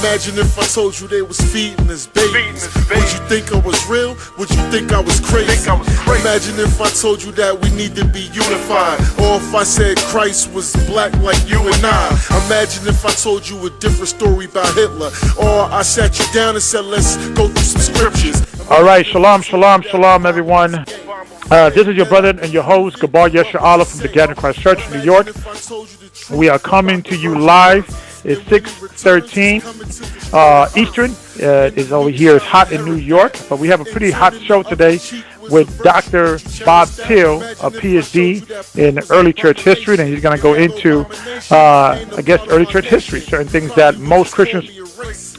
Imagine if I told you they was feeding us babies. Would you think I was real? Would you think I was crazy? Imagine if I told you that we need to be unified, or if I said Christ was black like you and I. Imagine if I told you a different story about Hitler, or I sat you down and said, let's go through some scriptures. All right, shalom, shalom, shalom, everyone. This is your brother and your host, Gocc from the Gathering Christ Church, New York. We are coming to you live. It's 6:13 Eastern. It's over here. It's hot in New York, but we have a pretty hot show today with Dr. Bob Thiel, a PhD in early church history, and he's going to go into, early church history, certain things that most Christians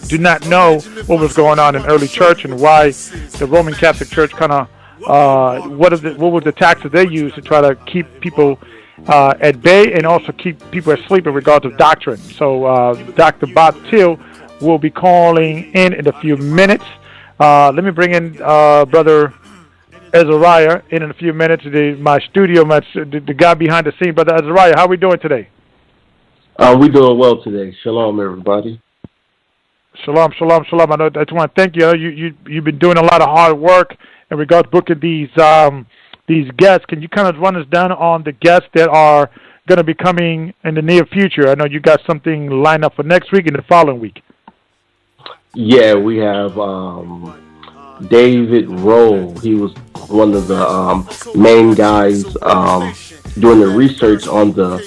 do not know what was going on in early church and why the Roman Catholic Church kind of, what were the tactics they used to try to keep people at bay and also keep people asleep in regards to doctrine. So Dr. Bob Thiel will be calling in a few minutes. Let me bring in Brother Azariah in a few minutes. My studio, the guy behind the scene. Brother Azariah, how are we doing today? We're doing well today. Shalom, everybody. Shalom, shalom, shalom. I just want to thank you. You've been doing a lot of hard work in regards to booking these guests. Can you kind of run us down on the guests that are going to be coming in the near future? I know you got something lined up for next week and the following week. Yeah, we have David Rowe. He was one of the main guys doing the research on the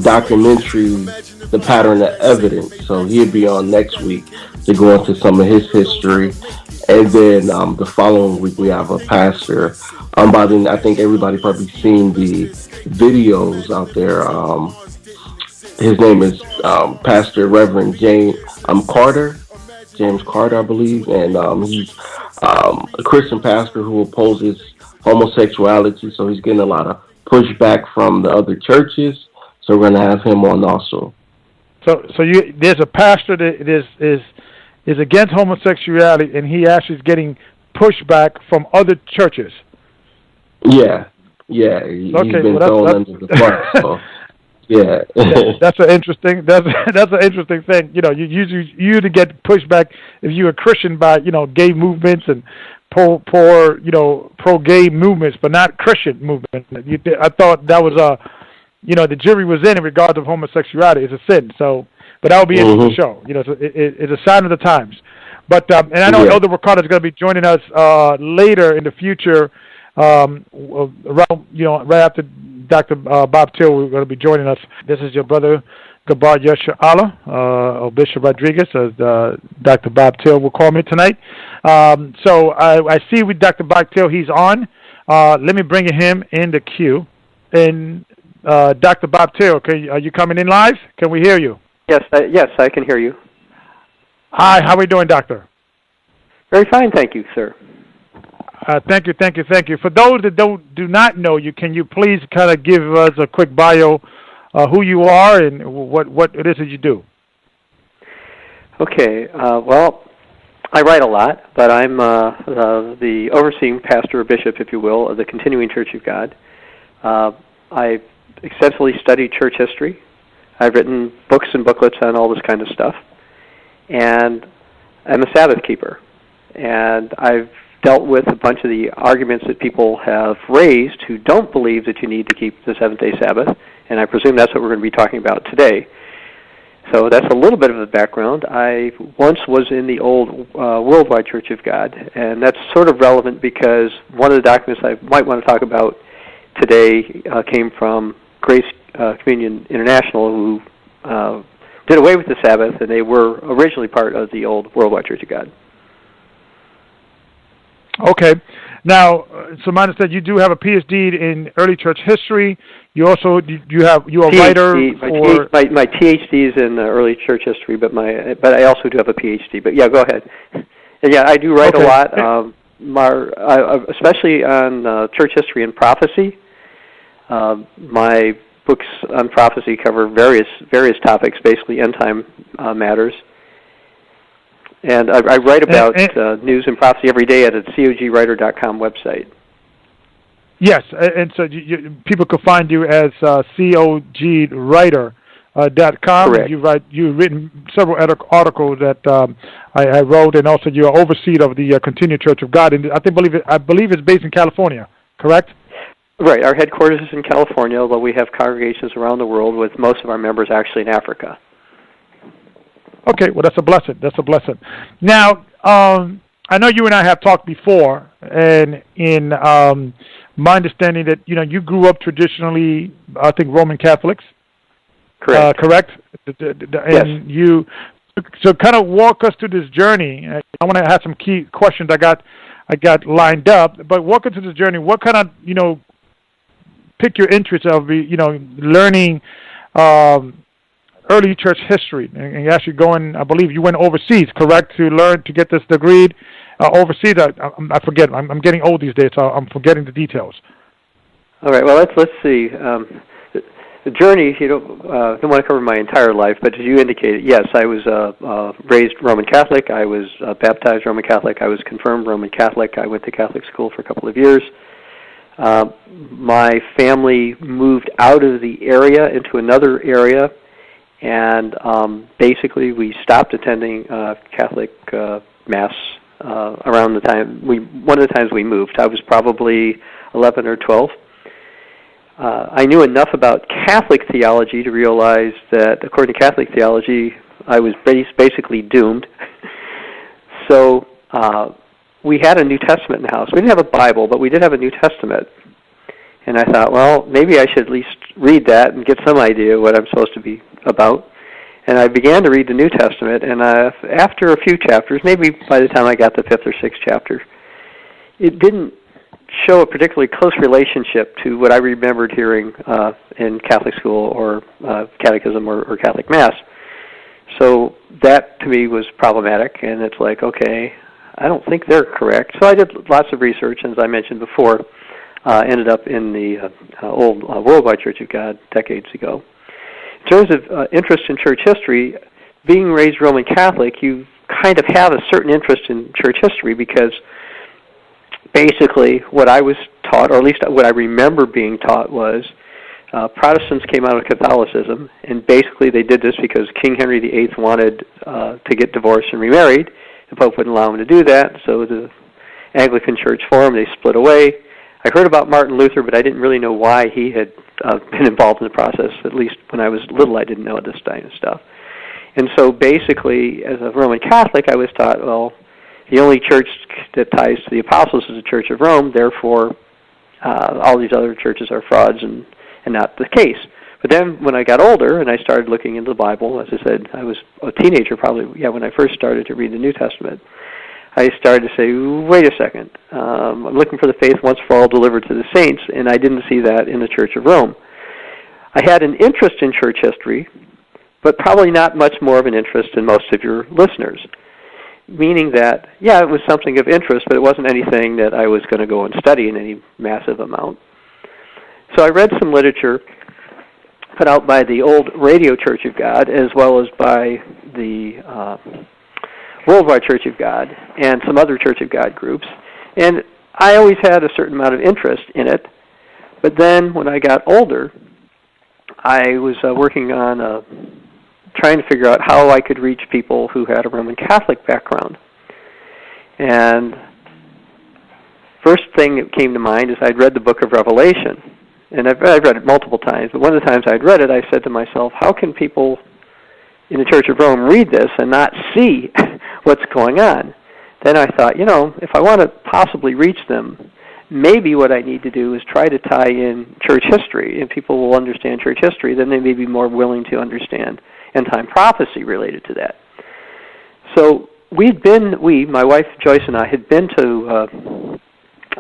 documentary, The Pattern of Evidence. So he'll be on next week to go into some of his history. And then the following week we have a pastor. I think everybody probably seen the videos out there. His name is Pastor Reverend James Carter, I believe, and he's a Christian pastor who opposes homosexuality. So he's getting a lot of pushback from the other churches. So we're going to have him on also. So there's a pastor that is against homosexuality, and he actually is getting pushback from other churches. Yeah. He's been thrown under the bus. So, yeah. That's an interesting thing. You know, you usually get pushback if you're a Christian by gay movements and pro-gay movements, but not Christian movement. I thought that was the jury was in regards of homosexuality. It's a sin. So, but that will be interesting to show. It's a sign of the times. But and I know Elder Ricardo is going to be joining us later in the future. Around right after Dr. Bob Thiel, we're going to be joining us. This is your brother Gocc or Bishop Rodriguez, as Dr. Bob Thiel will call me tonight. So I see with Dr. Bob Thiel, he's on. Let me bring him in the queue. And Dr. Bob Thiel, okay, are you coming in live? Can we hear you? Yes, I can hear you. Hi, how are we doing, Doctor? Very fine, thank you, sir. Thank you. For those that do not know you, can you please kind of give us a quick bio, who you are and what it is that you do? Okay, well, I write a lot, but I'm the overseeing pastor or bishop, if you will, of the Continuing Church of God. I've extensively studied church history. I've written books and booklets on all this kind of stuff. And I'm a Sabbath keeper. And I've dealt with a bunch of the arguments that people have raised who don't believe that you need to keep the seventh-day Sabbath, and I presume that's what we're going to be talking about today. So that's a little bit of the background. I once was in the old Worldwide Church of God, and that's sort of relevant because one of the documents I might want to talk about today came from Grace Communion International, who did away with the Sabbath, and they were originally part of the old Worldwide Church of God. Okay. Now, so my understanding, you do have a PhD in early church history. You also you're a writer for my PhD is in early church history, but I also do have a PhD. But yeah, go ahead. And yeah, I do write a lot, especially on church history and prophecy. My books on prophecy cover various topics, basically end time matters. And I write about news and prophecy every day at a cogwriter.com website. Yes, and so people could find you as COG Writer .com. Correct. You've written several articles that I wrote, and also you're overseer of the Continuing Church of God. And I believe it's based in California. Correct? Right. Our headquarters is in California, although we have congregations around the world, with most of our members actually in Africa. Okay. Well, that's a blessing. That's a blessing. Now, I know you and I have talked before, and in my understanding that you grew up traditionally, I think, Roman Catholics. Correct. Correct. Yes. And so kind of walk us through this journey. I want to have some key questions I got lined up, but walk us through this journey. What kind of pick your interest of learning early church history, and actually going. I believe you went overseas, correct, to get this degree overseas. I forget. I'm getting old these days, so I'm forgetting the details. All right. Well, let's see. The journey, don't want to cover my entire life, but as you indicated, yes, I was raised Roman Catholic. I was baptized Roman Catholic. I was confirmed Roman Catholic. I went to Catholic school for a couple of years. My family moved out of the area into another area, and basically we stopped attending Catholic Mass around the time one of the times we moved. I was probably 11 or 12. I knew enough about Catholic theology to realize that, according to Catholic theology, I was basically doomed. So we had a New Testament in the house. We didn't have a Bible, but we did have a New Testament. And I thought, well, maybe I should at least read that and get some idea what I'm supposed to be about. And I began to read the New Testament, and after a few chapters, maybe by the time I got to the 5th or 6th chapter, it didn't show a particularly close relationship to what I remembered hearing in Catholic school or catechism or Catholic Mass. So that, to me, was problematic, and it's like, okay, I don't think they're correct. So I did lots of research, and as I mentioned before, ended up in the old Worldwide Church of God decades ago. In terms of interest in church history, being raised Roman Catholic, you kind of have a certain interest in church history because basically what I was taught, or at least what I remember being taught, was Protestants came out of Catholicism, and basically they did this because King Henry VIII wanted to get divorced and remarried. The Pope wouldn't allow him to do that, so the Anglican Church formed. They split away. I heard about Martin Luther, but I didn't really know why he had been involved in the process. At least when I was little, I didn't know this kind of stuff. And so basically, as a Roman Catholic, I was taught, well, the only church that ties to the apostles is the Church of Rome, therefore all these other churches are frauds and not the case. But then when I got older and I started looking into the Bible, as I said, I was a teenager probably, when I first started to read the New Testament, I started to say, wait a second, I'm looking for the faith once for all delivered to the saints, and I didn't see that in the Church of Rome. I had an interest in church history, but probably not much more of an interest than most of your listeners, meaning that, it was something of interest, but it wasn't anything that I was going to go and study in any massive amount. So I read some literature put out by the old Radio Church of God, as well as by the Worldwide Church of God and some other Church of God groups. And I always had a certain amount of interest in it. But then when I got older, I was working on trying to figure out how I could reach people who had a Roman Catholic background. And first thing that came to mind is I'd read the book of Revelation. And I've read it multiple times, but one of the times I'd read it, I said to myself, how can people in the Church of Rome read this and not see what's going on? Then I thought, if I want to possibly reach them, maybe what I need to do is try to tie in church history. If people will understand church history, then they may be more willing to understand end-time prophecy related to that. So my wife Joyce and I had been to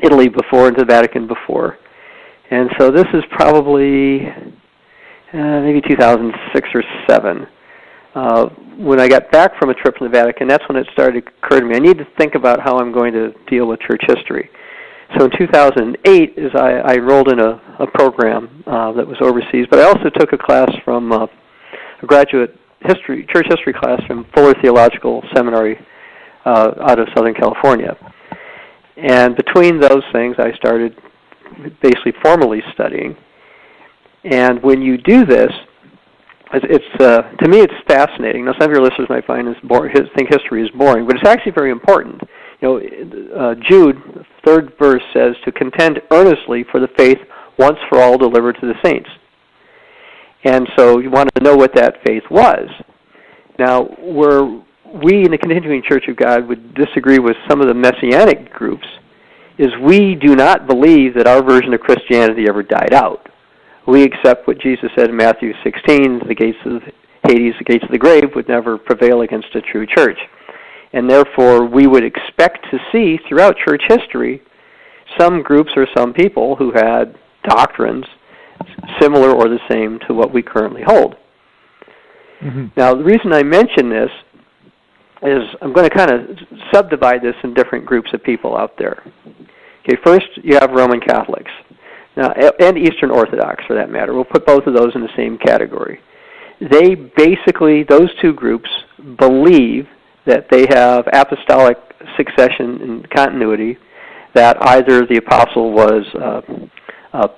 Italy before and to the Vatican before. And so this is probably maybe 2006 or 7. When I got back from a trip to the Vatican, that's when it started to occur to me, I need to think about how I'm going to deal with church history. So in 2008, I enrolled in a program that was overseas, but I also took a class from a graduate church history class from Fuller Theological Seminary out of Southern California. And between those things, I started basically formally studying. And when you do this, To me, it's fascinating. Now, some of your listeners might think history is boring, but it's actually very important. Jude, the 3rd verse says, to contend earnestly for the faith once for all delivered to the saints. And so you want to know what that faith was. Now, where we in the Continuing Church of God would disagree with some of the Messianic groups is we do not believe that our version of Christianity ever died out. We accept what Jesus said in Matthew 16, the gates of Hades, the gates of the grave would never prevail against a true church. And therefore, we would expect to see throughout church history some groups or some people who had doctrines similar or the same to what we currently hold. Mm-hmm. Now, the reason I mention this is I'm going to kind of subdivide this in different groups of people out there. Okay, first you have Roman Catholics, now, and Eastern Orthodox for that matter. We'll put both of those in the same category. They basically, those two groups, believe that they have apostolic succession and continuity, that either the apostle was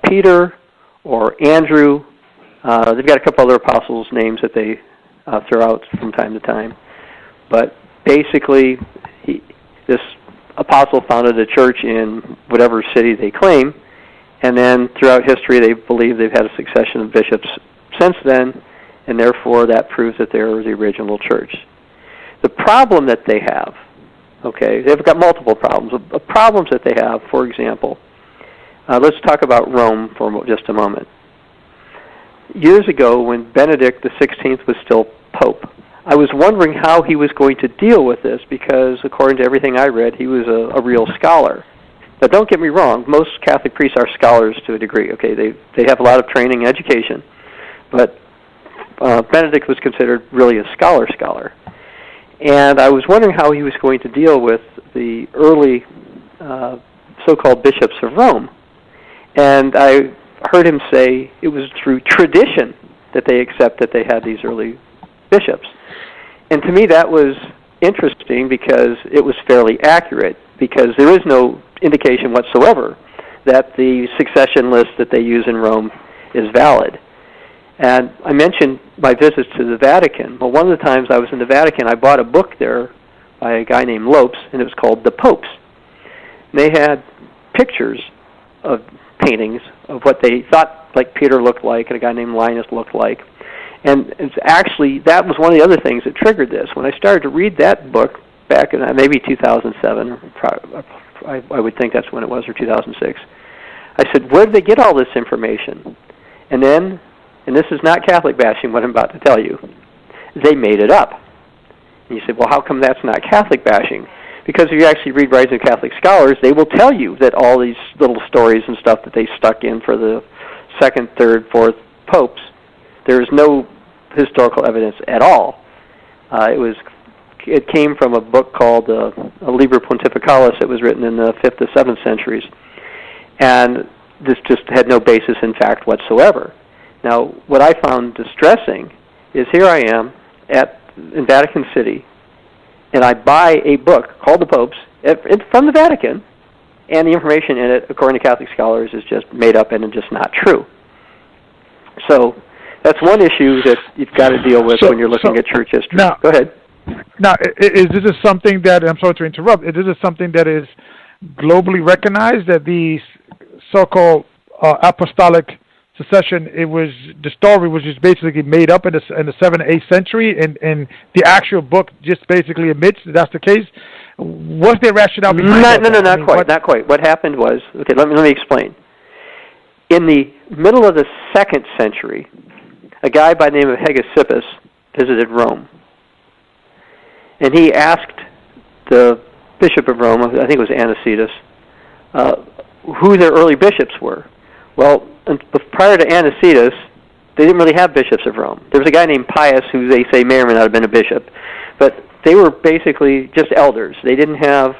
Peter or Andrew. They've got a couple other apostles' names that they throw out from time to time. But basically, this apostle founded a church in whatever city they claim, and then throughout history they believe they've had a succession of bishops since then, and therefore that proves that they're the original church. The problem that they have, okay, they've got multiple problems. The problems that they have, for example, let's talk about Rome for just a moment. Years ago, when Benedict XVI was still Pope, I was wondering how he was going to deal with this because, according to everything I read, he was a real scholar. Now, don't get me wrong, most Catholic priests are scholars to a degree. Okay, they have a lot of training and education, but Benedict was considered really a scholar. And I was wondering how he was going to deal with the early so-called bishops of Rome. And I heard him say it was through tradition that they accept that they had these early bishops. And to me that was interesting because it was fairly accurate, because there is no indication whatsoever that the succession list that they use in Rome is valid. And I mentioned my visits to the Vatican. Well, one of the times I was in the Vatican, I bought a book there by a guy named Lopes, and it was called The Popes. And they had pictures of paintings of what they thought like Peter looked like and a guy named Linus looked like. And it's actually, that was one of the other things that triggered this. When I started to read that book back in maybe 2007, I would think that's when it was, or 2006, I said, where did they get all this information? And then, and this is not Catholic bashing, what I'm about to tell you, they made it up. And you said, well, how come that's not Catholic bashing? Because if you actually read Rising Catholic Scholars, they will tell you that all these little stories and stuff that they stuck in for the second, third, fourth popes, there is no historical evidence at all. It came from a book called Liber Pontificalis that was written in the 5th to 7th centuries. And this just had no basis in fact whatsoever. Now, what I found distressing is here I am in Vatican City, and I buy a book called The Popes from the Vatican, and the information in it, according to Catholic scholars, is just made up and just not true. So that's one issue that you've got to deal with when you're looking at church history. Now, go ahead. Now, is this something that, I'm sorry to interrupt, is this something that is globally recognized, that the so-called apostolic succession, the story was just basically made up in the 7th and 8th century, and the actual book just basically admits that's the case? What's their rationale behind that? Not quite. What happened was, okay, let me explain. In the middle of the 2nd century, a guy by the name of Hegesippus visited Rome. And he asked the Bishop of Rome, I think it was Anicetus, who their early bishops were. Well, prior to Anicetus, they didn't really have bishops of Rome. There was a guy named Pius who they say may or may not have been a bishop. But they were basically just elders. They didn't have,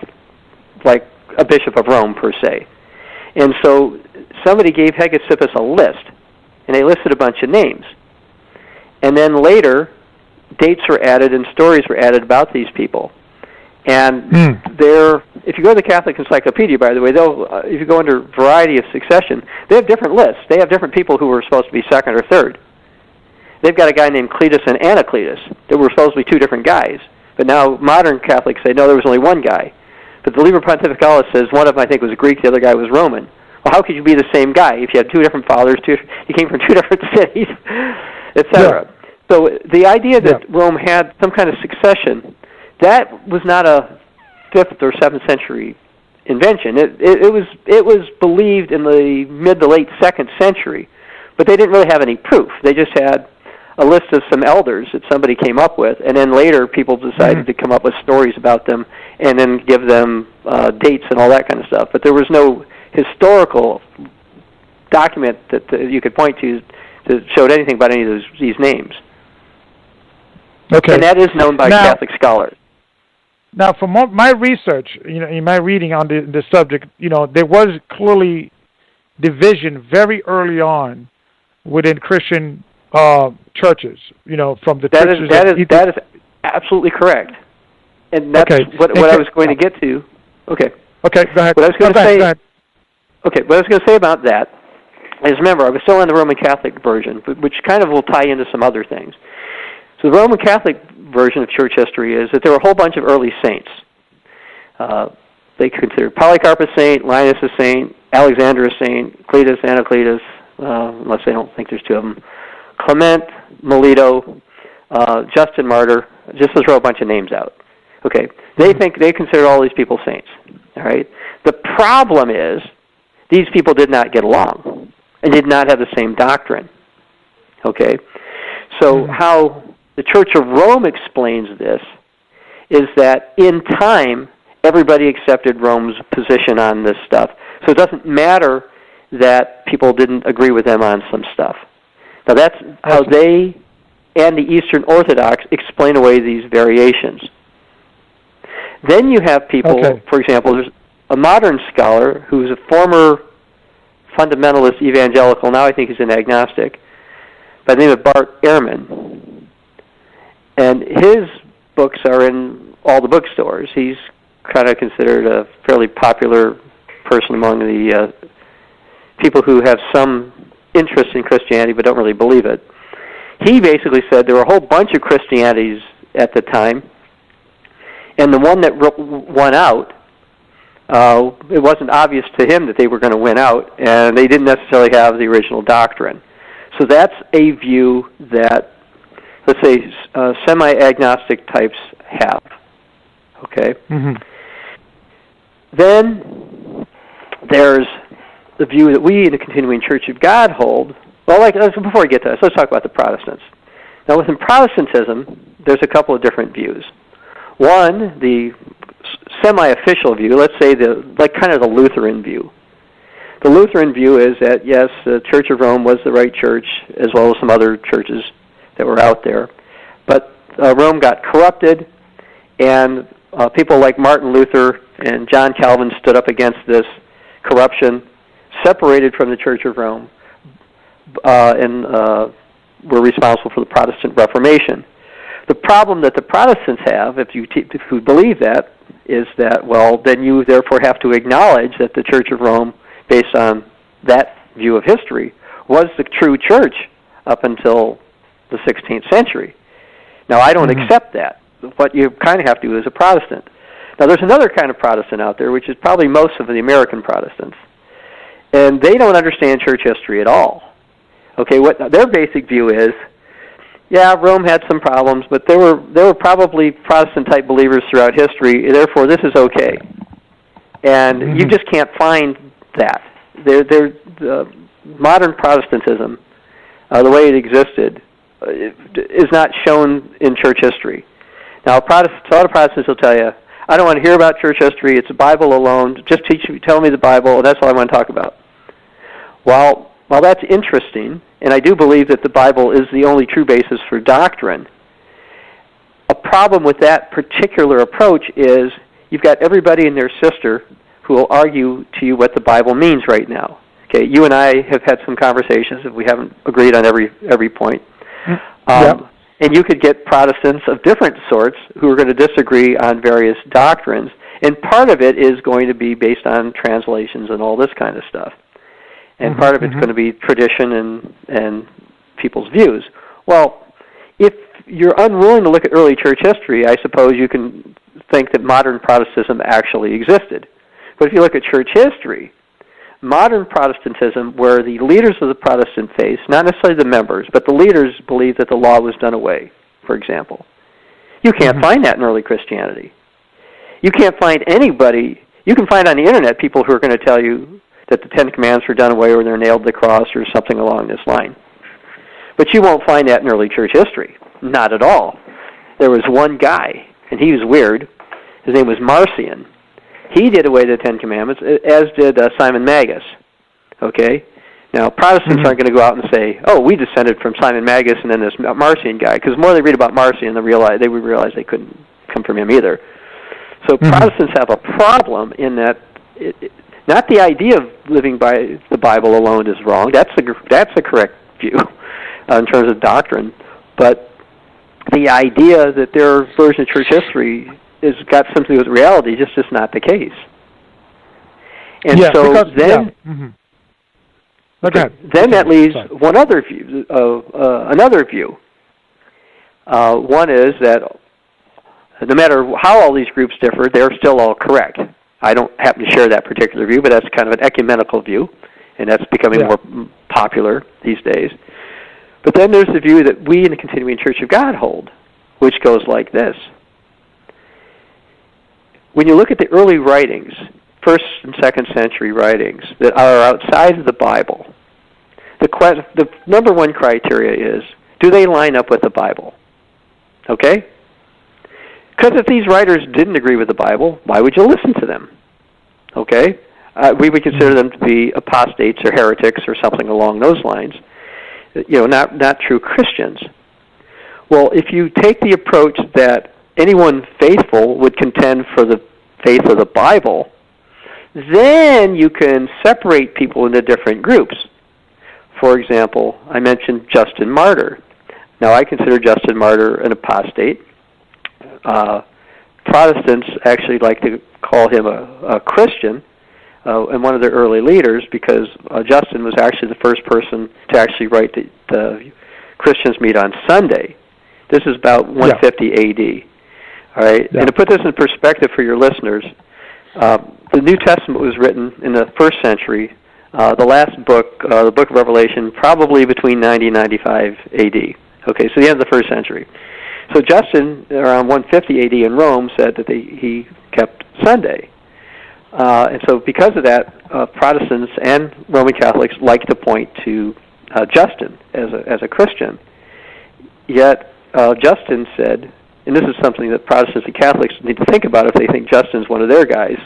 like, a bishop of Rome, per se. And so somebody gave Hegesippus a list, and they listed a bunch of names. And then later, dates were added and stories were added about these people. And if you go to the Catholic Encyclopedia, by the way, if you go under variety of succession, they have different lists. They have different people who were supposed to be second or third. they've got a guy named Cletus and Anacletus. There were supposed to be two different guys. But now modern Catholics say, no, there was only one guy. But the Liber Pontificalis says one of them, I think, was Greek, the other guy was Roman. Well, how could you be the same guy if you had two different fathers, you came from two different cities, etc.? Yeah. So the idea that Rome had some kind of succession, that was not a 5th or 7th century invention. It was believed in the mid to late 2nd century, but they didn't really have any proof. They just had a list of some elders that somebody came up with, and then later people decided to come up with stories about them and then give them dates and all that kind of stuff. But there was no historical document that you could point to that showed anything about any of these names. Okay. And that is known by Catholic scholars. Now, from my research, in my reading on the subject, there was clearly division very early on within Christian churches. From the churches that is absolutely correct, and that's what I was going to get to. Okay. Okay, go ahead. What I was going to say. Okay, what I was going to say about that is, remember, I was still in the Roman Catholic version, which kind of will tie into some other things. So the Roman Catholic version of church history is that there were a whole bunch of early saints. They considered Polycarp a saint, Linus a saint, Alexander a saint, Cletus, Anacletus, unless they don't think there's two of them, Clement, Melito, Justin Martyr, just to throw a bunch of names out. Okay, they consider all these people saints. All right. The problem is these people did not get along and did not have the same doctrine. Okay, so how the Church of Rome explains this is that in time everybody accepted Rome's position on this stuff. So it doesn't matter that people didn't agree with them on some stuff. Now that's how they and the Eastern Orthodox explain away these variations. Then you have people, for example, there's a modern scholar who's a former fundamentalist evangelical, now I think he's an agnostic, by the name of Bart Ehrman. And his books are in all the bookstores. He's kind of considered a fairly popular person among the people who have some interest in Christianity but don't really believe it. He basically said there were a whole bunch of Christianities at the time, and the one that won out, it wasn't obvious to him that they were going to win out, and they didn't necessarily have the original doctrine. So that's a view that, let's say, semi-agnostic types have. Okay? Mm-hmm. Then there's the view that we in the Continuing Church of God hold. Well, before we get to this, let's talk about the Protestants. Now, within Protestantism, there's a couple of different views. One, the semi-official view, let's say kind of the Lutheran view. The Lutheran view is that, yes, the Church of Rome was the right church, as well as some other churches that were out there. But Rome got corrupted, and people like Martin Luther and John Calvin stood up against this corruption, separated from the Church of Rome, and were responsible for the Protestant Reformation. The problem that the Protestants have, if you believe that, is that, well, then you therefore have to acknowledge that the Church of Rome, based on that view of history, was the true church up until the 16th century. Now, I don't accept that. What you kind of have to do as a Protestant. Now, there's another kind of Protestant out there, which is probably most of the American Protestants, and they don't understand church history at all. Okay, what their basic view is, yeah, Rome had some problems, but there were probably Protestant-type believers throughout history, therefore this is okay. And you just can't find that. Modern Protestantism, the way it existed, is not shown in church history. Now, a lot of Protestants will tell you, I don't want to hear about church history, it's the Bible alone, just tell me the Bible, and that's all I want to talk about. Well, while that's interesting, and I do believe that the Bible is the only true basis for doctrine, a problem with that particular approach is you've got everybody and their sister who will argue to you what the Bible means right now. Okay, you and I have had some conversations, if we haven't agreed on every point. And you could get Protestants of different sorts who are going to disagree on various doctrines, and part of it is going to be based on translations and all this kind of stuff. And part of it's going to be tradition and people's views. Well, if you're unwilling to look at early church history, I suppose you can think that modern Protestantism actually existed. But if you look at church history, modern Protestantism, where the leaders of the Protestant faith, not necessarily the members, but the leaders believed that the law was done away, for example. You can't find that in early Christianity. You can't find anybody. You can find on the internet people who are going to tell you that the Ten Commandments were done away or they're nailed to the cross or something along this line. But you won't find that in early church history. Not at all. There was one guy, and he was weird. His name was Marcion. He did away the Ten Commandments, as did Simon Magus. Okay? Now, Protestants aren't going to go out and say, oh, we descended from Simon Magus and then this Marcion guy, because the more they read about Marcion, they would realize they couldn't come from him either. So Protestants have a problem in that not the idea of living by the Bible alone is wrong. That's a correct view in terms of doctrine. But the idea that their version of church history has got something to do with reality is just not the case. And so then... Then that leaves one other view. Another view. One is that no matter how all these groups differ, they're still all correct. I don't happen to share that particular view, but that's kind of an ecumenical view, and that's becoming more popular these days. But then there's the view that we in the Continuing Church of God hold, which goes like this. When you look at the early writings, 1st and 2nd century writings that are outside of the Bible, the number one criteria is, do they line up with the Bible? Okay? Because if these writers didn't agree with the Bible, why would you listen to them? Okay? We would consider them to be apostates or heretics or something along those lines. Not true Christians. Well, if you take the approach that anyone faithful would contend for the faith of the Bible, then you can separate people into different groups. For example, I mentioned Justin Martyr. Now, I consider Justin Martyr an apostate. Protestants actually like to call him a Christian and one of their early leaders because Justin was actually the first person to actually write the Christians meet on Sunday. This is about 150 A.D. All right, and to put this in perspective for your listeners, the New Testament was written in the 1st century. The last book, the Book of Revelation, probably between 90 and 95 A.D. Okay, so the end of the 1st century. So Justin, around 150 A.D. in Rome, said that he kept Sunday. And so because of that, Protestants and Roman Catholics like to point to Justin as a Christian. Yet Justin said, and this is something that Protestants and Catholics need to think about if they think Justin's one of their guys,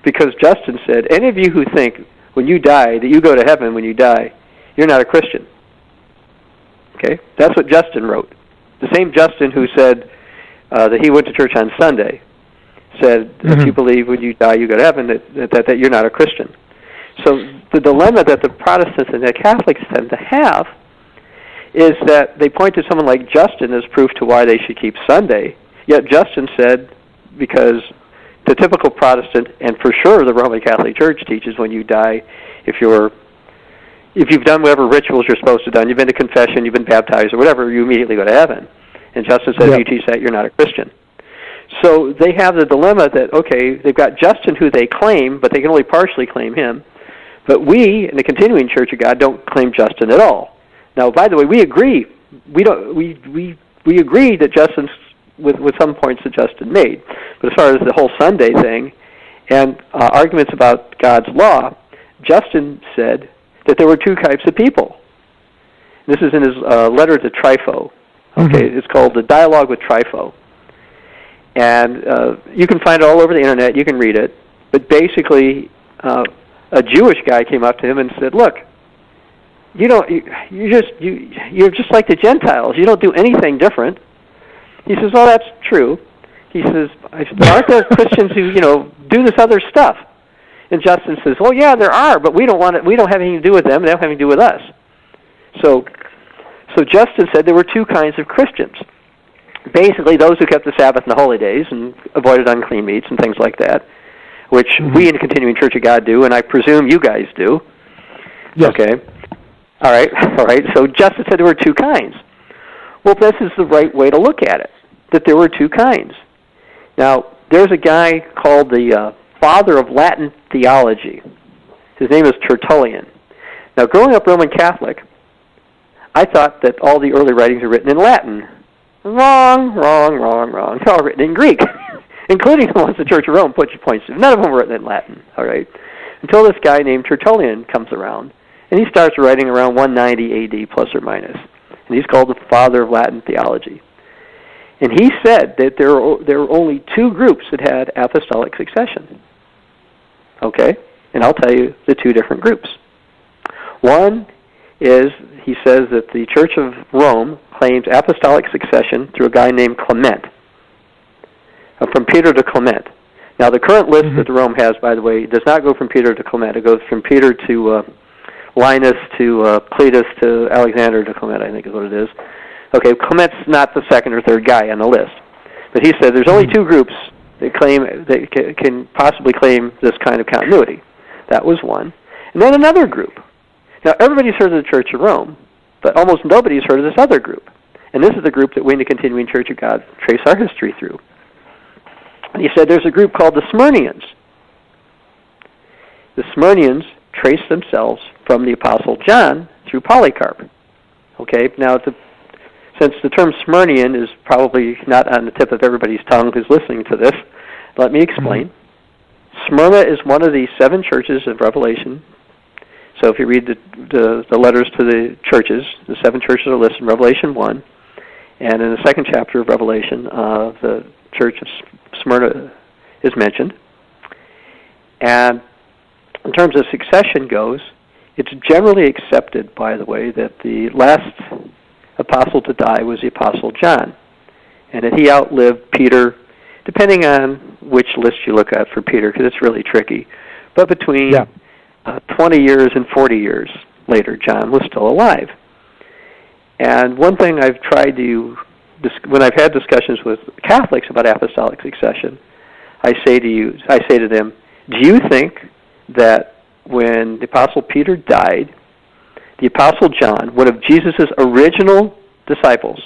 because Justin said, any of you who think when you die that you go to heaven when you die, you're not a Christian. Okay? That's what Justin wrote. The same Justin who said that he went to church on Sunday said, if you believe when you die you go to heaven, that you're not a Christian. So the dilemma that the Protestants and the Catholics tend to have is that they point to someone like Justin as proof to why they should keep Sunday, yet Justin said, because the typical Protestant, and for sure the Roman Catholic Church teaches when you die, if you've done whatever rituals you're supposed to have done, you've been to confession, you've been baptized or whatever, you immediately go to heaven. And Justin says, if you teach that, you're not a Christian. So they have the dilemma that, okay, they've got Justin who they claim, but they can only partially claim him. But we, in the Continuing Church of God, don't claim Justin at all. Now, by the way, we agree. We agree that Justin's, with some points that Justin made. But as far as the whole Sunday thing and arguments about God's law, Justin said that there were two types of people. This is in his letter to Trypho. Okay, it's called The Dialogue with Trypho. And you can find it all over the internet. You can read it. But basically, a Jewish guy came up to him and said, "Look, you're just like the Gentiles. You don't do anything different." He says, "Well, that's true." He says, "Aren't there Christians who do this other stuff?" And Justin says, "Well, yeah, there are, but we don't want it. We don't have anything to do with them. They don't have anything to do with us." So Justin said there were two kinds of Christians. Basically, those who kept the Sabbath and the holy days and avoided unclean meats and things like that, which we in the Continuing Church of God do, and I presume you guys do. Yes. Okay. All right. So Justin said there were two kinds. Well, this is the right way to look at it, that there were two kinds. Now, there's a guy called the father of Latin theology. His name is Tertullian. Now, growing up Roman Catholic, I thought that all the early writings were written in Latin. Wrong. They're all written in Greek, including the ones the Church of Rome points to. None of them were written in Latin, all right? Until this guy named Tertullian comes around, and he starts writing around 190 A.D., plus or minus. And he's called the father of Latin theology. And he said that there were only two groups that had apostolic succession. Okay? And I'll tell you the two different groups. One is, he says that the Church of Rome claims apostolic succession through a guy named Clement, from Peter to Clement. Now, the current list that Rome has, by the way, does not go from Peter to Clement. It goes from Peter to Linus to Cletus to Alexander to Clement, I think is what it is. Okay, Clement's not the second or third guy on the list. But he said there's only two groups that can possibly claim this kind of continuity. That was one. And then another group. Now, everybody's heard of the Church of Rome, but almost nobody's heard of this other group. And this is the group that we in the Continuing Church of God trace our history through. And he said there's a group called the Smyrnians. The Smyrnians trace themselves from the Apostle John through Polycarp. Okay, now since the term Smyrnian is probably not on the tip of everybody's tongue who's listening to this, let me explain. Smyrna is one of the 7 churches of Revelation. So if you read the letters to the churches, the 7 churches are listed in Revelation 1, and in the 2nd chapter of Revelation, the church of Smyrna is mentioned. And in terms of succession goes, it's generally accepted, by the way, that the last apostle to die was the Apostle John, and that he outlived Peter, depending on which list you look at for Peter, because it's really tricky. But between 20 years and 40 years later, John was still alive. And one thing I've tried to, when I've had discussions with Catholics about apostolic succession, I say to them, do you think that when the Apostle Peter died, the Apostle John, one of Jesus' original disciples,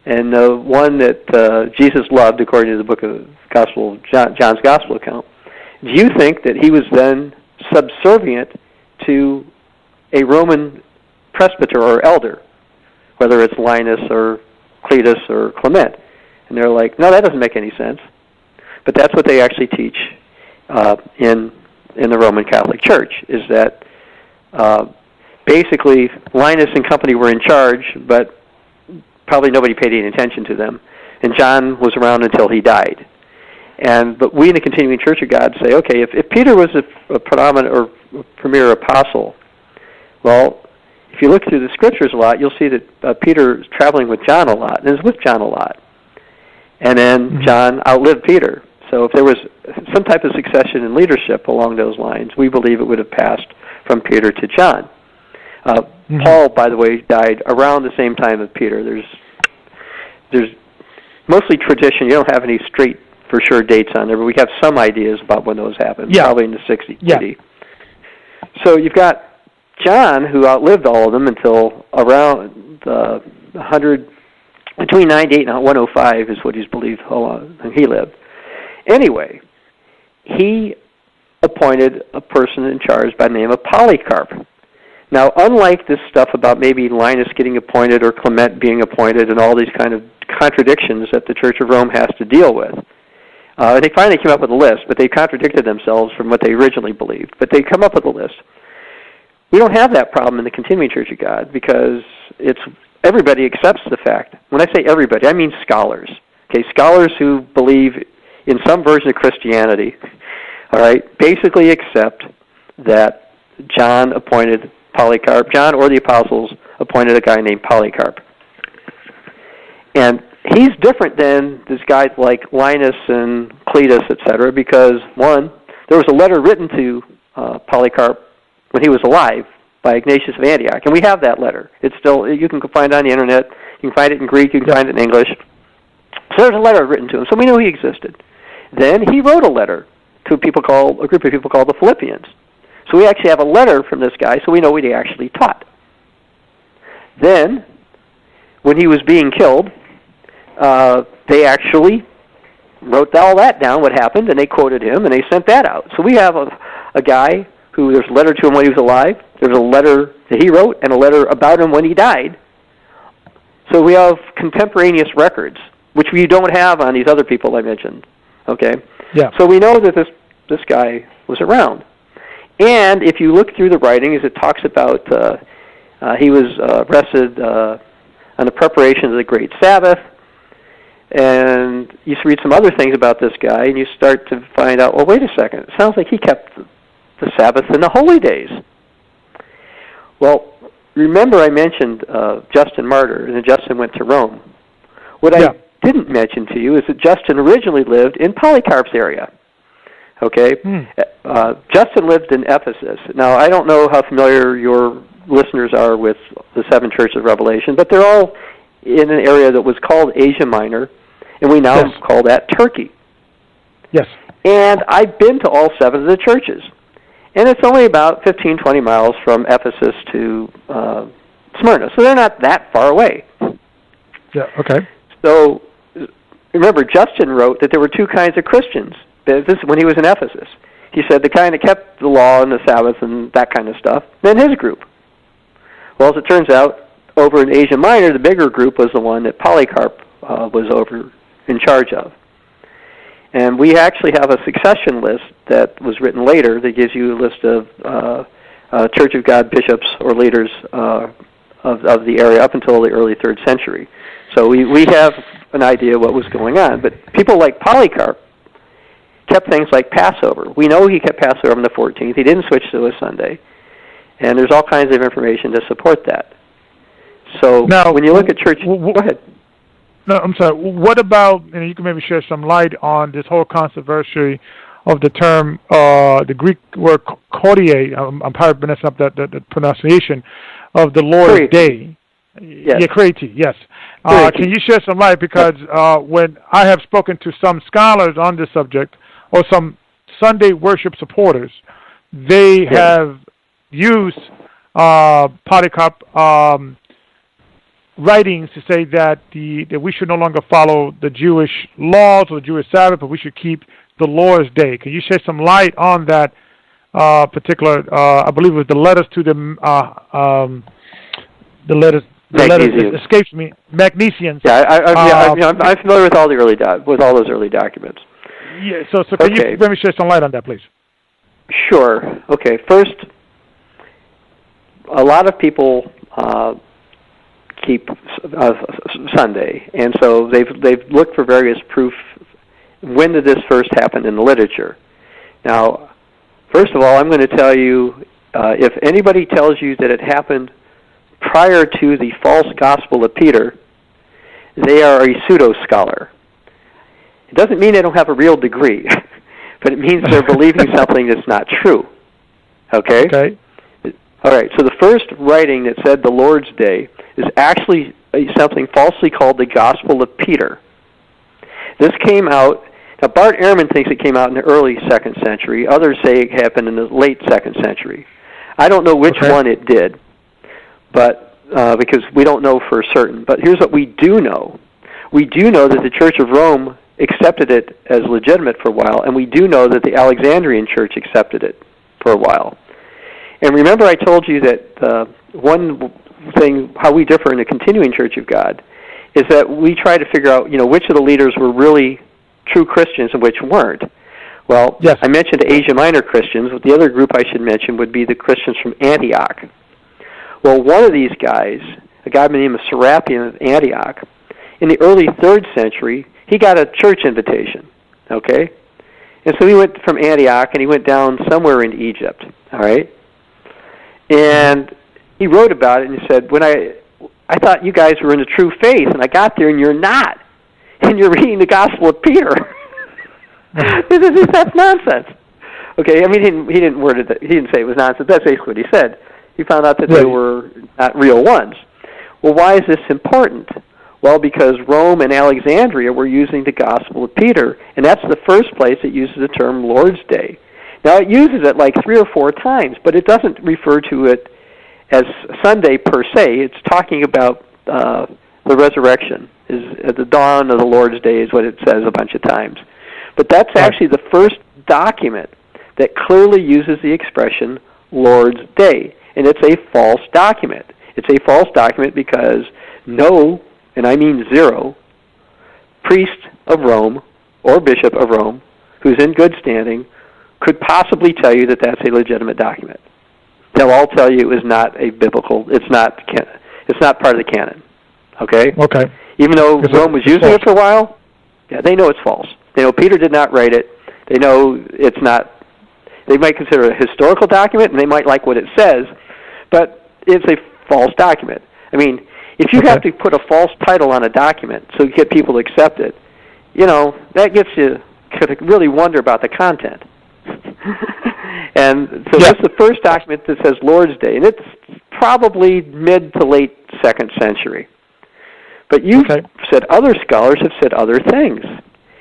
and the one that Jesus loved, according to the book of John's Gospel account, do you think that he was then subservient to a Roman presbyter or elder, whether it's Linus or Cletus or Clement? And they're like, no, that doesn't make any sense. But that's what they actually teach in the Roman Catholic Church, is that basically Linus and company were in charge, but probably nobody paid any attention to them. And John was around until he died. But we in the Continuing Church of God say, okay, if Peter was a predominant or premier apostle, well, if you look through the Scriptures a lot, you'll see that Peter is traveling with John a lot, and is with John a lot. And then John outlived Peter. So if there was some type of succession in leadership along those lines, we believe it would have passed from Peter to John. Paul, by the way, died around the same time as Peter. There's mostly tradition. You don't have any straight for sure dates on there, but we have some ideas about when those happened, probably in the 60s AD. So you've got John, who outlived all of them until around 100, between 98 and 105 is what he's believed how long he lived. Anyway, he appointed a person in charge by the name of Polycarp. Now, unlike this stuff about maybe Linus getting appointed or Clement being appointed and all these kind of contradictions that the Church of Rome has to deal with, they finally came up with a list, but they contradicted themselves from what they originally believed. But they come up with a list. We don't have that problem in the Continuing Church of God because everybody accepts the fact. When I say everybody, I mean scholars. Okay, scholars who believe in some version of Christianity, all right, basically accept that John appointed Polycarp. John or the apostles appointed a guy named Polycarp. And he's different than this guy like Linus and Cletus, etc., because, one, there was a letter written to Polycarp when he was alive by Ignatius of Antioch, and we have that letter. It's still, you can find it on the internet. You can find it in Greek. You can find it in English. So there's a letter written to him, so we know he existed. Then he wrote a letter to a group of people called the Philippians. So we actually have a letter from this guy, so we know what he actually taught. Then when he was being killed, they actually wrote all that down, what happened, and they quoted him, and they sent that out. So we have a guy who, there's a letter to him when he was alive, there's a letter that he wrote, and a letter about him when he died. So we have contemporaneous records, which we don't have on these other people I mentioned. Okay? Yeah. So we know that this guy was around. And if you look through the writings, it talks about he was arrested on the preparation of the Great Sabbath, and you read some other things about this guy, and you start to find out, well, wait a second, it sounds like he kept the Sabbath and the holy days. Well, remember I mentioned Justin Martyr, and then Justin went to Rome. What I didn't mention to you is that Justin originally lived in Polycarp's area. Okay? Justin lived in Ephesus. Now, I don't know how familiar your listeners are with the seven churches of Revelation, but they're all in an area that was called Asia Minor, and we now call that Turkey. Yes. And I've been to all seven of the churches. And it's only about 15, 20 miles from Ephesus to Smyrna, so they're not that far away. Yeah, okay. So, remember, Justin wrote that there were two kinds of Christians. This is when he was in Ephesus. He said the kind that kept the law and the Sabbath and that kind of stuff, then his group. Well, as it turns out, over in Asia Minor, the bigger group was the one that Polycarp was over in charge of. And we actually have a succession list that was written later that gives you a list of Church of God bishops or leaders of the area up until the early 3rd century. So we have an idea what was going on. But people like Polycarp kept things like Passover. We know he kept Passover on the 14th. He didn't switch to a Sunday. And there's all kinds of information to support that. So now, when you look at church... Go ahead. No, I'm sorry. What about, and you can maybe share some light on this whole controversy of the term, the Greek word korie, I'm probably messing up that pronunciation, of the Lord's Day. Yes. Yeah, Kreti, yes. Can you share some light? Because when I have spoken to some scholars on this subject, or some Sunday worship supporters, they have used Polycarp writings to say that that we should no longer follow the Jewish laws or the Jewish Sabbath, but we should keep the Lord's Day. Can you shed some light on that particular? I believe it was the letters to the letters. The letters escapes me. Magnesians. Yeah, I'm familiar with all the those early documents. Yeah. So can you let me shed some light on that, please? Sure. Okay. First, a lot of people keep Sunday, and so they've looked for various proof. When did this first happen in the literature? Now, first of all, I'm going to tell you, if anybody tells you that it happened prior to the false gospel of Peter, they are a pseudo-scholar. It doesn't mean they don't have a real degree, but it means they're believing something that's not true. Okay? Okay. All right, so the first writing that said the Lord's Day is actually something falsely called the Gospel of Peter. This came out, now Bart Ehrman thinks it came out in the early 2nd century. Others say it happened in the late 2nd century. I don't know which one it did, but because we don't know for certain. But here's what we do know. We do know that the Church of Rome accepted it as legitimate for a while, and we do know that the Alexandrian Church accepted it for a while. And remember I told you that one thing, how we differ in the continuing Church of God, is that we try to figure out, which of the leaders were really true Christians and which weren't. Well, I mentioned Asia Minor Christians. The other group I should mention would be the Christians from Antioch. Well, one of these guys, a guy by the name of Serapion of Antioch, in the early 3rd century, he got a church invitation, okay? And so he went from Antioch and he went down somewhere in Egypt, all right? And he wrote about it and he said, when I thought you guys were in the true faith, and I got there and you're not, and you're reading the Gospel of Peter. That's nonsense. Okay, I mean, he didn't word it. He didn't say it was nonsense. That's basically what he said. He found out that they were not real ones. Well, why is this important? Well, because Rome and Alexandria were using the Gospel of Peter, and that's the first place it uses the term Lord's Day. Now, it uses it like 3 or 4 times, but it doesn't refer to it as Sunday per se. It's talking about the resurrection is at the dawn of the Lord's day is what it says a bunch of times. But that's actually the first document that clearly uses the expression Lord's Day, and it's a false document. It's a false document because no, and I mean zero, priest of Rome or bishop of Rome who's in good standing could possibly tell you that that's a legitimate document. They'll all tell you it is not a biblical, it's not part of the canon. Okay? Okay. Even though Rome was using it for a while, yeah, they know it's false. They know Peter did not write it. They know it's not, they might consider it a historical document, and they might like what it says, but it's a false document. I mean, if you have to put a false title on a document so you get people to accept it, that gets you to really wonder about the content. And so this is the first document that says Lord's Day, and it's probably mid to late 2nd century. But you've said other scholars have said other things,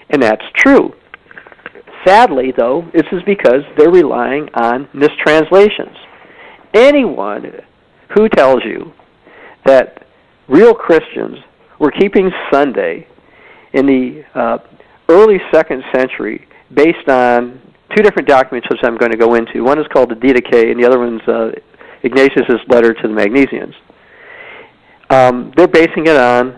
and that's true. Sadly, though, this is because they're relying on mistranslations. Anyone who tells you that real Christians were keeping Sunday in the early 2nd century based on two different documents which I'm going to go into. One is called the Didache, and the other one's Ignatius' letter to the Magnesians. They're basing it on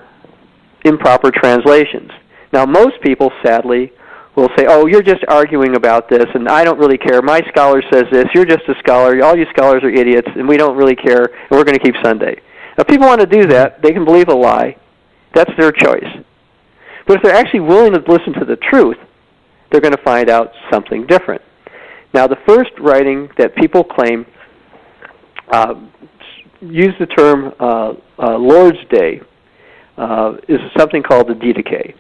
improper translations. Now, most people, sadly, will say, oh, you're just arguing about this, and I don't really care. My scholar says this. You're just a scholar. All you scholars are idiots, and we don't really care, and we're going to keep Sunday. Now, if people want to do that, they can believe a lie. That's their choice. But if they're actually willing to listen to the truth, they're going to find out something different. Now, the first writing that people claim use the term Lord's Day is something called the Didache,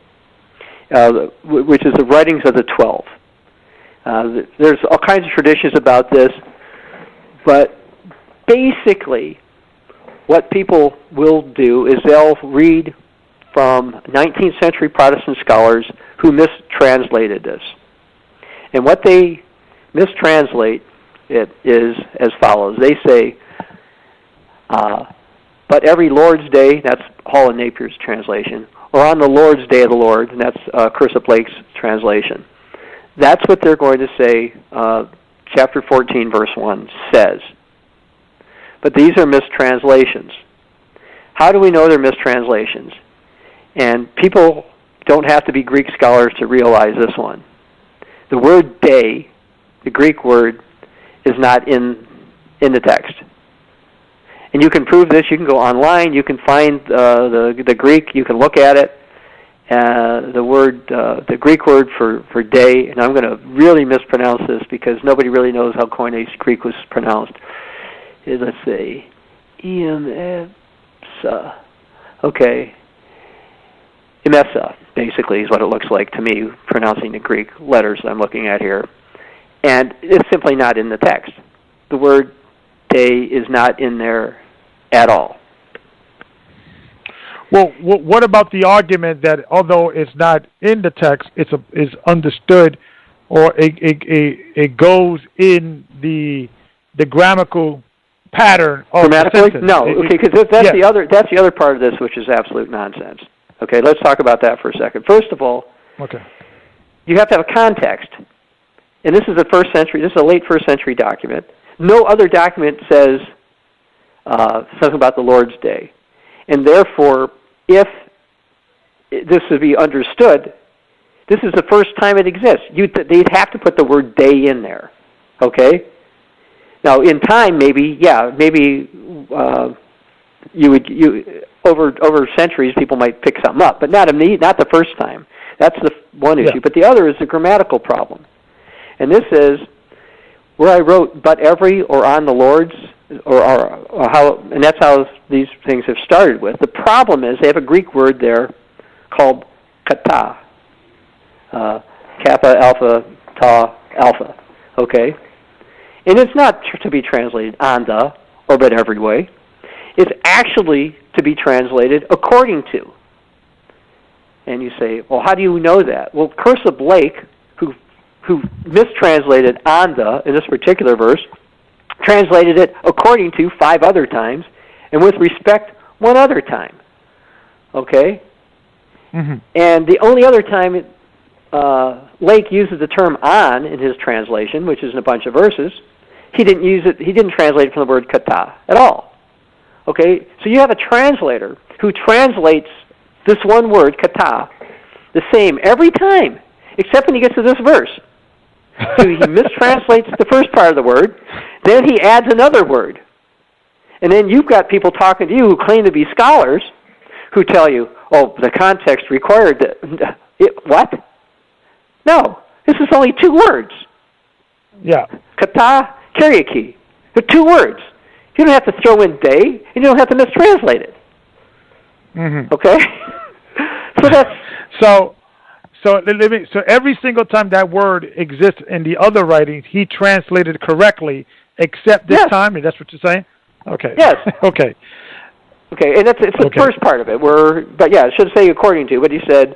which is the writings of the 12. There's all kinds of traditions about this, but basically what people will do is they'll read from 19th century Protestant scholars who mistranslated this. And what they mistranslate it is as follows. They say, but every Lord's Day, that's Hall and Napier's translation, or on the Lord's Day of the Lord, and that's Cursa Blake's translation. That's what they're going to say, chapter 14, verse 1 says. But these are mistranslations. How do we know they're mistranslations? And people don't have to be Greek scholars to realize this one. The word day, the Greek word, is not in the text. And you can prove this. You can go online. You can find the Greek. You can look at it. The Greek word for day, and I'm going to really mispronounce this because nobody really knows how Koine's Greek was pronounced. Let's say, Emesa. Okay. Emesa, basically, is what it looks like to me, pronouncing the Greek letters I'm looking at here. And it's simply not in the text. The word day is not in there at all. Well, what about the argument that although it's not in the text, is understood, or it goes in the grammatical pattern of grammatically? the sentence? No, okay, because that's the other part of this, which is absolute nonsense. Okay, let's talk about that for a second. First of all, you have to have a context. And this is the first century. This is a late first century document. No other document says something about the Lord's Day. And therefore, if this would be understood, this is the first time it exists. They'd have to put the word day in there. Okay? Now, in time, maybe over centuries, people might pick something up, but not the first time. That's the one issue. But the other is the grammatical problem. And this is where I wrote, but every or on the Lord's, or how, and that's how these things have started with. The problem is they have a Greek word there called kata, kappa, alpha, ta, alpha, okay? And it's not to be translated on the, or but every way. It's actually to be translated according to. And you say, well, how do you know that? Well, Cursa Blake, who mistranslated on the, in this particular verse, translated it according to 5 other times, and with respect 1 other time. okay? Mm-hmm. And the only other time Lake uses the term on in his translation, which is in a bunch of verses, he didn't use it. He didn't translate it from the word kata at all. Okay, so you have a translator who translates this one word kata the same every time, except when he gets to this verse. So he mistranslates the first part of the word, then he adds another word, and then you've got people talking to you who claim to be scholars, who tell you, "Oh, the context required that." What? No, this is only 2 words. Yeah. Kata, karaoke. They're 2 words. You don't have to throw in day, and you don't have to mistranslate it. Mm-hmm. Okay? So that's... So every single time that word exists in the other writings, he translated correctly, except this time. That's what you're saying? Okay. Yes. Okay. Okay, and it's the first part of it. But yeah, it should say according to. But he said,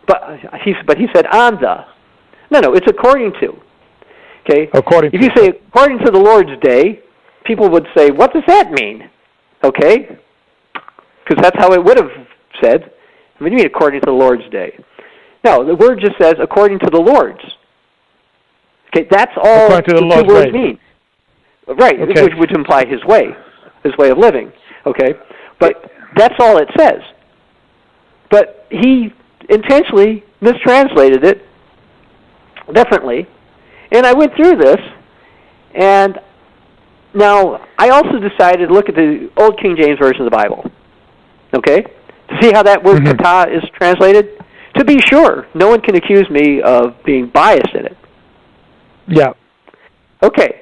but he said on the. No, it's according to. Okay. According. If you say according to the Lord's day, people would say, what does that mean? Okay, because that's how it would have said. What do you mean according to the Lord's day? No, the word just says according to the Lord's. Okay, that's all the 2 words mean. Right, okay. which imply his way of living. Okay, but that's all it says. But he intentionally mistranslated it differently, and I went through this, and now I also decided to look at the Old King James Version of the Bible. Okay, to see how that word kata is translated. To be sure, no one can accuse me of being biased in it. Yeah. Okay.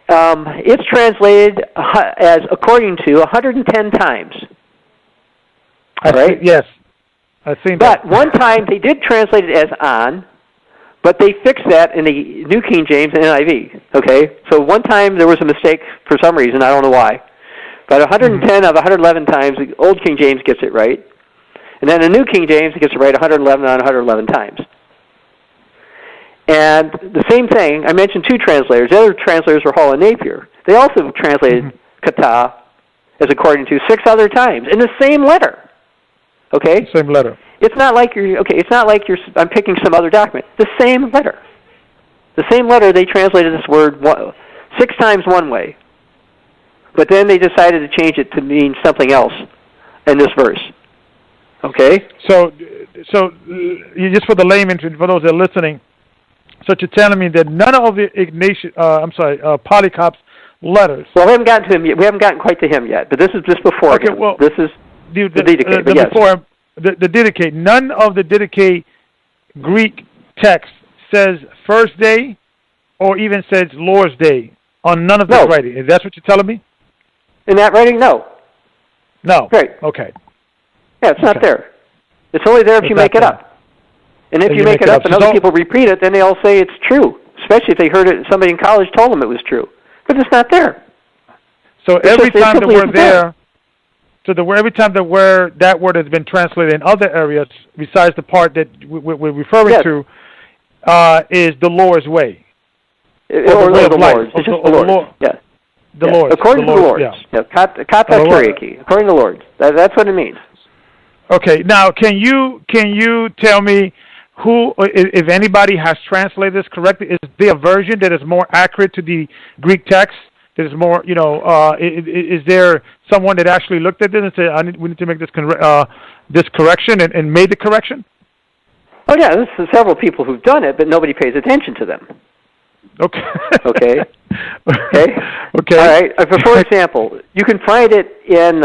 It's translated as according to 110 times. Right? Yes. I've seen that. But one time they did translate it as on, but they fixed that in the New King James and NIV. Okay? So one time there was a mistake for some reason. I don't know why. But 110 of 111 times, the Old King James gets it right. And then the New King James gets it right 111 on 111 times. And the same thing, I mentioned 2 translators. The other translators were Hall and Napier. They also translated kata as according to 6 other times in the same letter. Okay? Same letter. It's not like I'm picking some other document. The same letter. The same letter, they translated this word 6 times one way. But then they decided to change it to mean something else in this verse. Okay? So just for the layman, for those that are listening, so you're telling me that none of the Polycarp's letters. Well, we haven't gotten to him yet. We haven't gotten quite to him yet, but this is just before him. Well, this is the Didache. Before the Didache. None of the Didache Greek text says first day or even says Lord's Day on none of this writing. Is that what you're telling me? In that writing, no. No. Right. Okay. Yeah, it's not there. It's only there if you make it up. And if you make it up and other people repeat it, then they all say it's true, especially if they heard it, somebody in college told them it was true. But it's not there. So every time that we're there, every time that word has been translated in other areas, besides the part that we're referring to, is the Lord's way. Or the Lord's. It's just the Lord's. Yeah. The Lord's. According to the Lord's. Yeah. Kata karaoke. According to the Lord's. That's what it means. Okay. Now, can you tell me who, if anybody has translated this correctly, is there a version that is more accurate to the Greek text? That is more, is there someone that actually looked at this and said, we need to make this correction and made the correction? Oh yeah, there's several people who've done it, but nobody pays attention to them. Okay. Okay. All right. For example, you can find it in.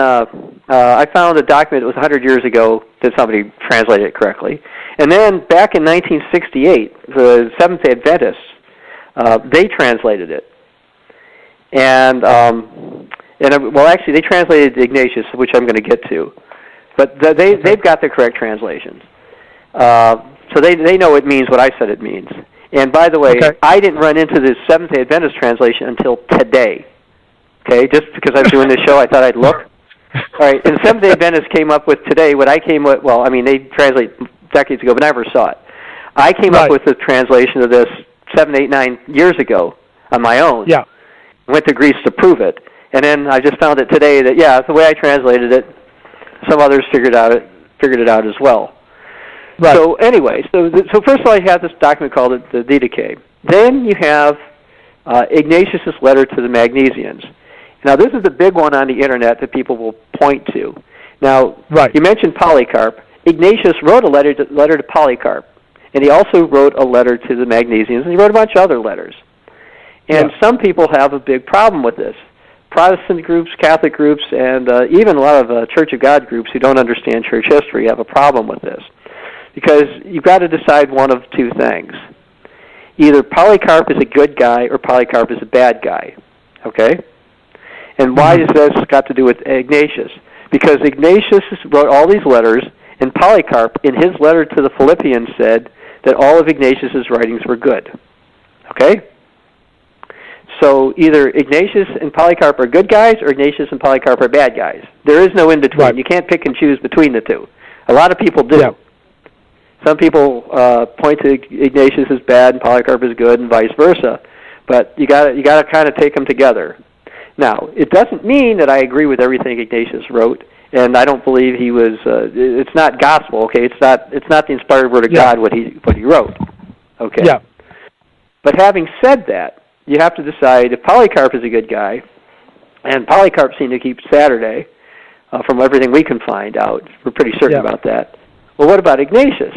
I found a document that was 100 years ago that somebody translated it correctly, and then back in 1968, the Seventh-day Adventists they translated it, and actually they translated Ignatius, which I'm going to get to, but they've got the correct translations, so they know it means what I said it means. And by the way, I didn't run into this Seventh-day Adventist translation until today. Okay, just because I was doing this show, I thought I'd look. All right, and Seventh-day Adventists came up with today what I came with. Well, I mean, they translate decades ago, but I never saw it. I came up with the translation of this 7, 8, 9 years ago on my own. Yeah. Went to Greece to prove it, and then I just found it today that the way I translated it. some others figured it out as well. Right. So anyway, so first of all, you have this document called the Didache. Then you have Ignatius' letter to the Magnesians. Now, this is the big one on the internet that people will point to. Now, you mentioned Polycarp. Ignatius wrote a letter to Polycarp, and he also wrote a letter to the Magnesians, and he wrote a bunch of other letters. And some people have a big problem with this. Protestant groups, Catholic groups, and even a lot of Church of God groups who don't understand church history have a problem with this. Because you've got to decide one of two things. Either Polycarp is a good guy or Polycarp is a bad guy. Okay? And why does this got to do with Ignatius? Because Ignatius wrote all these letters, and Polycarp, in his letter to the Philippians, said that all of Ignatius' writings were good. Okay? So either Ignatius and Polycarp are good guys or Ignatius and Polycarp are bad guys. There is no in-between. Right. You can't pick and choose between the two. A lot of people do. Yeah. Some people point to Ignatius as bad and Polycarp as good, and vice versa. But you got to kind of take them together. Now, it doesn't mean that I agree with everything Ignatius wrote, and I don't believe he was. It's not gospel, okay? It's not the inspired word of God what he wrote, okay? Yeah. But having said that, you have to decide if Polycarp is a good guy, and Polycarp seemed to keep Saturday, from everything we can find out. We're pretty certain about that. Well, what about Ignatius?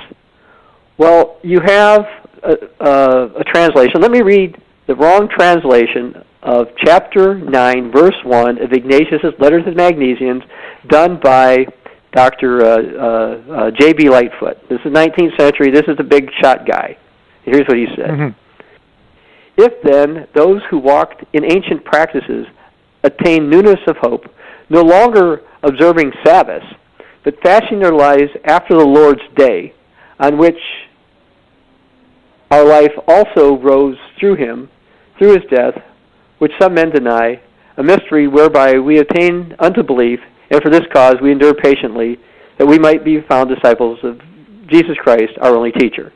Well, you have a translation. Let me read the wrong translation of chapter 9, verse 1 of Ignatius' letter to the Magnesians, done by Dr. J.B. Lightfoot. This is 19th century. This is the big shot guy. Here's what he said. Mm-hmm. If then those who walked in ancient practices attain newness of hope, no longer observing Sabbaths, but fashioning their lives after the Lord's day, on which our life also rose through him, through his death, which some men deny, a mystery whereby we attain unto belief, and for this cause we endure patiently, that we might be found disciples of Jesus Christ, our only teacher.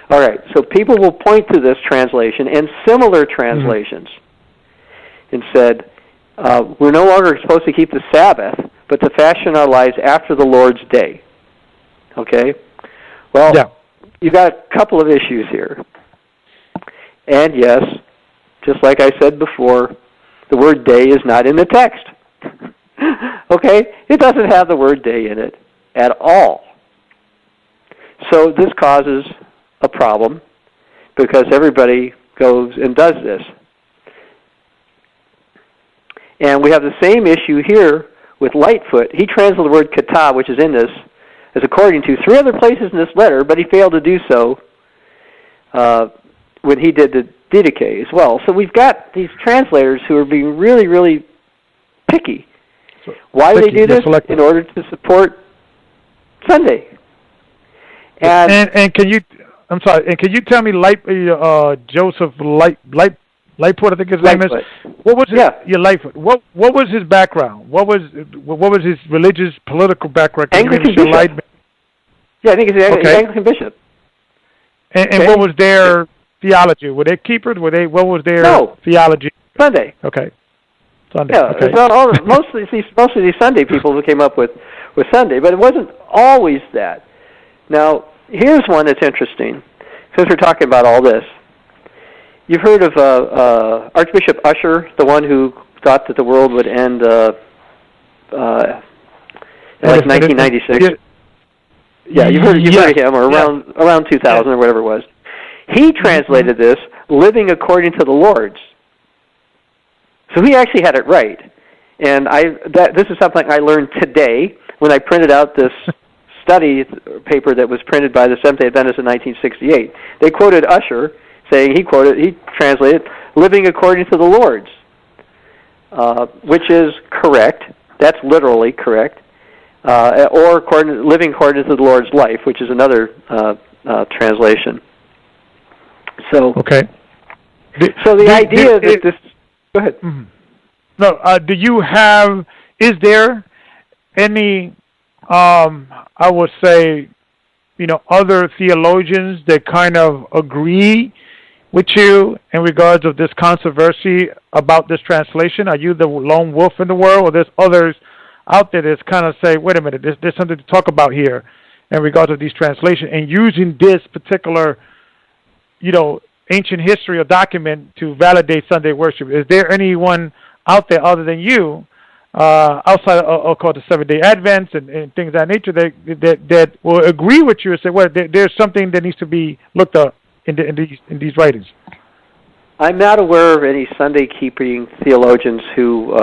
All right, so people will point to this translation and similar translations and said, we're no longer supposed to keep the Sabbath, but to fashion our lives after the Lord's day. Okay? Well, you've got a couple of issues here. And yes, just like I said before, the word day is not in the text. Okay? It doesn't have the word day in it at all. So this causes a problem because everybody goes and does this. And we have the same issue here with Lightfoot. He translated the word kata, which is in this, as according to 3 other places in this letter, but he failed to do so when he did the Didache as well. So we've got these translators who are being really, really picky. Why do they do this? In order to support Sunday. And can you, I'm sorry, and can you tell me Joseph Lightfoot, I think his name is. What was your Lightfoot? What was his background? What was his religious, political background? Anglican bishop. Yeah, I think he's an Anglican bishop. And what was their theology? Were they keepers? What was their theology? Sunday. Okay. Sunday. Yeah, okay. Most of these Sunday people who came up with Sunday, but it wasn't always that. Now, here's one that's interesting, since we're talking about all this. You've heard of Archbishop Usher, the one who thought that the world would end in 1996. Yeah, you've heard of him, or around 2000 or whatever it was. He translated this, living according to the Lord's. So he actually had it right. And this is something I learned today when I printed out this study paper that was printed by the Seventh-day Adventists in 1968. They quoted Usher, saying he translated, living according to the Lord's, which is correct. That's literally correct. Or living according to the Lord's life, which is another translation. So, so the idea that this... Go ahead. Mm-hmm. No, is there any, I would say, other theologians that kind of agree with you in regards of this controversy about this translation? Are you the lone wolf in the world, or there's others out there that's kind of say, wait a minute, there's something to talk about here in regards to these translations, and using this particular, ancient history or document to validate Sunday worship? Is there anyone out there other than you, outside of called the Seventh-day Advents and things of that nature, that will agree with you and say, well, there's something that needs to be looked up in these writings? I'm not aware of any Sunday-keeping theologians who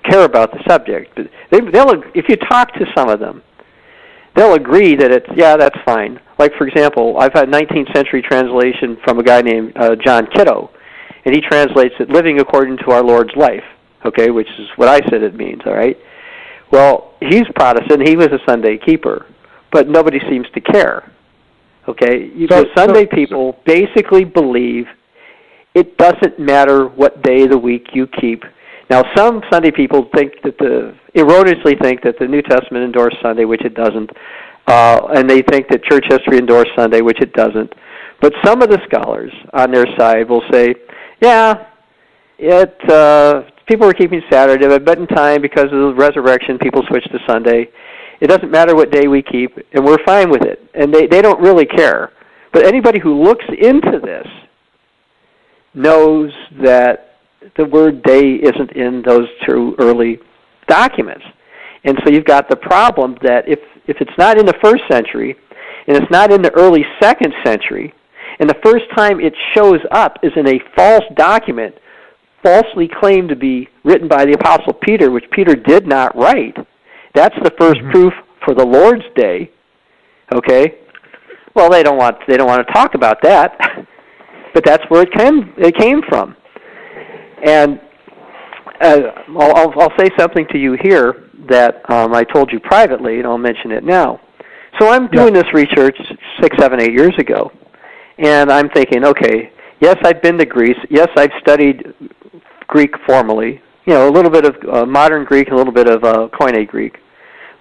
care about the subject. But if you talk to some of them, they'll agree that that's fine. Like, for example, I've had a 19th century translation from a guy named John Kitto, and he translates it living according to our Lord's life, okay, which is what I said it means, all right? Well, he's Protestant. He was a Sunday keeper, but nobody seems to care, okay? Sunday people basically believe it doesn't matter what day of the week you keep. Now, some Sunday people erroneously think that the New Testament endorsed Sunday, which it doesn't, and they think that church history endorsed Sunday, which it doesn't. But some of the scholars on their side will say, people were keeping Saturday, but in time, because of the resurrection, people switched to Sunday. It doesn't matter what day we keep, and we're fine with it. And they don't really care. But anybody who looks into this knows that the word day isn't in those two early documents. And so you've got the problem that if it's not in the first century, and it's not in the early second century, and the first time it shows up is in a false document, falsely claimed to be written by the Apostle Peter, which Peter did not write, that's the first proof for the Lord's Day, okay? Well, they don't want to talk about that. But that's where it came from. And I'll say something to you here that I told you privately, and I'll mention it now. So I'm doing this research 6, 7, 8 years ago, and I'm thinking, okay, yes, I've been to Greece. Yes, I've studied Greek formally, a little bit of modern Greek, a little bit of Koine Greek.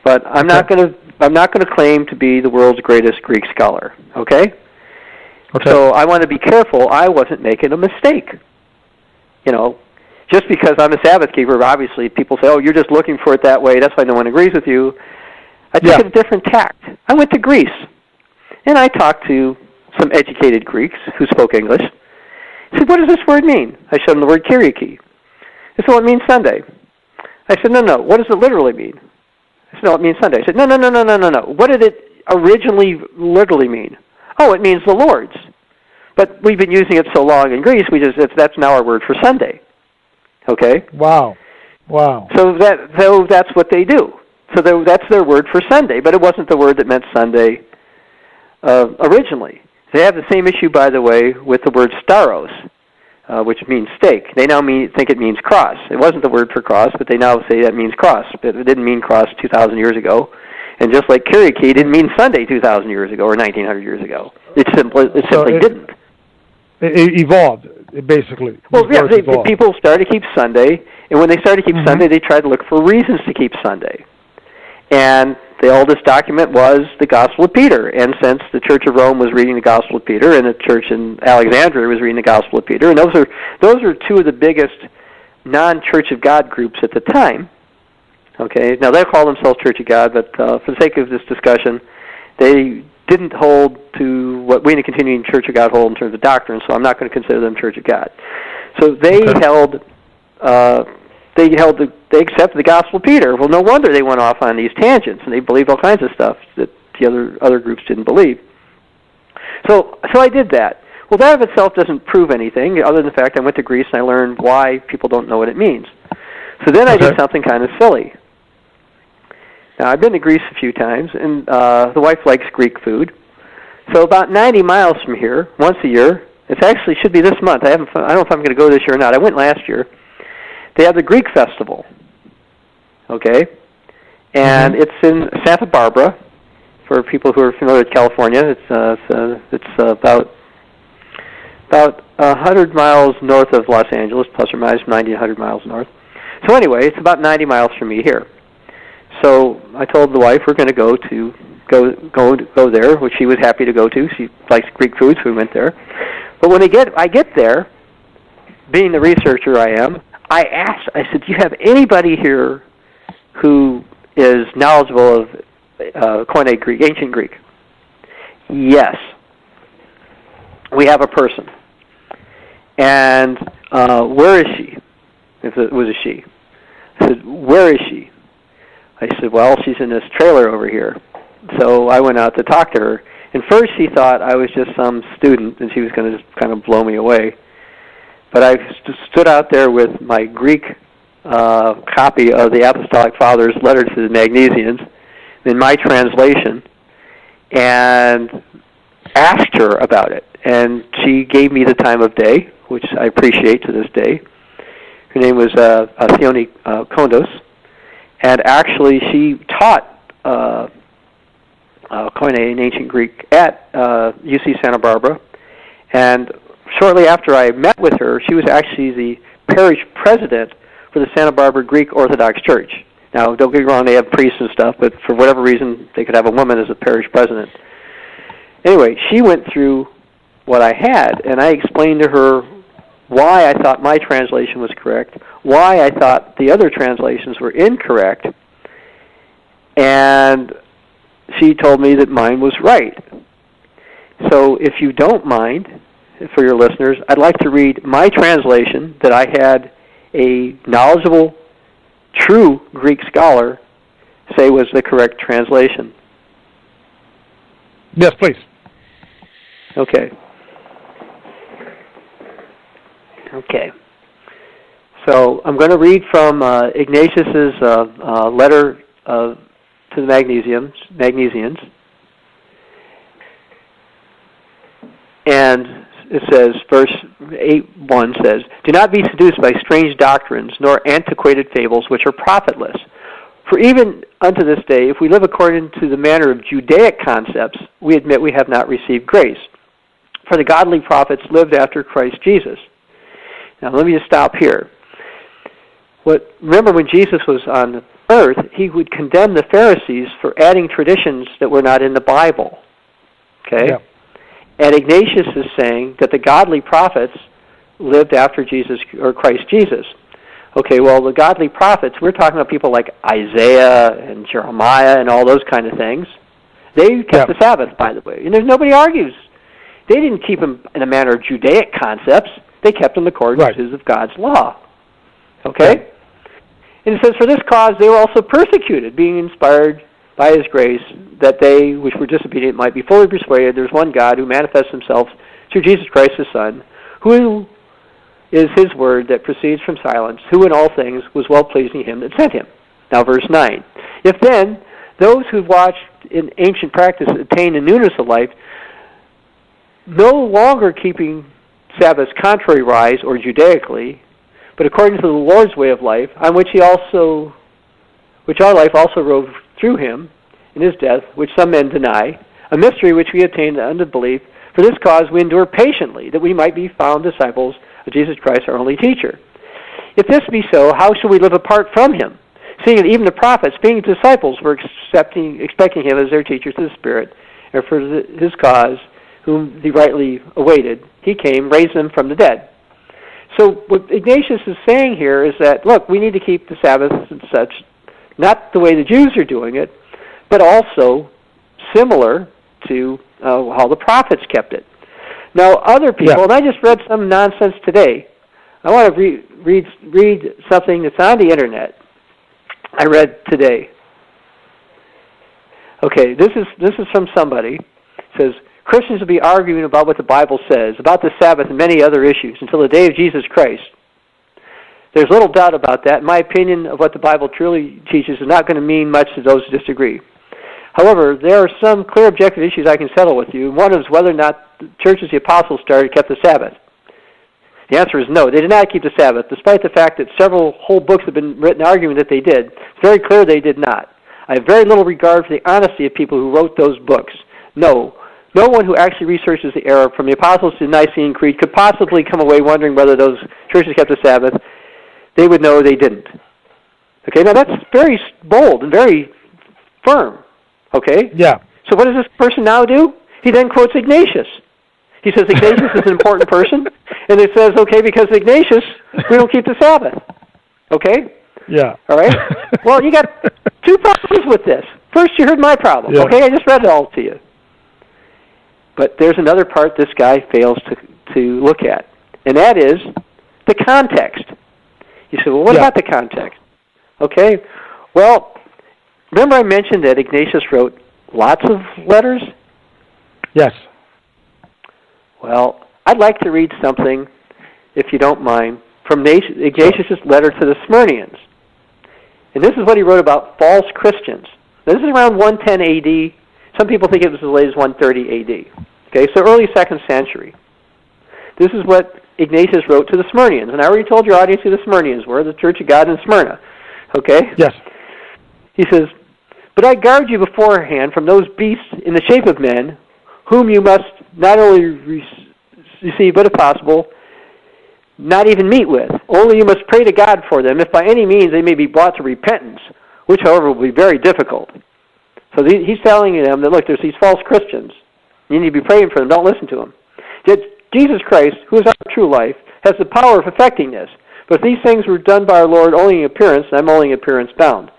But I'm not going to claim to be the world's greatest Greek scholar, okay? Okay. So I want to be careful I wasn't making a mistake. Just because I'm a Sabbath keeper, obviously people say, oh, you're just looking for it that way, that's why no one agrees with you. I took a different tact. I went to Greece, and I talked to some educated Greeks who spoke English. I said, what does this word mean? I showed them the word Kyriaki. They said, well, it means Sunday. I said, no, what does it literally mean? I said, no, it means Sunday. I said, no. What did it originally literally mean? Oh, it means the Lord's. But we've been using it so long in Greece, that's now our word for Sunday. Okay? Wow. So that's what they do. So that's their word for Sunday, but it wasn't the word that meant Sunday originally. They have the same issue, by the way, with the word staros, which means stake. They now think it means cross. It wasn't the word for cross, but they now say that means cross. But it didn't mean cross 2,000 years ago. And just like Kyriaki didn't mean Sunday 2,000 years ago or 1,900 years ago. It simply didn't. It evolved, basically. Well, people started to keep Sunday, and when they started to keep Sunday, they tried to look for reasons to keep Sunday. And the oldest document was the Gospel of Peter. And since the Church of Rome was reading the Gospel of Peter, and the Church in Alexandria was reading the Gospel of Peter, and those are two of the biggest non-Church of God groups at the time. Okay, now they call themselves Church of God, but for the sake of this discussion, they didn't hold to what we in the Continuing Church of God hold in terms of doctrine, so I'm not going to consider them Church of God. So they they accepted the Gospel of Peter. Well, no wonder they went off on these tangents, and they believed all kinds of stuff that the other groups didn't believe. So I did that. Well, that of itself doesn't prove anything, other than the fact I went to Greece and I learned why people don't know what it means. So then I did something kind of silly. Now, I've been to Greece a few times, and the wife likes Greek food. So about 90 miles from here, once a year, it actually should be this month. I don't know if I'm going to go this year or not. I went last year. They have the Greek festival, okay? And it's in Santa Barbara. For people who are familiar with California, it's about 100 miles north of Los Angeles, plus or minus 90 to 100 miles north. So anyway, it's about 90 miles from me here. So I told the wife we're going to go there, which she was happy to go to. She likes Greek food, so we went there. But when I get there, being the researcher I am, I said, do you have anybody here who is knowledgeable of Koine Greek, ancient Greek. Yes. We have a person. And where is she? If it was a she. I said, where is she? I said, well, she's in this trailer over here. So I went out to talk to her. And first she thought I was just some student and she was going to just kind of blow me away. But I stood out there with my Greek copy of the Apostolic Fathers' letter to the Magnesians in my translation and asked her about it. And she gave me the time of day, which I appreciate to this day. Her name was Thiel Kondos. And actually she taught Koine in ancient Greek at UC Santa Barbara. And shortly after I met with her, she was actually the parish president for the Santa Barbara Greek Orthodox Church. Now, don't get me wrong, they have priests and stuff, but for whatever reason, they could have a woman as a parish president. Anyway, she went through what I had, and I explained to her why I thought my translation was correct, why I thought the other translations were incorrect, and she told me that mine was right. So if you don't mind, for your listeners, I'd like to read my translation that I had a knowledgeable, true Greek scholar say was the correct translation. Yes, please. Okay. So I'm going to read from Ignatius's letter to the Magnesians. And it says, verse 8:1 says, "Do not be seduced by strange doctrines, nor antiquated fables, which are profitless. For even unto this day, if we live according to the manner of Judaic concepts, we admit we have not received grace. For the godly prophets lived after Christ Jesus." Now let me just stop here. Remember when Jesus was on earth, he would condemn the Pharisees for adding traditions that were not in the Bible. Okay? Yeah. And Ignatius is saying that the godly prophets lived after Jesus, or Christ Jesus. Okay, well, the godly prophets, we're talking about people like Isaiah and Jeremiah and all those kind of things. They kept the Sabbath, by the way. And nobody argues. They didn't keep them in a manner of Judaic concepts. They kept them in accordance of God's law. Okay? Yeah. And it says, "For this cause they were also persecuted, being inspired by his grace, that they which were disobedient might be fully persuaded there's one God who manifests himself through Jesus Christ his Son, who is his word that proceeds from silence, who in all things was well-pleasing him that sent him." Now verse 9. "If then those who've watched in ancient practice attain a newness of life, no longer keeping Sabbaths contrariwise or Judaically, but according to the Lord's way of life, on which our life also rode through him in his death, which some men deny, a mystery which we attained unto belief. For this cause we endure patiently, that we might be found disciples of Jesus Christ, our only teacher. If this be so, how shall we live apart from him? Seeing that even the prophets, being disciples, were expecting him as their teacher to the Spirit, and for his cause, whom they rightly awaited, he came, raised them from the dead." So what Ignatius is saying here is that, look, we need to keep the Sabbath and such, not the way the Jews are doing it, but also similar to how the prophets kept it. Now, other people, and I just read some nonsense today. I want to read something that's on the internet. I read today. Okay, this is from somebody. It says, "Christians will be arguing about what the Bible says, about the Sabbath and many other issues, until the day of Jesus Christ. There's little doubt about that. In my opinion of what the Bible truly teaches is not going to mean much to those who disagree. However, there are some clear objective issues I can settle with you. One is whether or not the churches the apostles started kept the Sabbath. The answer is no. They did not keep the Sabbath, despite the fact that several whole books have been written arguing that they did. It's very clear they did not. I have very little regard for the honesty of people who wrote those books. No one who actually researches the era from the Apostles to the Nicene Creed could possibly come away wondering whether those churches kept the Sabbath. They would know they didn't." Okay, now that's very bold and very firm. Okay? Yeah. So what does this person now do? He then quotes Ignatius. He says Ignatius is an important person, and it says, okay, because of Ignatius, we don't keep the Sabbath. Okay? Yeah. All right? Well, you got Two problems with this. First, you heard my problem. Yeah. Okay, I just read it all to you. But there's another part this guy fails to look at, and that is the context. You say, well, what about the context? Okay, well, remember I mentioned that Ignatius wrote lots of letters? Yes. Well, I'd like to read something, if you don't mind, from Ignatius' letter to the Smyrnians. And this is what he wrote about false Christians. This is around 110 A.D. Some people think it was as late as 130 A.D. Okay, so early 2nd century. This is what Ignatius wrote to the Smyrnians. And I already told your audience who the Smyrnians were, the Church of God in Smyrna. Okay? Yes. He says, but I guard you beforehand from those beasts in the shape of men, whom you must not only receive, but if possible, not even meet with. Only you must pray to God for them, if by any means they may be brought to repentance, which, however, will be very difficult. So he's telling them that, look, there's these false Christians. You need to be praying for them. Don't listen to them. Yet Jesus Christ, who is our true life, has the power of effecting this. But if these things were done by our Lord only in appearance, I'm only in appearance bound.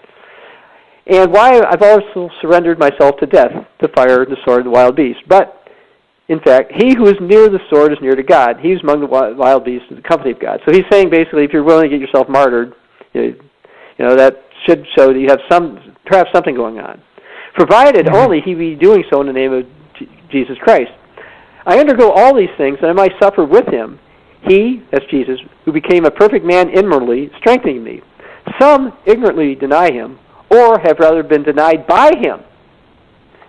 And why I've also surrendered myself to death, to fire, the sword, the wild beast. But, in fact, he who is near the sword is near to God. He's among the wild beasts in the company of God. So he's saying, basically, if you're willing to get yourself martyred, you know that should show that you have perhaps something going on. Provided only he be doing so in the name of Jesus Christ. I undergo all these things that I might suffer with him. He, that's Jesus, who became a perfect man inwardly, strengthening me. Some ignorantly deny him, or have rather been denied by him,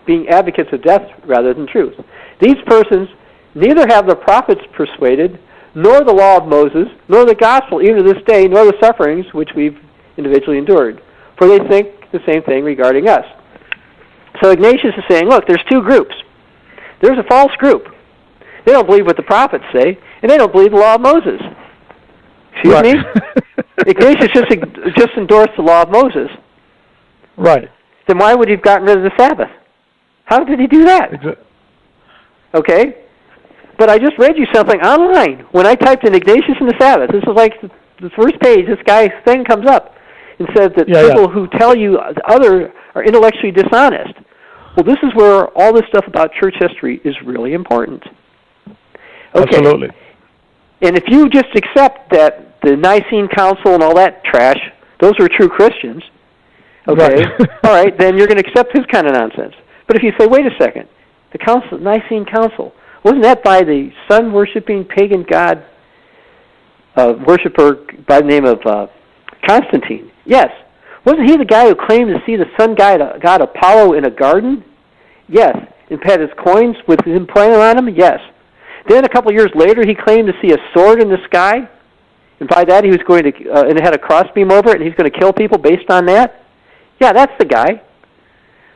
being advocates of death rather than truth. These persons neither have the prophets persuaded, nor the law of Moses, nor the gospel even to this day, nor the sufferings which we've individually endured. For they think the same thing regarding us. So Ignatius is saying, look, there's two groups. There's a false group. They don't believe what the prophets say, and they don't believe the law of Moses. Excuse me? Ignatius just endorsed the law of Moses. Right. Then why would he have gotten rid of the Sabbath? How did he do that? Okay? But I just read you something online. When I typed in Ignatius and the Sabbath, this is like the first page, this guy's thing comes up and says that people who tell you the other are intellectually dishonest. Well, this is where all this stuff about church history is really important. Okay. Absolutely. And if you just accept that the Nicene Council and all that trash, those were true Christians, okay, all right, then you're going to accept his kind of nonsense. But if you say, wait a second, the Nicene Council, wasn't that by the sun-worshipping pagan god worshiper by the name of Constantine? Yes. Wasn't he the guy who claimed to see the sun god Apollo in a garden? Yes. And had his coins with him playing on them? Yes. Then a couple of years later, he claimed to see a sword in the sky, and by that he was going to, and it had a crossbeam over it, and he's going to kill people based on that? Yeah, that's the guy.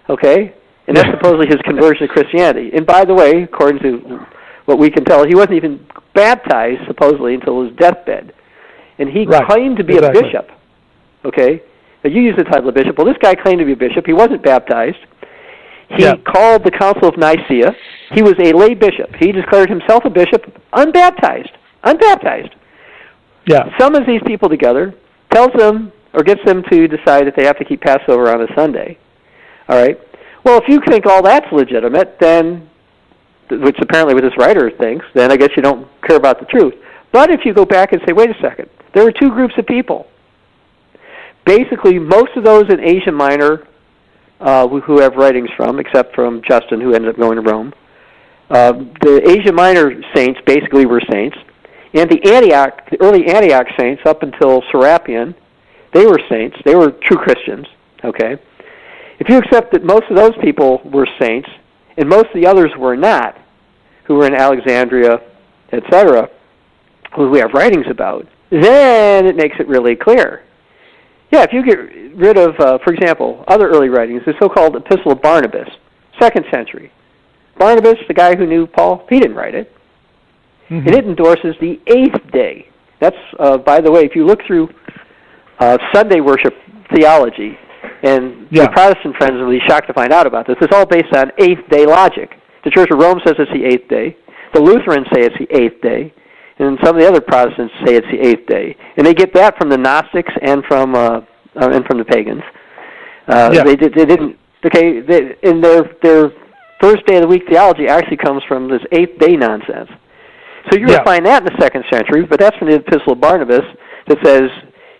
Okay? And that's supposedly his conversion to Christianity. And by the way, according to what we can tell, he wasn't even baptized, supposedly, until his deathbed. And he claimed to be a bishop. Okay? Now, you use the title of bishop. Well, this guy claimed to be a bishop. He wasn't baptized. He called the Council of Nicaea. He was a lay bishop. He declared himself a bishop, unbaptized. Unbaptized. Yeah. Summons these people together, tells them, or gets them to decide that they have to keep Passover on a Sunday. All right? Well, if you think all that's legitimate, then, which apparently what this writer thinks, then I guess you don't care about the truth. But if you go back and say, wait a second, there were two groups of people. Basically, most of those in Asia Minor who have writings from, except from Justin, who ended up going to Rome, the Asia Minor saints basically were saints, and the early Antioch saints up until Serapion, they were saints. They were true Christians. Okay, if you accept that most of those people were saints, and most of the others were not, who were in Alexandria, etc., who we have writings about, then it makes it really clear. Yeah, if you get rid of, for example, other early writings, the so-called Epistle of Barnabas, 2nd century. Barnabas, the guy who knew Paul, he didn't write it. Mm-hmm. And it endorses the 8th day. That's, by the way, if you look through Sunday worship theology, and your Protestant friends will be shocked to find out about this, it's all based on 8th day logic. The Church of Rome says it's the 8th day. The Lutherans say it's the 8th day. And some of the other Protestants say it's the 8th day. And they get that from the Gnostics and from the pagans. They didn't. Okay, in their first day of the week theology actually comes from this eighth day nonsense. So you're going to find that in the 2nd century, but that's from the Epistle of Barnabas that says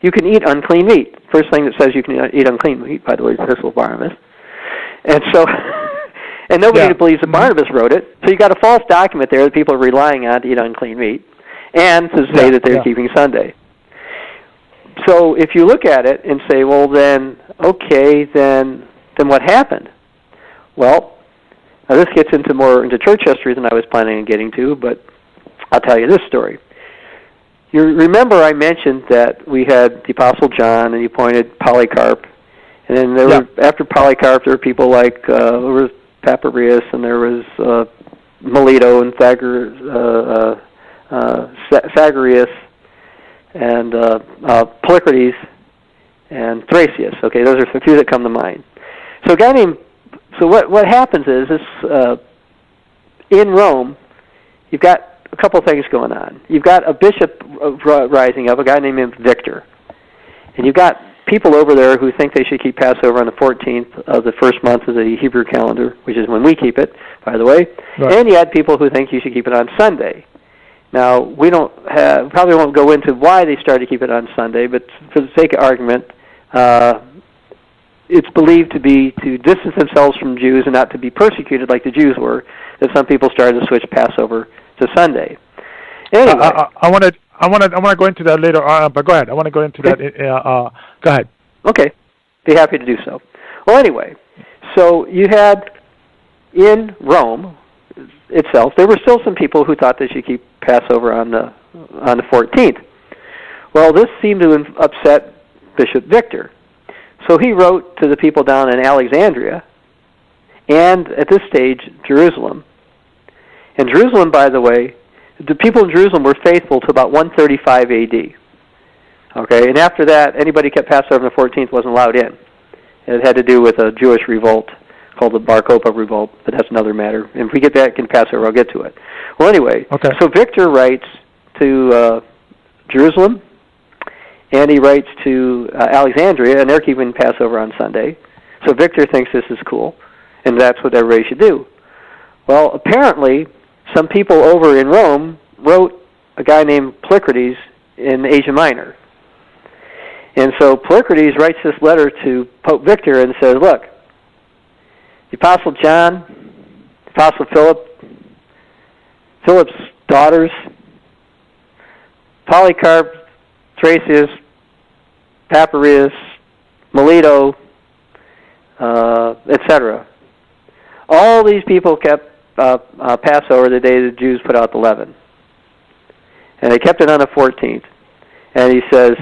you can eat unclean meat. First thing that says you can eat unclean meat, by the way, is the Epistle of Barnabas. And so, and nobody believes that Barnabas wrote it. So you got a false document there that people are relying on to eat unclean meat, and to say that they're keeping Sunday. So if you look at it and say, well, then okay, then what happened? Well, now this gets into church history than I was planning on getting to, but I'll tell you this story. You remember I mentioned that we had the Apostle John, and he appointed Polycarp, and then there were, after Polycarp, there were people like there was Papirius, and there was Melito and Sagarius, and Polycrates, and Thracius. Okay, those are a few that come to mind. So a guy named, so what happens is this in Rome, you've got a couple things going on. You've got a bishop rising up, a guy named Victor, and you've got people over there who think they should keep Passover on the 14th of the first month of the Hebrew calendar, which is when we keep it, by the way. Right. And you had people who think you should keep it on Sunday. Now, we probably won't go into why they started to keep it on Sunday, but for the sake of argument, it's believed to be to distance themselves from Jews and not to be persecuted like the Jews were, that some people started to switch Passover to Sunday. Anyway, I want to go into that later on, but go ahead. I want to go into that. Go ahead. Okay, be happy to do so. Well, anyway, so you had in Rome itself, there were still some people who thought they should keep Passover on the 14th. Well, this seemed to upset Bishop Victor. So he wrote to the people down in Alexandria, and at this stage, Jerusalem. And Jerusalem, by the way, the people in Jerusalem were faithful to about 135 A.D. Okay, and after that, anybody kept Passover on the 14th wasn't allowed in. It had to do with a Jewish revolt called the Bar Kokhba revolt, but that's another matter. And if we get back in Passover, I'll get to it. Well, anyway, so Victor writes to Jerusalem, and he writes to Alexandria, and they're keeping Passover on Sunday. So Victor thinks this is cool, and that's what everybody should do. Well, apparently, some people over in Rome wrote a guy named Polycrates in Asia Minor. And so Polycrates writes this letter to Pope Victor and says, look, the Apostle John, the Apostle Philip, Philip's daughters, Polycarp, Thracius, Papirius, Melito, etc. All these people kept Passover the day the Jews put out the leaven. And they kept it on the 14th. And he says,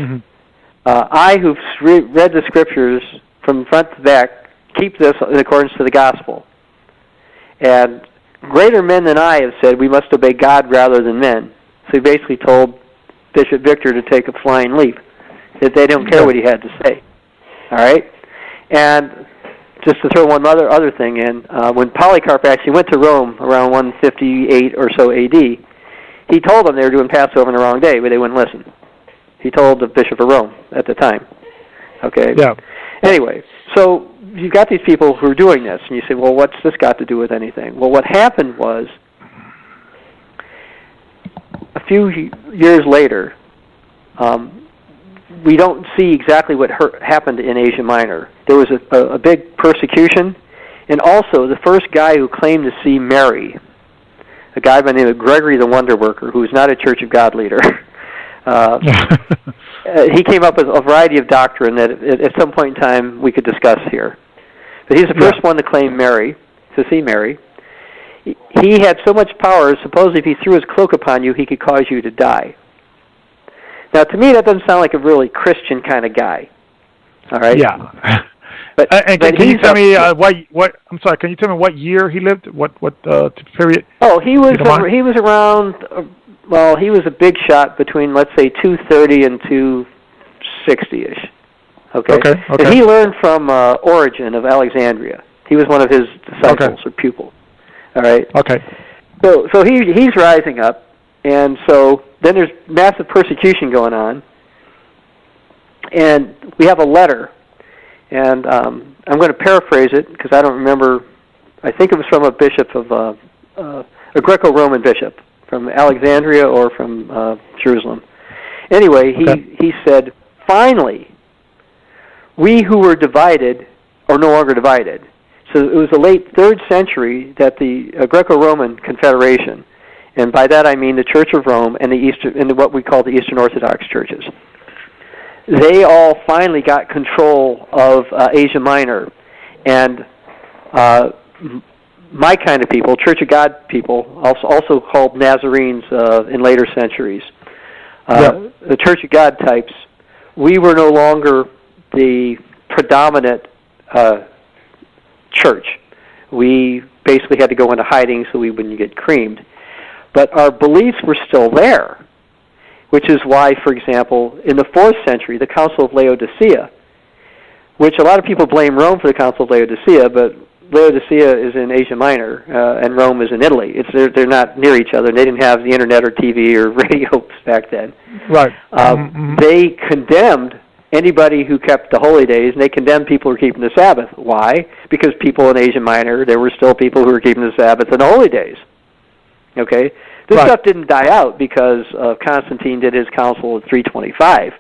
I who've read the scriptures from front to back keep this in accordance to the gospel. And greater men than I have said we must obey God rather than men. So he basically told Bishop Victor to take a flying leap, that they don't care what he had to say. All right? And just to throw one other thing in, when Polycarp actually went to Rome around 158 or so A.D., he told them they were doing Passover on the wrong day, but they wouldn't listen. He told the Bishop of Rome at the time. Okay? Yeah. Anyway, so you've got these people who are doing this, and you say, well, what's this got to do with anything? Well, what happened was, a few years later, we don't see exactly what happened in Asia Minor. There was a big persecution, and also the first guy who claimed to see Mary, a guy by the name of Gregory the Wonder Worker, who was not a Church of God leader. He came up with a variety of doctrine that at some point in time we could discuss here. But he's the first one to claim Mary, to see Mary. He had so much power, supposedly if he threw his cloak upon you, he could cause you to die. Now, to me, that doesn't sound like a really Christian kind of guy. All right? Yeah. But can you tell me what? I'm sorry. Can you tell me what year he lived? What period? Oh, he was around. Well, he was a big shot between, let's say, 230 and 260-ish. Okay. And he learned from Origen of Alexandria. He was one of his disciples or pupils. All right. Okay. So he's rising up, and so then there's massive persecution going on, and we have a letter, And I'm going to paraphrase it because I don't remember. I think it was from a bishop of a Greco-Roman bishop from Alexandria or from Jerusalem. Anyway, he said, "Finally, we who were divided are no longer divided." So it was the late 3rd century that the Greco-Roman Confederation, and by that I mean the Church of Rome and what we call the Eastern Orthodox churches, they all finally got control of Asia Minor, and my kind of people, Church of God people, also called Nazarenes in later centuries, the Church of God types, we were no longer the predominant church. We basically had to go into hiding so we wouldn't get creamed. But our beliefs were still there, which is why, for example, in the 4th century, the Council of Laodicea, which a lot of people blame Rome for the Council of Laodicea, but Laodicea is in Asia Minor, and Rome is in Italy. They're not near each other. They didn't have the internet or TV or radio back then. Right. They condemned anybody who kept the holy days, and they condemned people who were keeping the Sabbath. Why? Because people in Asia Minor, there were still people who were keeping the Sabbath and the holy days. Okay? This stuff didn't die out because Constantine did his council in 325.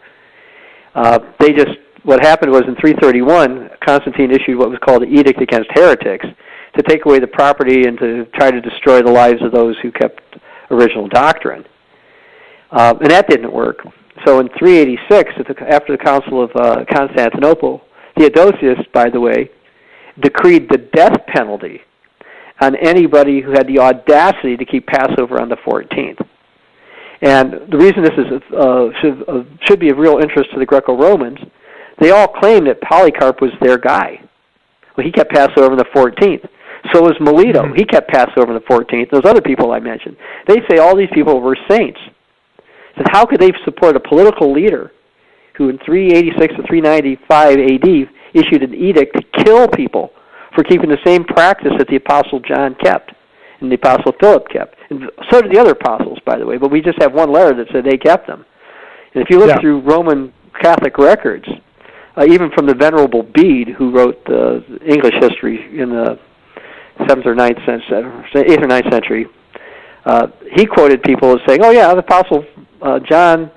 What happened was in 331, Constantine issued what was called the Edict Against Heretics to take away the property and to try to destroy the lives of those who kept original doctrine. And that didn't work. So in 386, after the Council of Constantinople, Theodosius, by the way, decreed the death penalty on anybody who had the audacity to keep Passover on the 14th. And the reason this should be of real interest to the Greco-Romans, they all claim that Polycarp was their guy. Well, he kept Passover on the 14th. So was Melito. He kept Passover on the 14th. Those other people I mentioned. They say all these people were saints. So how could they support a political leader who in 386 to 395 AD issued an edict to kill people for keeping the same practice that the Apostle John kept and the Apostle Philip kept? And so did the other apostles, by the way, but we just have one letter that said they kept them. And if you look through Roman Catholic records, even from the Venerable Bede, who wrote the English history in the 7th or 9th century, 8th or 9th century, he quoted people as saying, "Oh yeah, the Apostle John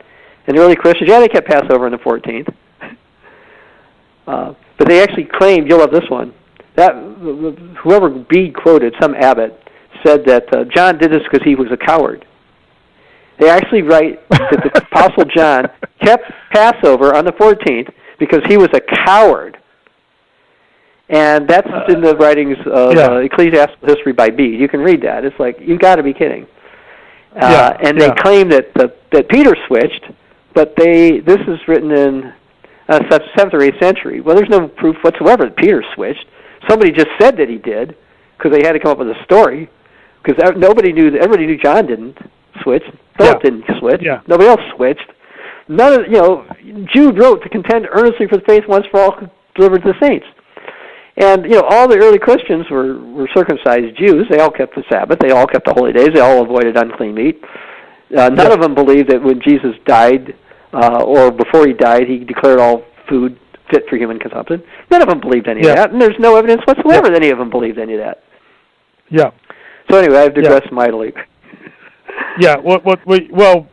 and the early Christians, they kept Passover on the 14th." But they actually claimed, you'll love this one, that whoever Bede quoted, some abbot, said that John did this because he was a coward. They actually write that the Apostle John kept Passover on the 14th because he was a coward. And that's in the writings of Ecclesiastical History by Bede. You can read that. It's like, you've got to be kidding. And they claim that Peter switched, but this is written in 7th or 8th century. Well, there's no proof whatsoever that Peter switched. Somebody just said that he did because they had to come up with a story, because everybody knew John didn't switch. Philip didn't switch. Nobody else switched. Jude wrote to contend earnestly for the faith once for all delivered to the saints. And, all the early Christians were circumcised Jews. They all kept the Sabbath. They all kept the holy days. They all avoided unclean meat. None of them believed that when Jesus died, or before he died, he declared all food fit for human consumption. None of them believed any of that, and there's no evidence whatsoever that any of them believed any of that. Yeah. So anyway, I've digressed mightily. Well,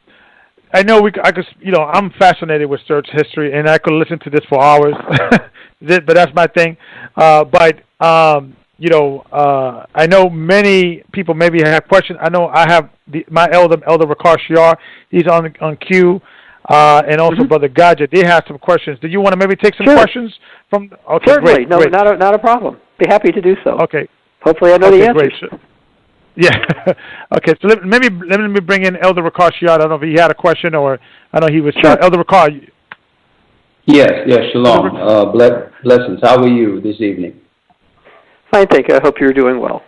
I know I'm fascinated with church history, and I could listen to this for hours. But that's my thing. I know many people maybe have questions. I know I have my elder Rakar Shiar. He's on queue, and also Brother Gadget. They have some questions. Do you want to maybe take some questions from? Okay, certainly. Great. Not a problem. Be happy to do so. Okay. Hopefully, I know the answers. Great. Yeah. Okay. So let me bring in Elder Rakar Shiar. I don't know if he had a question, or I know he was Elder Rakar. Yes, shalom. Blessings. How are you this evening? Fine, thank you. I hope you're doing well.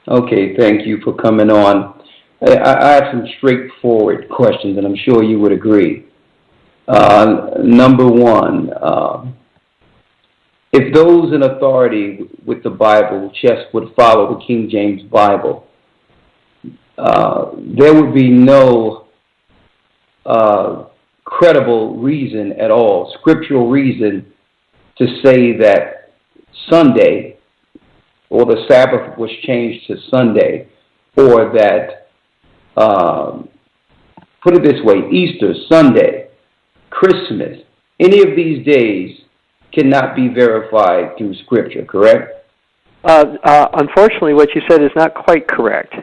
Okay, thank you for coming on. I have some straightforward questions, and I'm sure you would agree. Number one, if those in authority with the Bible just would follow the King James Bible, there would be no credible reason at all, scriptural reason, to say that Sunday or the Sabbath was changed to Sunday, or that, put it this way, Easter, Sunday, Christmas, any of these days cannot be verified through Scripture, correct? Unfortunately, what you said is not quite correct.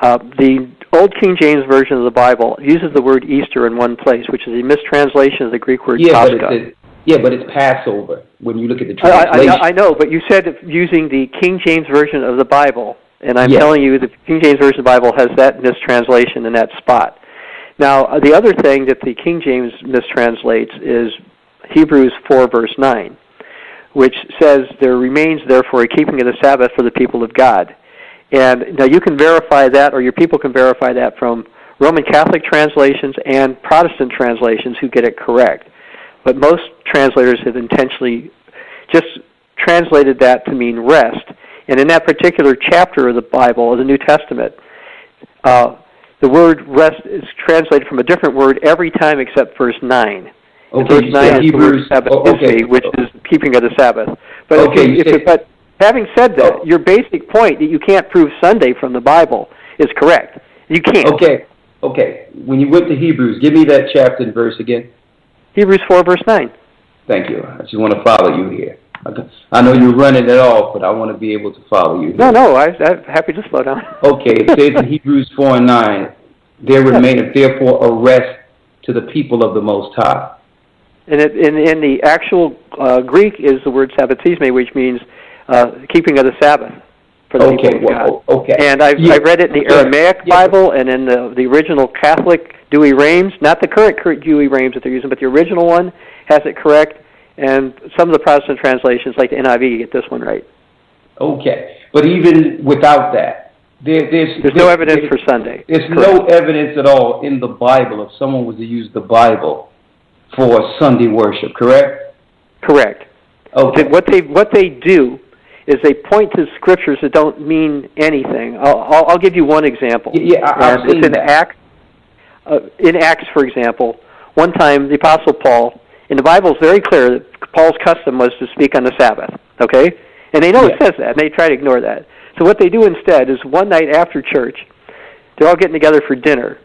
The Old King James Version of the Bible uses the word Easter in one place, which is a mistranslation of the Greek word Pascha. But it's Passover when you look at the translation. I know, but you said using the King James Version of the Bible, and I'm telling you the King James Version of the Bible has that mistranslation in that spot. Now, the other thing that the King James mistranslates is Hebrews 4, verse 9, which says, there remains, therefore, a keeping of the Sabbath for the people of God. And now you can verify that, or your people can verify that from Roman Catholic translations and Protestant translations who get it correct. But most translators have intentionally just translated that to mean rest. And in that particular chapter of the Bible, of the New Testament, the word rest is translated from a different word every time except verse 9. Okay, verse 9 is the word Sabbath, which is keeping of the Sabbath. But, but having said that, your basic point that you can't prove Sunday from the Bible is correct. You can't. Okay. When you went to Hebrews, give me that chapter and verse again. Hebrews 4, verse 9. Thank you. I just want to follow you here. I know you're running it off, but I want to be able to follow you here. No, I'm happy to slow down. Okay, it says in Hebrews 4 and 9, there remaineth therefore a rest to the people of the Most High. And in the actual Greek is the word sabbatisme, which means keeping of the Sabbath for the people of God. Okay. And I've read it in the Aramaic Bible and in the original Catholic Douay-Rheims, not the current Douay-Rheims that they're using, but the original one has it correct. And some of the Protestant translations, like the NIV, get this one right. Okay. But even without that, there's no evidence for Sunday. There's no evidence at all in the Bible if someone was to use the Bible for Sunday worship, correct? Correct. Okay. What they do is they point to scriptures that don't mean anything. I'll give you one example. I've seen that. Acts. In Acts, for example, one time the Apostle Paul, and the Bible is very clear that Paul's custom was to speak on the Sabbath, okay? And they know it says that, and they try to ignore that. So what they do instead is one night after church, they're all getting together for dinner.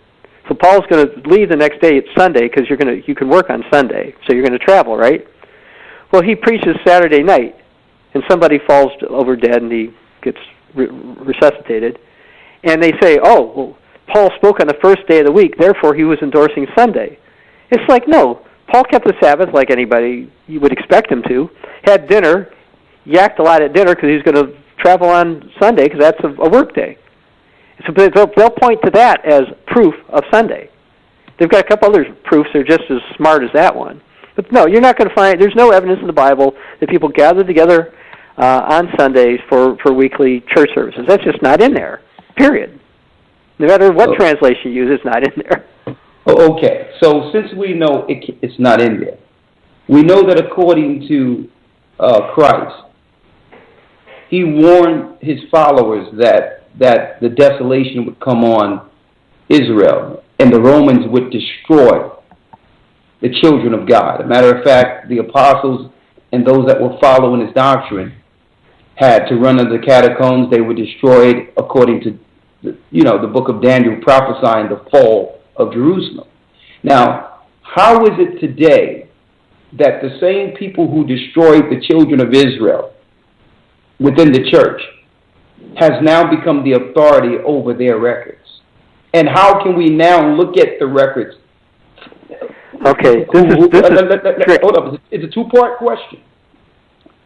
So Paul's going to leave the next day. It's Sunday because you can work on Sunday, so you're going to travel, right? Well, he preaches Saturday night, and somebody falls over dead, and he gets resuscitated. And they say, oh, well, Paul spoke on the first day of the week, therefore he was endorsing Sunday. It's like, no. Paul kept the Sabbath like anybody you would expect him to, had dinner, yacked a lot at dinner because he's going to travel on Sunday because that's a work day. So they'll point to that as proof of Sunday. They've got a couple other proofs that are just as smart as that one. But no, you're not going to find, there's no evidence in the Bible that people gather together on Sundays for weekly church services. That's just not in there, period. No matter what translation you use, it's not in there. Okay, so since we know it's not in there, we know that according to Christ, he warned his followers that the desolation would come on Israel and the Romans would destroy the children of God. As a matter of fact, the apostles and those that were following his doctrine had to run into the catacombs. They were destroyed according to the book of Daniel prophesying the fall of Jerusalem. Now, how is it today that the same people who destroyed the children of Israel within the church has now become the authority over their records? And how can we now look at the records? Okay, hold up. It's a two-part question.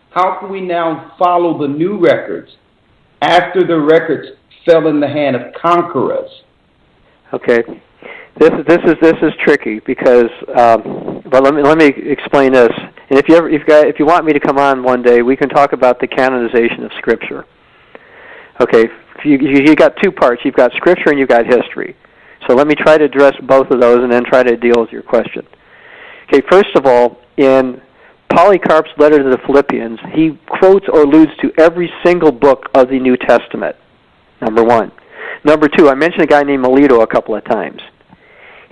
How can we now follow the new records after the records fell in the hand of conquerors? Okay, this is tricky because, but let me explain this. And if you want me to come on one day, we can talk about the canonization of Scripture. Okay, you got two parts. You've got Scripture and you've got history. So let me try to address both of those and then try to deal with your question. Okay, first of all, in Polycarp's letter to the Philippians, he quotes or alludes to every single book of the New Testament, number one. Number two, I mentioned a guy named Melito a couple of times.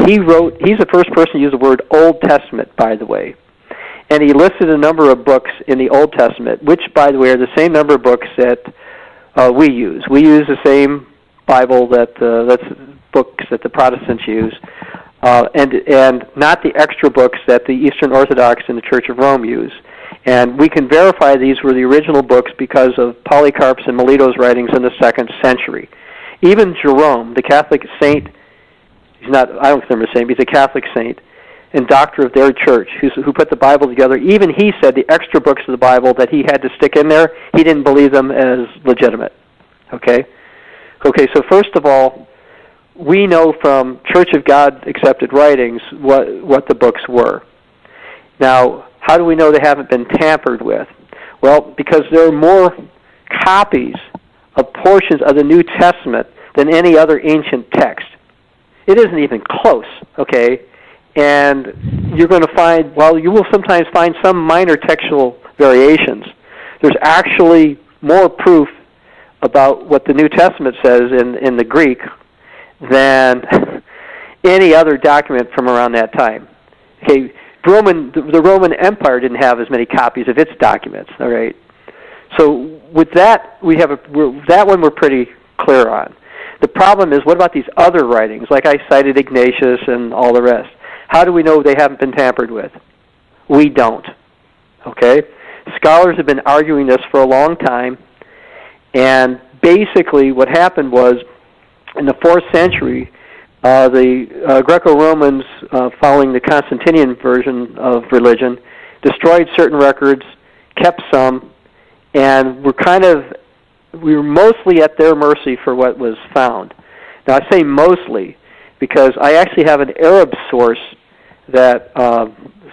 He's the first person to use the word Old Testament, by the way. and he listed a number of books in the Old Testament, which, by the way, are the same number of books that we use. We use the same Bible that's books that the Protestants use, and not the extra books that the Eastern Orthodox and the Church of Rome use. And we can verify these were the original books because of Polycarp's and Melito's writings in the 2nd century. Even Jerome, the Catholic saint, I don't consider him a saint, but he's a Catholic saint and doctor of their church who put the Bible together, even he said the extra books of the Bible that he had to stick in there, he didn't believe them as legitimate. Okay, so first of all, we know from Church of God accepted writings what the books were. Now, how do we know they haven't been tampered with? Well, because there are more copies of portions of the New Testament than any other ancient text. It isn't even close, okay? And you're going to find, well, you will sometimes find some minor textual variations. There's actually more proof about what the New Testament says in the Greek than any other document from around that time. Okay, the Roman Empire didn't have as many copies of its documents. All right, so with that that one we're pretty clear on. The problem is, what about these other writings? Like I cited Ignatius and all the rest. How do we know they haven't been tampered with? We don't. Okay, scholars have been arguing this for a long time, and basically what happened was, in the 4th century, the Greco-Romans, following the Constantinian version of religion, destroyed certain records, kept some, and we were mostly at their mercy for what was found. Now, I say mostly because I actually have an Arab source that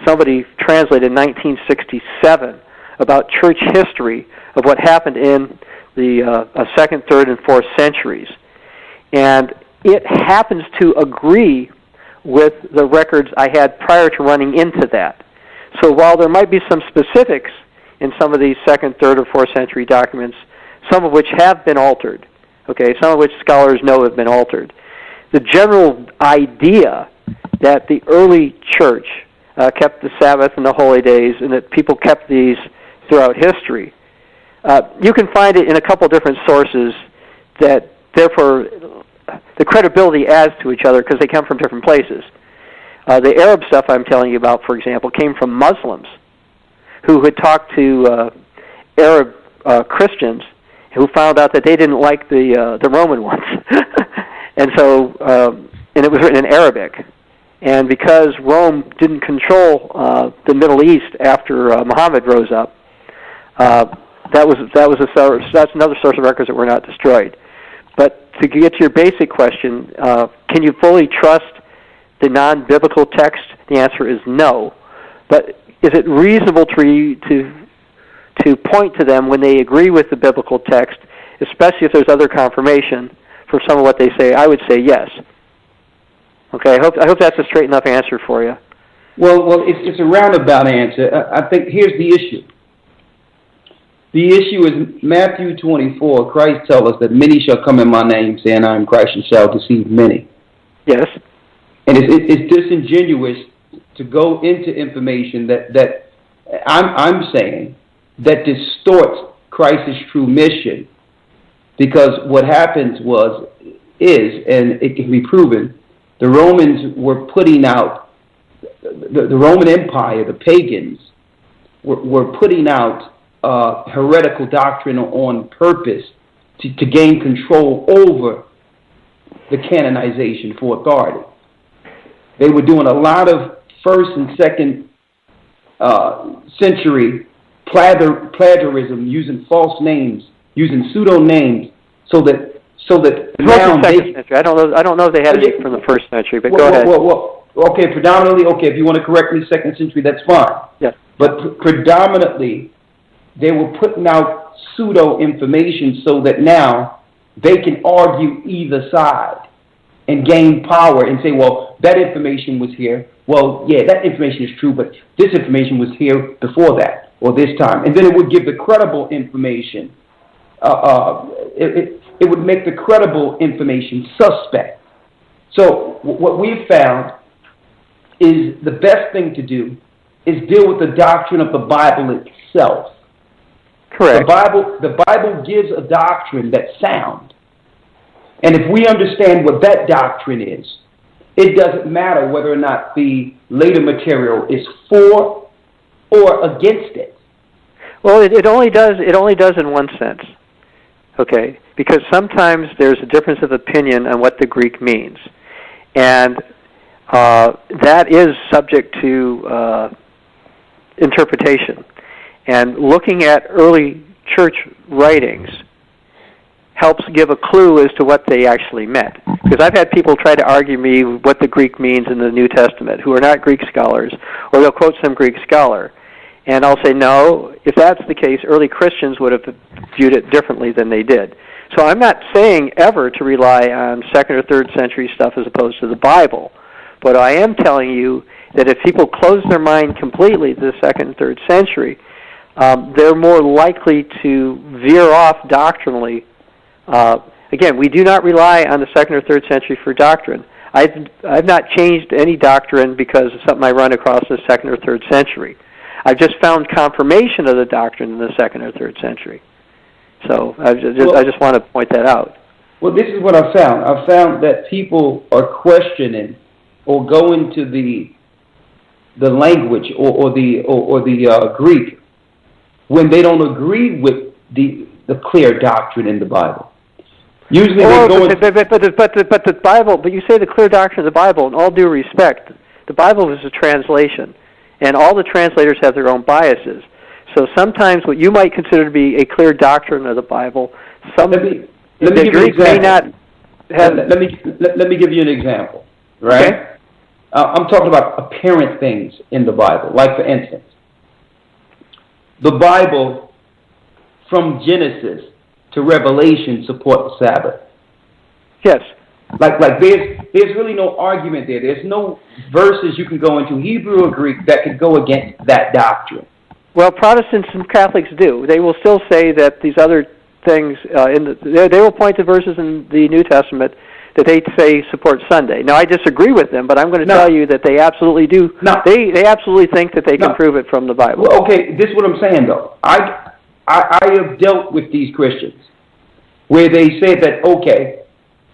somebody translated in 1967 about church history of what happened in the 2nd, 3rd, and 4th centuries. And it happens to agree with the records I had prior to running into that. So while there might be some specifics in some of these 2nd, 3rd, or 4th century documents, some of which have been altered, okay, some of which scholars know have been altered, the general idea that the early church kept the Sabbath and the holy days and that people kept these throughout history, you can find it in a couple different sources that therefore the credibility adds to each other because they come from different places. The Arab stuff I'm telling you about, for example, came from Muslims who had talked to Arab Christians who found out that they didn't like the Roman ones. And so, and it was written in Arabic. And because Rome didn't control the Middle East after Muhammad rose up, that's another source of records that were not destroyed. But to get to your basic question, can you fully trust the non-biblical text? The answer is no. But is it reasonable to point to them when they agree with the biblical text, especially if there's other confirmation for some of what they say? I would say yes. Okay, I hope that's a straight enough answer for you. Well, it's a roundabout answer. I think here's the issue. The issue is Matthew 24. Christ tells us that many shall come in my name, saying I am Christ, and shall deceive many. Yes. And it's disingenuous to go into information that I'm saying that distorts Christ's true mission, because what happens is, and it can be proven, the Romans were putting out, the Roman Empire, the pagans, were putting out heretical doctrine on purpose to gain control over the canonization for authority. They were doing a lot of 1st and 2nd century plagiarism, using false names, using pseudo names, so that now they. Century. I don't know if they had any from the 1st century, but go ahead. Okay, predominantly. Okay, if you want to correct me, 2nd century, that's fine. Yes. But predominantly, they were putting out pseudo information so that now they can argue either side and gain power and say, well, that information was here. Well, yeah, that information is true, but this information was here before that or this time. And then it would give the credible information. It would make the credible information suspect. So what we've found is the best thing to do is deal with the doctrine of the Bible itself. Correct. The Bible gives a doctrine that's sound. And if we understand what that doctrine is, it doesn't matter whether or not the later material is for or against it. Well, it only does in one sense, okay? Because sometimes there's a difference of opinion on what the Greek means, and that is subject to interpretation. And looking at early church writings helps give a clue as to what they actually meant. Because I've had people try to argue me what the Greek means in the New Testament who are not Greek scholars, or they'll quote some Greek scholar. And I'll say, no, if that's the case, early Christians would have viewed it differently than they did. So I'm not saying ever to rely on 2nd or 3rd century stuff as opposed to the Bible. But I am telling you that if people close their mind completely to the 2nd and 3rd century, they're more likely to veer off doctrinally. Again, we do not rely on the 2nd or 3rd century for doctrine. I've not changed any doctrine because of something I run across in the 2nd or 3rd century. I've just found confirmation of the doctrine in the 2nd or 3rd century. So I just want to point that out. Well, this is what I found. I found that people are questioning or go into the language or the Greek when they don't agree with the clear doctrine in the Bible. Usually they go but the Bible. But you say the clear doctrine of the Bible. In all due respect, the Bible is a translation, and all the translators have their own biases. So sometimes what you might consider to be a clear doctrine of the Bible, let me Greek may not have. Let me give you an example. Right? Okay. I'm talking about apparent things in the Bible. Like, for instance, the Bible from Genesis to Revelation support the Sabbath. Yes. Like there's really no argument there. There's no verses you can go into, Hebrew or Greek, that could go against that doctrine. Well, Protestants and Catholics do. They will still say that these other things, they will point to verses in the New Testament that they say support Sunday. Now, I disagree with them, but I'm going to tell you that they absolutely do. No. They absolutely think that they can prove it from the Bible. Well, okay, this is what I'm saying, though. I have dealt with these Christians where they said that, okay,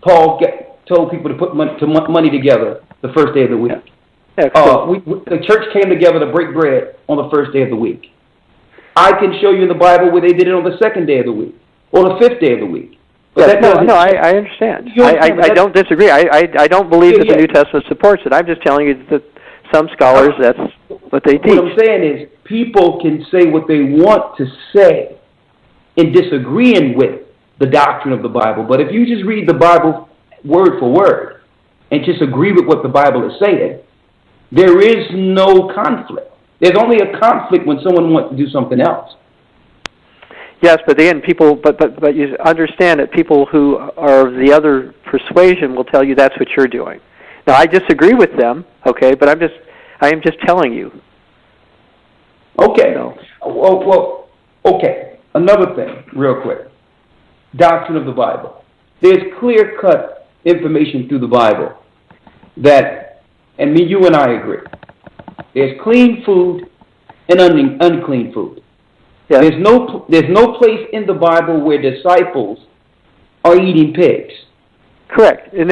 Paul told people to put money together the first day of the week. Yeah, cool. The church came together to break bread on the first day of the week. I can show you in the Bible where they did it on the second day of the week or the fifth day of the week. But I understand. I don't disagree. I don't believe that the New Testament supports it. I'm just telling you that some scholars, that's what they teach. What I'm saying is people can say what they want to say in disagreeing with the doctrine of the Bible. But if you just read the Bible word for word and just agree with what the Bible is saying, there is no conflict. There's only a conflict when someone wants to do something else. Yes, but again, but you understand that people who are of the other persuasion will tell you that's what you're doing. Now, I disagree with them, okay, but I am just telling you. Okay. Well, okay. Another thing, real quick. Doctrine of the Bible. There's clear-cut information through the Bible that, and you and I agree, there's clean food and unclean food. Yes. There's no place in the Bible where disciples are eating pigs. Correct. And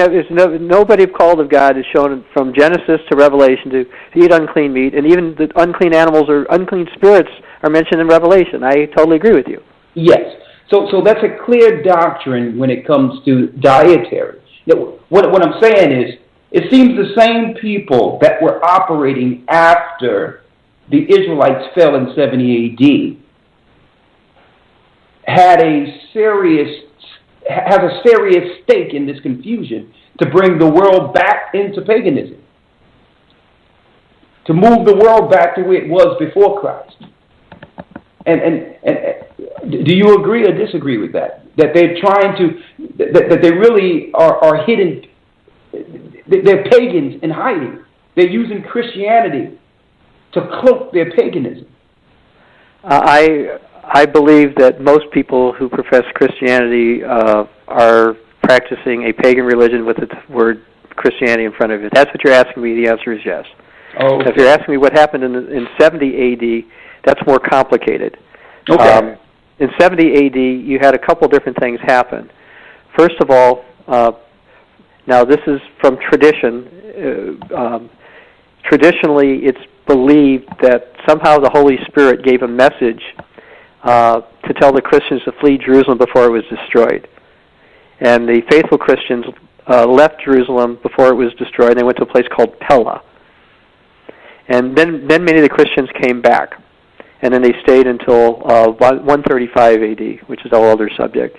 nobody called of God is shown from Genesis to Revelation to eat unclean meat, and even the unclean animals or unclean spirits are mentioned in Revelation. I totally agree with you. Yes. So that's a clear doctrine when it comes to dietary. What I'm saying is, it seems the same people that were operating after the Israelites fell in 70 A.D. have a serious stake in this confusion to bring the world back into paganism, to move the world back to where it was before Christ. And do you agree or disagree with that? That they're trying to, that they really are hidden, they're pagans in hiding. They're using Christianity to cloak their paganism. I believe that most people who profess Christianity are practicing a pagan religion with the word Christianity in front of it. If that's what you're asking me, the answer is yes. Oh. If you're asking me what happened in 70 A.D., that's more complicated. Okay. In 70 A.D., you had a couple different things happen. First of all, now this is from tradition. Traditionally, it's believed that somehow the Holy Spirit gave a message to tell the Christians to flee Jerusalem before it was destroyed. And the faithful Christians left Jerusalem before it was destroyed, and they went to a place called Pella. And then many of the Christians came back, and then they stayed until 135 A.D., which is a whole other subject.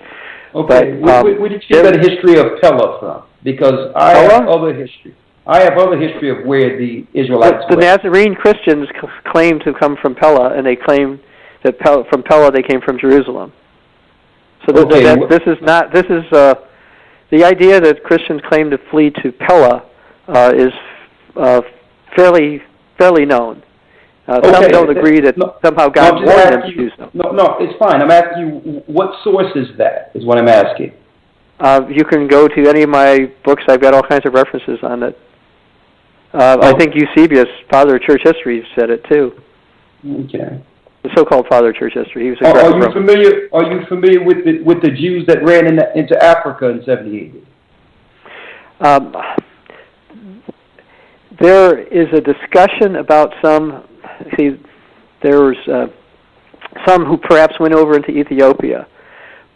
Okay, but, where did you get the history of Pella from? Because I have other history. I have other history of where the Israelites The Nazarene Christians claim to come from Pella, and they claim that from Pella they came from Jerusalem. So this is the idea that Christians claim to flee to Pella is fairly known. Some don't agree that somehow God wanted them to do so. No, it's fine. I'm asking you, what source is that, is what I'm asking. You can go to any of my books. I've got all kinds of references on it. I think Eusebius, father of church history, said it too. Okay. The so-called father of church history. He was a are you familiar with the Jews that ran into Africa in 70 AD? There is a discussion about some. See, there was some who perhaps went over into Ethiopia,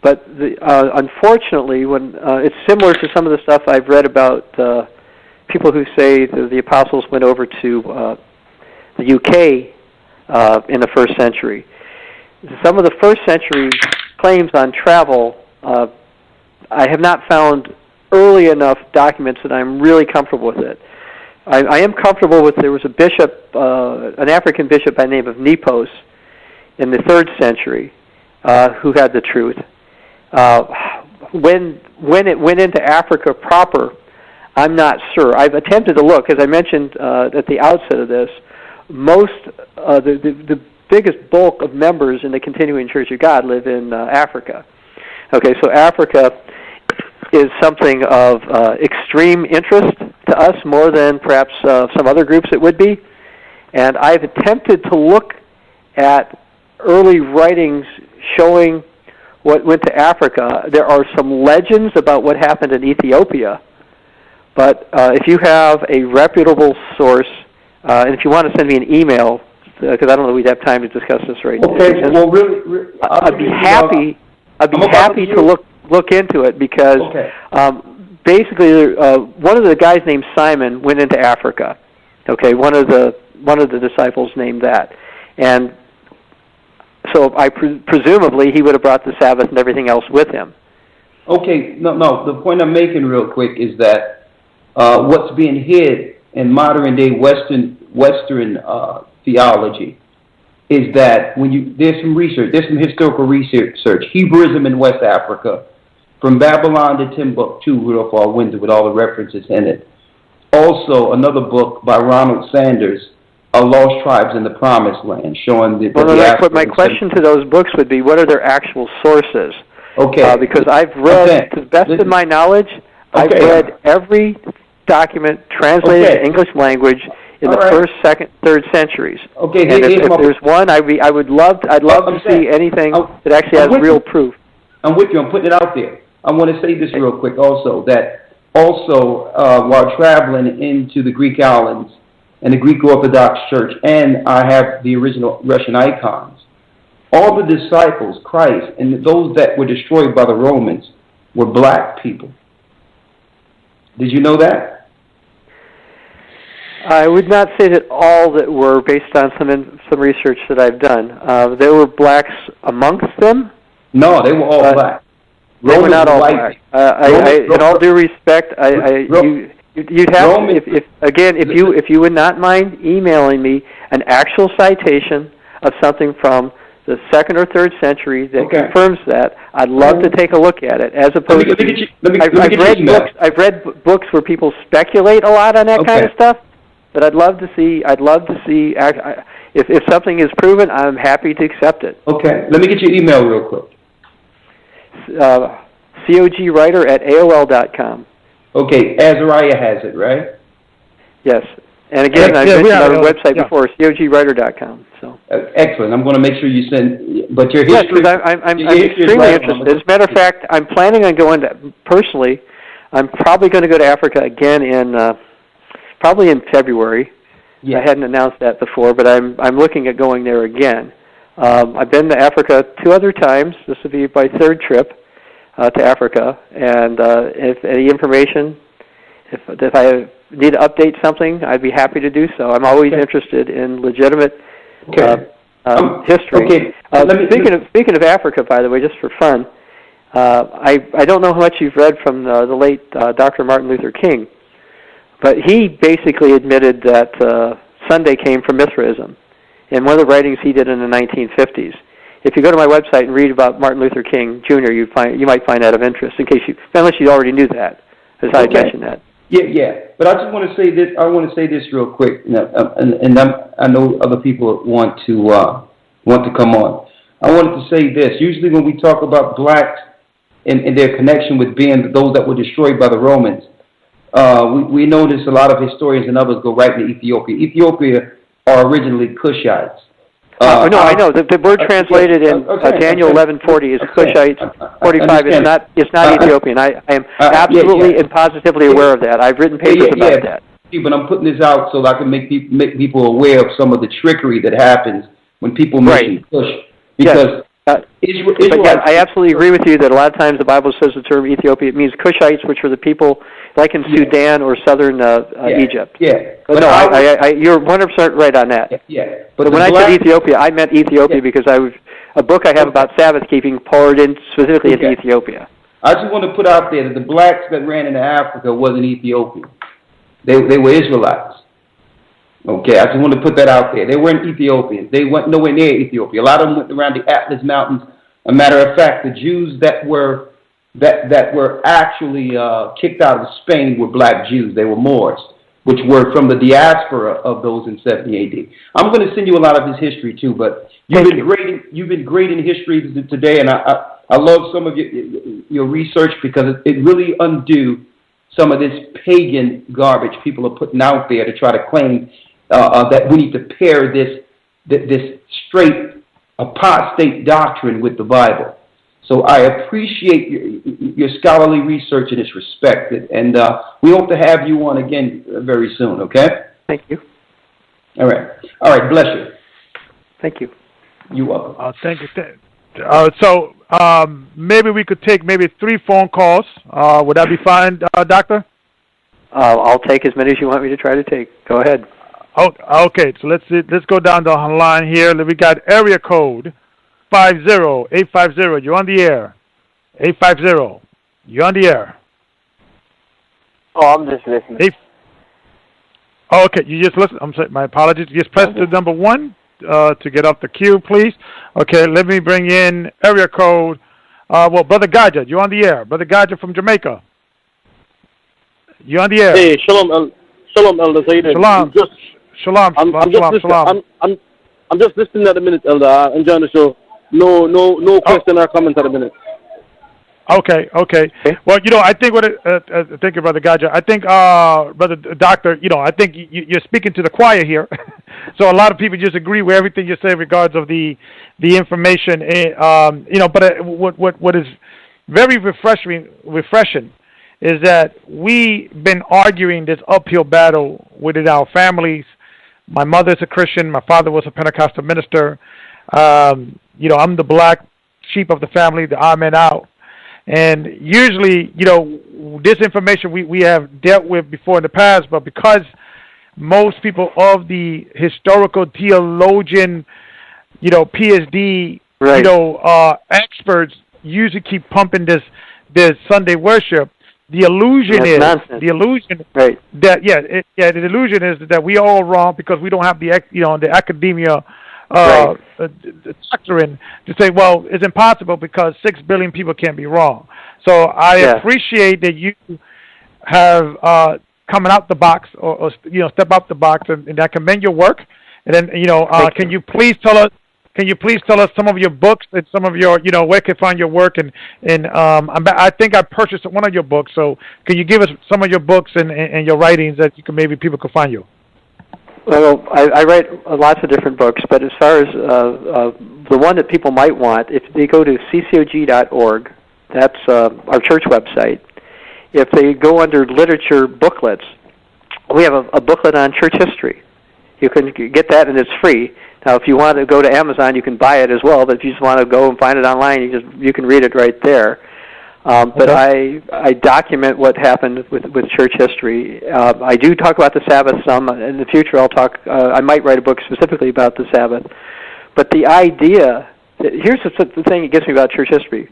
but unfortunately, when it's similar to some of the stuff I've read about people who say that the apostles went over to the UK in the first century. Some of the first century claims on travel, I have not found early enough documents that I'm really comfortable with it. I am comfortable with, there was a bishop, an African bishop by the name of Nepos in the 3rd century who had the truth. When it went into Africa proper, I'm not sure. I've attempted to look, as I mentioned at the outset of this, the biggest bulk of members in the Continuing Church of God live in Africa. Okay, so Africa is something of extreme interest to us, more than perhaps some other groups it would be. And I've attempted to look at early writings showing what went to Africa. There are some legends about what happened in Ethiopia, but if you have a reputable source, and if you want to send me an email, because I don't know if we'd have time to discuss this right now. Okay, well, really I'd be happy to look into it, because basically one of the guys named Simon went into Africa. Okay, one of the disciples named that, and so presumably he would have brought the Sabbath and everything else with him. Okay, no. The point I'm making real quick is that what's being hid in modern day Western theology is that there's some historical research, Hebrewism in West Africa, from Babylon to Timbuktu, Rudolph R. Windsor, with all the references in it. Also, another book by Ronald Sanders, Lost Tribes in the Promised Land, showing but my question to those books would be, what are their actual sources? Okay. Because I've read, to the best of my knowledge, I've read every document translated to English language in the 1st, 2nd, 3rd centuries. Okay. And if there's one, I'd love to see anything that actually has real proof. I'm with you. I'm putting it out there. I want to say this real quick also, that while traveling into the Greek islands and the Greek Orthodox Church, and I have the original Russian icons, all the disciples, Christ, and those that were destroyed by the Romans were black people. Did you know that? I would not say that all that were, based on some research that I've done. There were blacks amongst them. No, they were all black. They were not all black. In all due respect, you'd have to, if you would not mind emailing me an actual citation of something from the 2nd or 3rd century that confirms that, I'd love to take a look at it. As opposed to, I've read books where people speculate a lot on that kind of stuff. But I'd love to see. If something is proven, I'm happy to accept it. Okay, let me get your email real quick. cogwriter@aol.com. Okay, Azariah has it, right? Yes, And again, I mentioned our website before, cogwriter.com. So excellent. I'm going to make sure you send. But your history. Yes, because I'm extremely interested. As a matter of fact, I'm planning on going to personally. I'm probably going to go to Africa again in probably in February. Yeah. I hadn't announced that before, but I'm looking at going there again. I've been to Africa 2 other times. This will be my 3rd trip to Africa. And if any information, if I need to update something, I'd be happy to do so. I'm always interested in legitimate history. Okay. Speaking of Africa, by the way, just for fun, I don't know how much you've read from the late Dr. Martin Luther King, but he basically admitted that Sunday came from Mithraism in one of the writings he did in the 1950s. If you go to my website and read about Martin Luther King Jr., you might find that of interest, unless you already knew that, as I mentioned that. Yeah. But I just want to say this. I want to say this real quick, and I know other people want to come on. I wanted to say this. Usually, when we talk about blacks and their connection with being those that were destroyed by the Romans, we notice a lot of historians and others go right to Ethiopia. Ethiopia are originally Cushites. I know. The word translated in Daniel 11:40 is Cushites. 45. It's not Ethiopian. I am absolutely and positively aware of that. I've written papers about that. But I'm putting this out so that I can make people aware of some of the trickery that happens when people mention Cush. Because I absolutely agree with you that a lot of times the Bible says the term Ethiopia, it means Cushites, which were the people like in Sudan or southern Egypt. Yeah. But no, you're 100% right on that. Yeah. But when I said Ethiopia, I meant Ethiopia because a book I have about Sabbath keeping poured in specifically into Ethiopia. I just want to put out there that the blacks that ran into Africa wasn't Ethiopian. They were Israelites. Okay, I just want to put that out there. They weren't Ethiopians. They went nowhere near Ethiopia. A lot of them went around the Atlas Mountains. A matter of fact, the Jews that were actually kicked out of Spain were black Jews. They were Moors, which were from the diaspora of those in 70 A.D. I'm going to send you a lot of this history too, but you've been great in history today, and I love some of your research because it really undo some of this pagan garbage people are putting out there to try to claim that we need to pair this straight apostate doctrine with the Bible. So I appreciate your scholarly research and it's respected. And we hope to have you on again very soon, okay? Thank you. All right. Bless you. Thank you. You're welcome. Thank you. So maybe we could take 3 phone calls. Would that be fine, Doctor? I'll take as many as you want me to try to take. Go ahead. Oh, okay. So let's go down the line here. We got area code 50850. You're on the air. 850. You're on the air. Oh, I'm just listening. Okay, you just listen. I'm sorry. My apologies. Just press the number 1 to get off the queue, please. Okay, let me bring in area code. Brother Gocc, you're on the air. Brother Gocc from Jamaica. You're on the air. Hey, shalom, Elder Zayden. Shalom. I'm just listening at the minute, Elder. I'm enjoying the show. No question or comment at the minute. Okay. Well, I think thank you, Brother Gocc. I think, Brother Doctor, I think you're speaking to the choir here. So a lot of people just agree with everything you say in regards of the information. But what is very refreshing is that we've been arguing this uphill battle within our families. My mother's a Christian. My father was a Pentecostal minister. I'm the black sheep of the family, the odd man out. And usually, this information we have dealt with before in the past, but because most people of the historical theologian, PhD, experts usually keep pumping this Sunday worship. The illusion is nonsense. The illusion right. that the illusion is that we are all wrong because we don't have the academia doctrine to say, well, it's impossible because 6 billion people can't be wrong. So I appreciate that you have coming out the box or step out the box, and I commend your work. And then can you please tell us some of your books and some of your where can find your work and I think I purchased one of your books. So can you give us some of your books and your writings that maybe people could find you? Well, I write lots of different books, but as far as the one that people might want, if they go to ccog.org, that's our church website. If they go under literature booklets, we have a booklet on church history. You can get that, and it's free. Now, if you want to go to Amazon, you can buy it as well. But if you just want to go and find it online, you can read it right there. But I document what happened with church history. I do talk about the Sabbath some. In the future, I'll talk. I might write a book specifically about the Sabbath. But the idea, here's the thing that gets me about church history.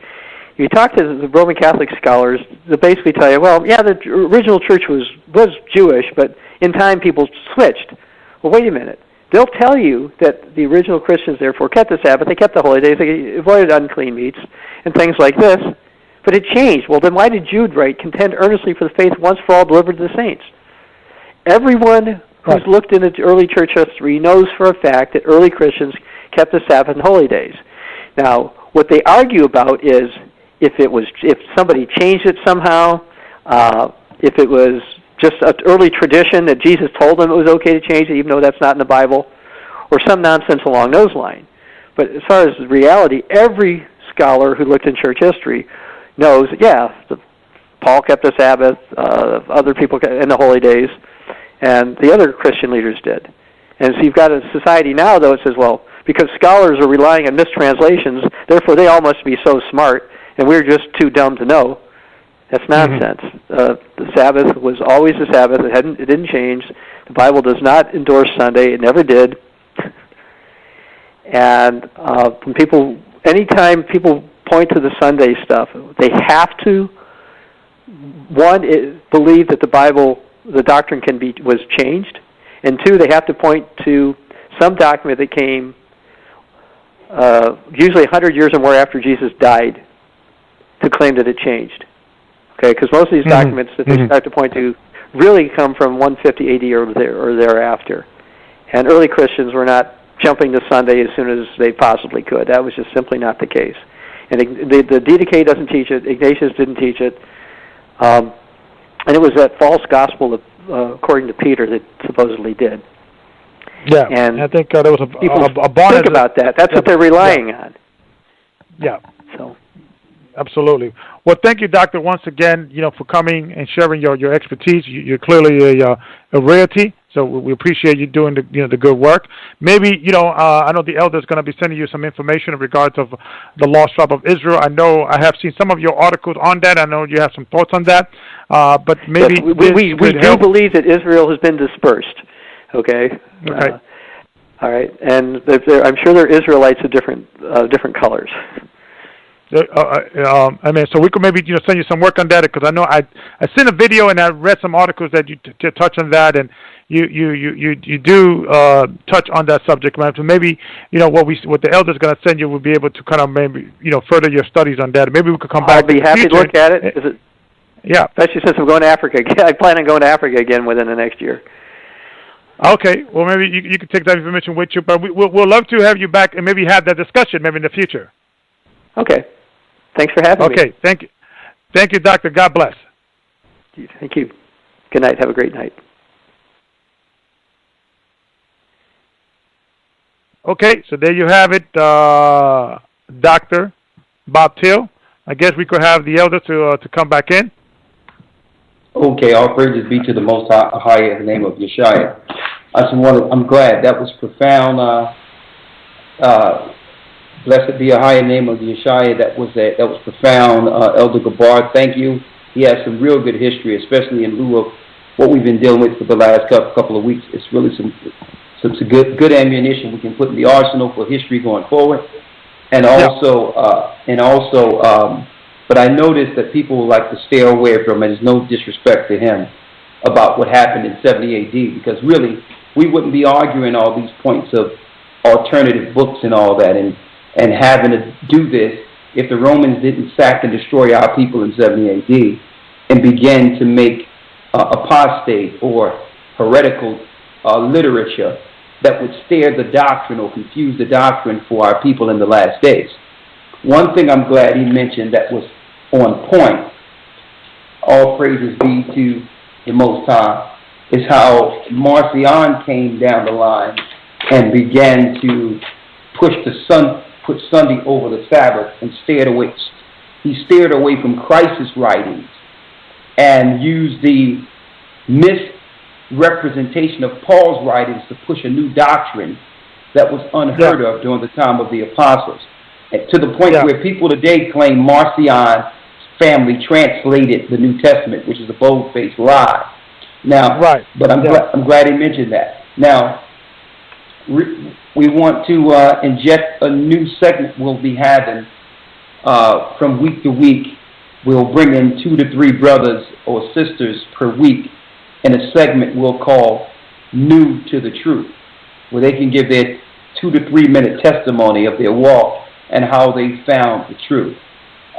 You talk to the Roman Catholic scholars, they basically tell you, well, yeah, the original church was Jewish, but in time people switched. Well, wait a minute. They'll tell you that the original Christians, therefore, kept the Sabbath, they kept the holy days, they avoided unclean meats, and things like this, but it changed. Well, then why did Jude write, contend earnestly for the faith once for all delivered to the saints? Everyone who's looked into early church history knows for a fact that early Christians kept the Sabbath and holy days. Now, what they argue about is if somebody changed it somehow, if it was just an early tradition that Jesus told them it was okay to change it, even though that's not in the Bible, or some nonsense along those lines. But as far as the reality, every scholar who looked in church history knows, Paul kept the Sabbath, other people in the holy days, and the other Christian leaders did. And so you've got a society now, though, it says, well, because scholars are relying on mistranslations, therefore they all must be so smart, and we're just too dumb to know. That's nonsense. The Sabbath was always the Sabbath. It didn't change. The Bible does not endorse Sunday. It never did. And anytime people point to the Sunday stuff, they have to, one, believe that the doctrine was changed, and two, they have to point to some document that came usually 100 years or more after Jesus died to claim that it changed. Okay, because most of these documents that they start to point to really come from 150 AD or thereafter. And early Christians were not jumping to Sunday as soon as they possibly could. That was just simply not the case. And the Didache doesn't teach it. Ignatius didn't teach it. And it was that false gospel, according to Peter, that supposedly did. Yeah, and I think there was a bonus. Think about that. That's what they're relying on. Yeah. So. Absolutely. Well, thank you, Doctor, once again, for coming and sharing your expertise. You're clearly a rarity, so we appreciate you doing the good work. Maybe, I know the elder is going to be sending you some information in regards of the lost tribe of Israel. I know I have seen some of your articles on that. I know you have some thoughts on that, but maybe yes, we do believe that Israel has been dispersed. Okay. Okay. All right, and I'm sure there are Israelites of different colors. So we could maybe send you some work on that, because I know I seen a video and I read some articles that you touch on that, and you do touch on that subject matter. So maybe what the elder's going to send you will be able to kind of maybe further your studies on that. Maybe we could come back. I'll be happy to look at it. Yeah, especially since I'm going to Africa. I plan on going to Africa again within the next year. Okay, well maybe you can take that information with you, but we'll love to have you back and maybe have that discussion maybe in the future. Okay. Thanks for having me. Okay, thank you. Thank you, Doctor. God bless. Thank you. Good night. Have a great night. Okay, so there you have it, Dr. Bob Thiel. I guess we could have the elder to come back in. Okay, all praises be to the Most High in the name of Yeshua. I'm glad. That was profound. Blessed be a higher name of Yeshua. That was profound. Elder Gabar, thank you. He has some real good history, especially in lieu of what we've been dealing with for the last couple of weeks. It's really some good ammunition we can put in the arsenal for history going forward. And also, but I noticed that people like to stay away from, and there's no disrespect to him, about what happened in 70 AD, because really, we wouldn't be arguing all these points of alternative books and all that, and having to do this if the Romans didn't sack and destroy our people in 70 AD and begin to make apostate or heretical literature that would stare the doctrine or confuse the doctrine for our people in the last days. One thing I'm glad he mentioned that was on point, all praises be to the Most High, is how Marcion came down the line and began to put Sunday over the Sabbath and steered away. He steered away from Christ's writings and used the misrepresentation of Paul's writings to push a new doctrine that was unheard of during the time of the apostles. And to the point where people today claim Marcion's family translated the New Testament, which is a bold-faced lie. Now, but I'm glad he mentioned that. Now, we want to inject a new segment we'll be having from week to week. We'll bring in 2 to 3 brothers or sisters per week in a segment we'll call New to the Truth, where they can give their 2 to 3 minute testimony of their walk and how they found the truth.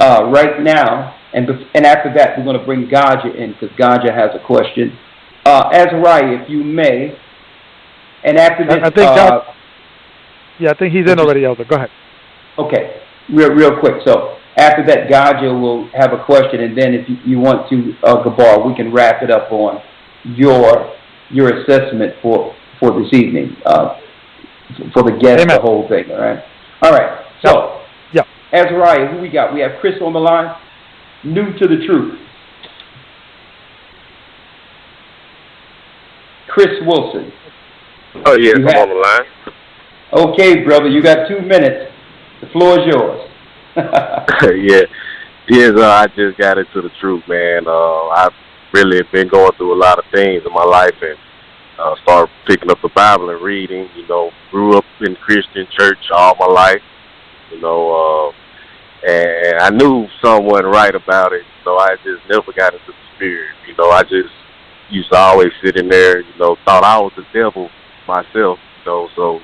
Right now, and after that, we're going to bring Gocc in because Gocc has a question. Azariah, if you may, and after this, I think he's in already, Elder. Go ahead. Okay, real quick. So after that, Gocc will have a question, and then if you want to, Gabar, we can wrap it up on your assessment for this evening, for the guest, the whole thing. All right. So, Azariah, who we got? We have Chris on the line. New to the truth. Chris Wilson. Oh, yes, I'm on the line. Okay, brother, you got 2 minutes. The floor is yours. I just got into the truth, man. I've really been going through a lot of things in my life and started picking up the Bible and reading. You know, grew up in Christian church all my life. You know, and I knew something wasn't right about it, so I just never got into the spirit. You know, I just used to always sit in there, you know, thought I was the devil myself, you know, so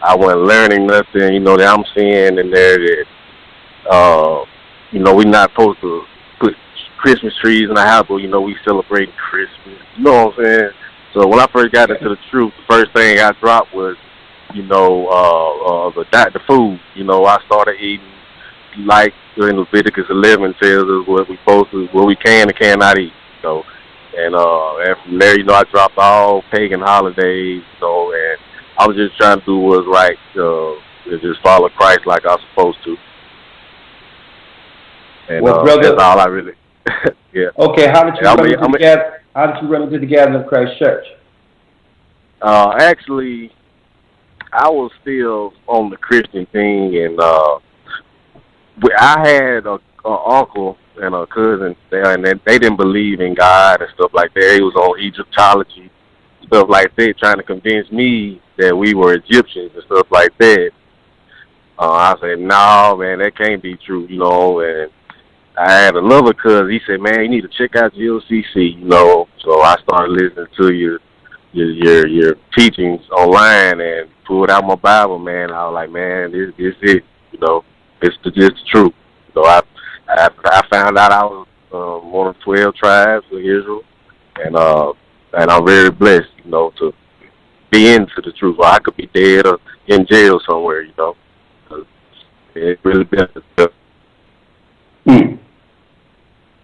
I wasn't learning nothing, you know, that I'm seeing in there that, you know, we're not supposed to put Christmas trees in the house, but, you know, we celebrate Christmas, you know what I'm saying? So when I first got into the truth, the first thing I dropped was, you know, the food. You know, I started eating like in Leviticus 11 tells us what we can and cannot eat. So, and from there, you know, I dropped all pagan holidays. So, and I was just trying to do what was right, just follow Christ like I was supposed to. And well, brother, that's all I really. Okay, how did you run into the gathering of Christ Church? Actually, I was still on the Christian thing, and I had an uncle and a cousin there, and they didn't believe in God and stuff like that. He was on Egyptology, stuff like that, trying to convince me that we were Egyptians and stuff like that. I said, no, man, that can't be true, you know. And I had another cousin. He said, man, you need to check out GOCC, you know. So I started listening to your teachings online and pulled out my Bible, man. I was like, man, this it, you know. It's the truth. So I found out I was one of 12 tribes of Israel, and I'm very blessed, you know, to be into the truth. Or I could be dead or in jail somewhere, you know. It really benefits.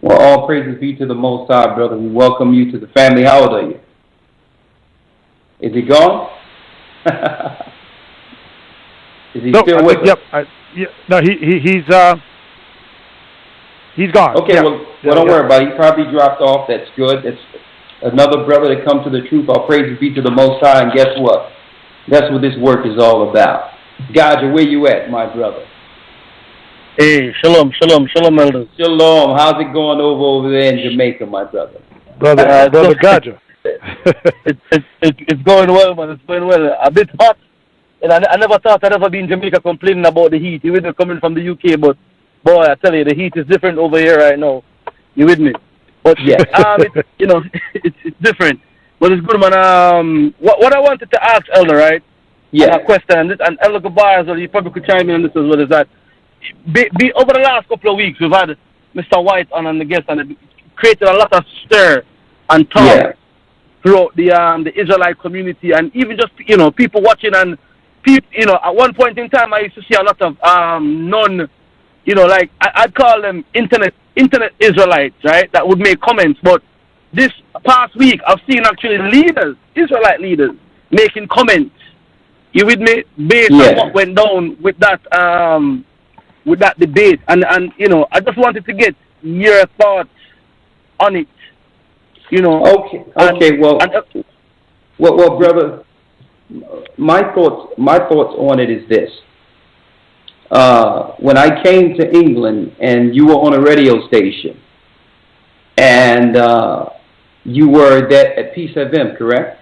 Well, all praises be to the Most High, brother. We welcome you to the family. How old are you? Is he gone? Is he still with us? Yep. No, he's gone. Okay, well, don't worry about it. He probably dropped off. That's good. That's another brother that come to the truth. All praises be to the Most High. And guess what? That's what this work is all about. Gocc, where you at, my brother? Hey, shalom, elders. Shalom. How's it going over there in Jamaica, my brother? Brother Gocc. It's going well, man. It's going well. A bit hot. And I never thought I'd ever be in Jamaica complaining about the heat. You with me, coming from the UK, but boy, I tell you, the heat is different over here right now. You with me? But yeah, it's different. But it's good, man. What I wanted to ask Elder, right? Yeah. A question, and Elder Gabar as well. You probably could chime in on this as well. Is that over the last couple of weeks we've had Mr. White on the guest, and it created a lot of stir and talk throughout the Israelite community, and even just people watching and. At one point in time, I used to see a lot of I'd call them internet Israelites, right? That would make comments, but this past week, I've seen actually leaders, Israelite leaders, making comments. You with me? Based on what went down with that debate, and you know, I just wanted to get your thoughts on it. You know. Okay. Well, brother, my thoughts on it is this. When I came to England and you were on a radio station, and you were at Peace FM, correct?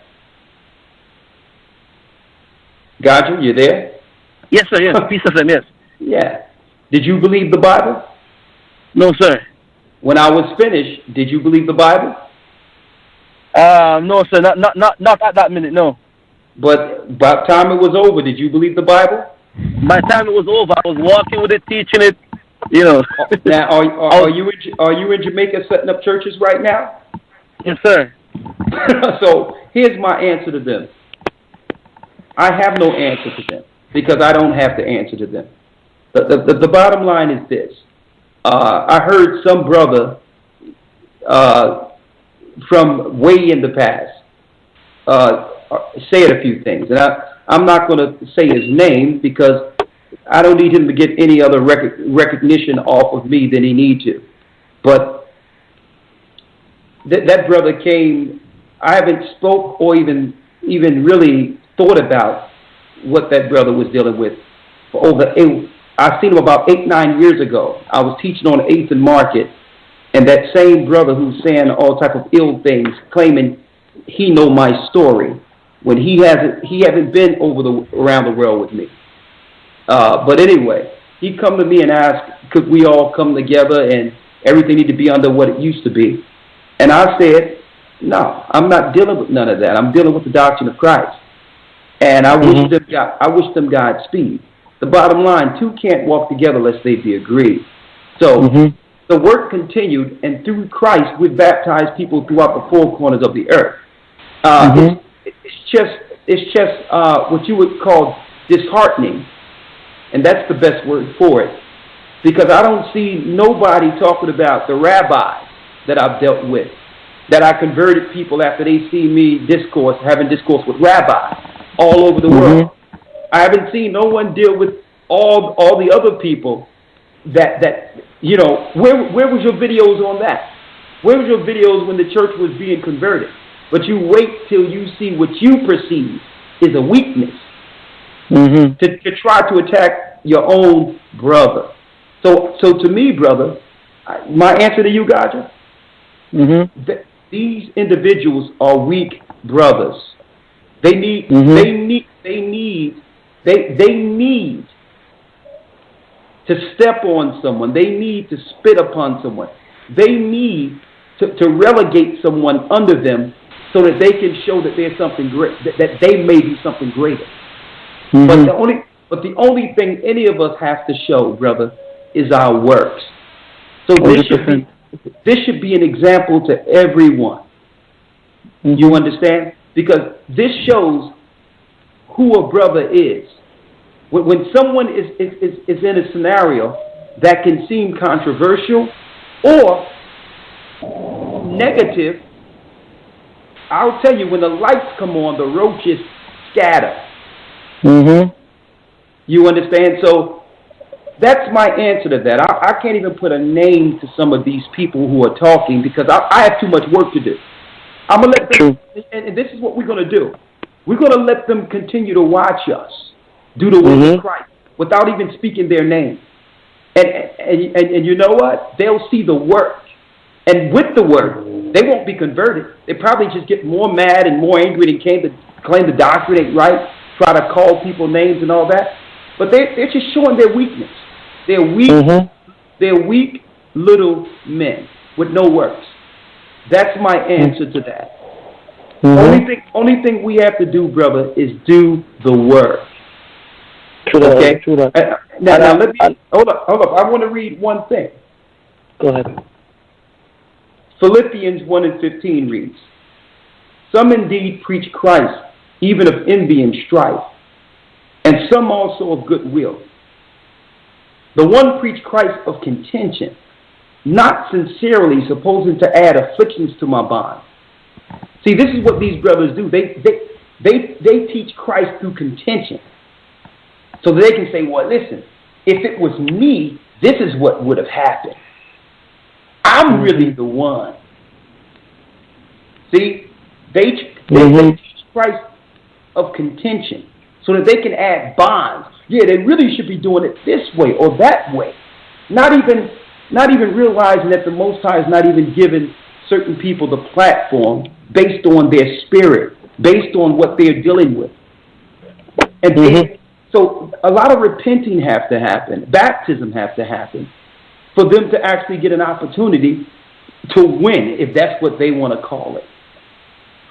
Gocc, you there? Yes, sir. Yes, Peace FM. Yes. Yeah. Did you believe the Bible? No, sir. When I was finished, did you believe the Bible? No, sir. Not at that minute. No. But by the time it was over, did you believe the Bible? By the time it was over, I was walking with it, teaching it. You know. Now, are you in Jamaica setting up churches right now? Yes, sir. So here's my answer to them. I have no answer to them because I don't have to answer to them. The bottom line is this. I heard some brother from way in the past say a few things. And I'm not going to say his name because I don't need him to get any other recognition off of me than he need to. But that brother came, I haven't spoke or even really thought about what that brother was dealing with for I've seen him about 8-9 years ago. I was teaching on 8th and Market, and that same brother who's saying all type of ill things, claiming he know my story, when he hasn't been around the world with me. But anyway, he come to me and asked, could we all come together and everything need to be under what it used to be? And I said, no, I'm not dealing with none of that. I'm dealing with the doctrine of Christ. And I wish them Godspeed. The bottom line, two can't walk together lest they be agreed. So the work continued, and through Christ, we baptized people throughout the four corners of the earth. It's just what you would call disheartening, and that's the best word for it, because I don't see nobody talking about the rabbis that I've dealt with, that I converted people after they see me having discourse with rabbis all over the world. I haven't seen no one deal with all the other people that you know, where was your videos on that? Where was your videos when the church was being converted? But you wait till you see what you perceive is a weakness to try to attack your own brother. So to me, brother, my answer to you, Gocc, these individuals are weak brothers. They need to step on someone. They need to spit upon someone. They need to relegate someone under them so that they can show that there's something great, that they may be something greater. But the only thing any of us have to show, brother, is our works. So this should be an example to everyone. You understand? Because this shows who a brother is. When someone is in a scenario that can seem controversial or negative, I'll tell you, when the lights come on, the roaches scatter. You understand? So that's my answer to that. I can't even put a name to some of these people who are talking because I have too much work to do. I'm going to let them, and this is what we're going to do. We're going to let them continue to watch us do the will of Christ without even speaking their name. And you know what? They'll see the work. And with the work, they won't be converted. They probably just get more mad and more angry and claim the doctrine ain't right, try to call people names and all that. But they're just showing their weakness. They're weak. They're weak little men with no works. That's my answer to that. Only thing we have to do, brother, is do the work. Okay? Now let me hold up. I want to read one thing. Go ahead. Philippians 1:15 reads, "Some indeed preach Christ, even of envy and strife, and some also of goodwill. The one preach Christ of contention, not sincerely supposing to add afflictions to my bond. See, this is what these brothers do. They teach Christ through contention. So that they can say, well, listen, if it was me, this is what would have happened. I'm really the one. See, they teach Christ of contention so that they can add bonds. Yeah, they really should be doing it this way or that way. Not even realizing that the Most High is not even giving certain people the platform based on their spirit, based on what they're dealing with. And so a lot of repenting has to happen. Baptism has to happen for them to actually get an opportunity to win, if that's what they want to call it.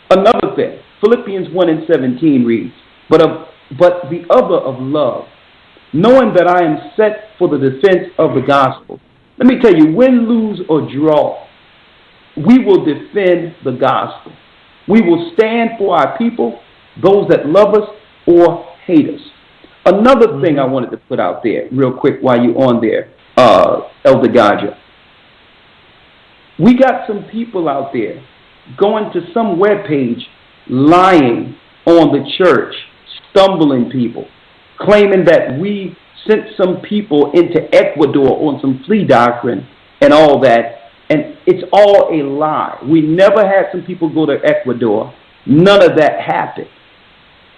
Another thing, Philippians 1:17 reads, but the other of love, knowing that I am set for the defense of the gospel. Let me tell you, win, lose, or draw, we will defend the gospel. We will stand for our people, those that love us or hate us. Another thing I wanted to put out there real quick while you're on there, Elder Gaja. We got some people out there going to some webpage, lying on the church, stumbling people, claiming that we sent some people into Ecuador on some flea doctrine and all that. And it's all a lie. We never had some people go to Ecuador. None of that happened.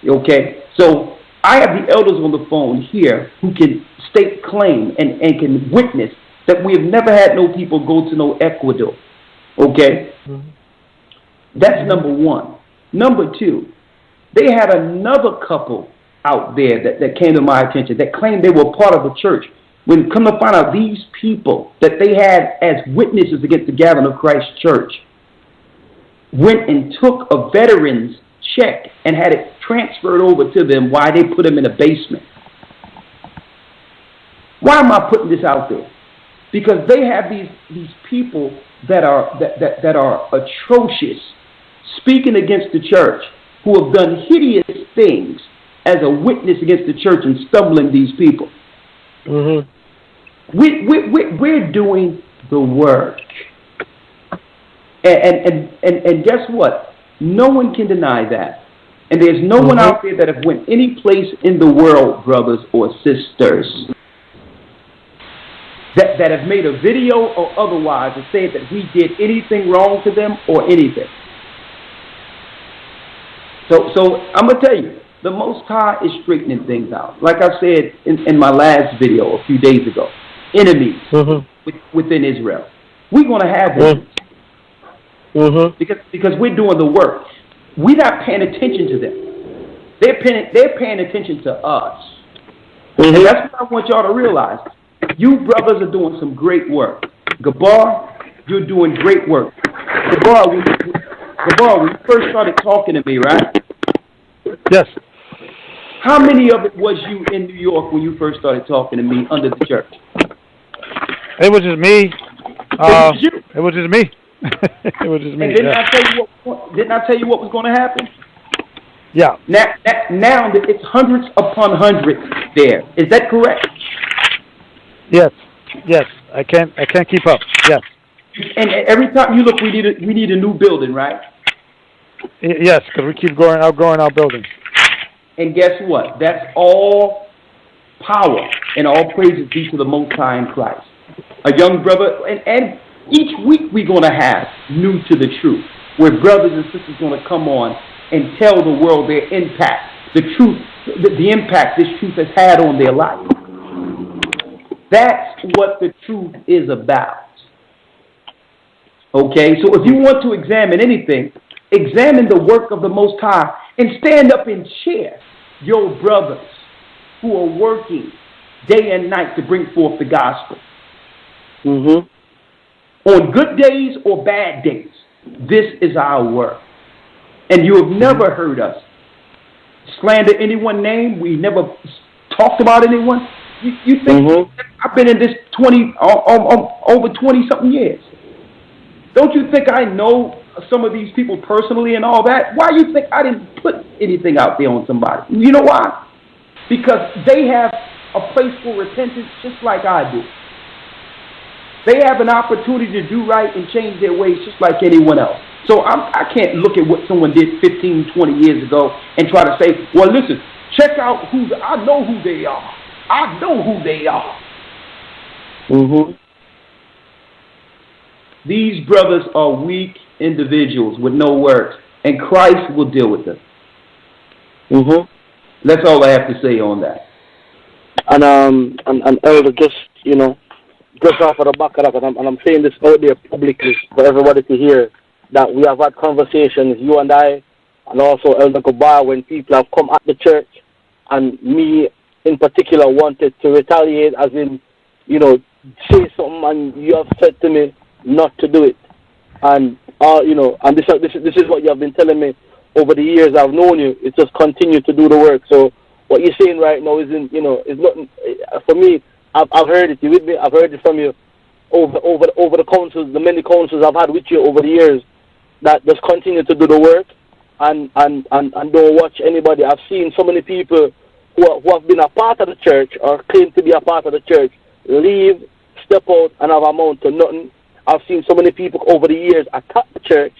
Okay? So I have the elders on the phone here who can state claim and can witness that we have never had no people go to no Ecuador. Okay? That's number one. Number two, they had another couple out there that came to my attention that claimed they were part of the church. When come to find out, these people that they had as witnesses against the gathering of Christ Church went and took a veteran's check and had it transferred over to them while they put them in a basement. Why am I putting this out there? Because they have these people that are atrocious, speaking against the church, who have done hideous things as a witness against the church and stumbling these people. We're doing the work. And guess what? No one can deny that. And there's no one out there that have went any place in the world, brothers or sisters, that have made a video or otherwise and said that we did anything wrong to them or anything. So I'm going to tell you, the Most High is straightening things out. Like I said in my last video a few days ago, enemies within Israel. We're going to have enemies because we're doing the work. We're not paying attention to them. They're paying attention to us. And that's what I want y'all to realize. You brothers are doing some great work. Gabar, you're doing great work. Gabar, when you first started talking to me, right? Yes. How many of it was you in New York when you first started talking to me under the church? It was just me. It was just me. It was just me. And didn't I tell you what was going to happen? Yeah. Now it's hundreds upon hundreds there. Is that correct? Yes. Yes. I can't keep up. Yes. And every time you look, we need a new building, right? Yes, because we keep outgrowing our building. And guess what? That's all power and all praises be to the Most High in Christ. A young brother, and each week we're going to have New to the Truth, where brothers and sisters are going to come on and tell the world their impact, the truth, the impact this truth has had on their life. That's what the truth is about. Okay, so if you want to examine anything, examine the work of the Most High and stand up and cheer your brothers who are working day and night to bring forth the gospel. On good days or bad days, this is our work. And you have never heard us slander anyone's name. We never talked about anyone. You think I've been in this over 20-something years. Don't you think I know some of these people personally and all that? Why you think I didn't put anything out there on somebody? You know why? Because they have a place for repentance just like I do. They have an opportunity to do right and change their ways just like anyone else. So I can't look at what someone did 15, 20 years ago and try to say, well, listen, check out I know who they are. I know who they are. Mm-hmm. These brothers are weak individuals with no works, and Christ will deal with them. Mm-hmm. That's all I have to say on that. And Elder, just off of the back of that, and I'm saying this out there publicly for everybody to hear, that we have had conversations, you and I, and also Elder Gocc, when people have come at the church, and me in particular wanted to retaliate, as in, say something, and you have said to me not to do it, and and this is what you have been telling me over the years I've known you. It's just continue to do the work. So what you're saying right now isn't, is not for me. I've heard it. You with me? I've heard it from you over the councils, the many councils I've had with you over the years. That just continue to do the work, and don't watch anybody. I've seen so many people who have been a part of the church or claim to be a part of the church leave, step out, and have amount to nothing. I've seen so many people over the years attack the church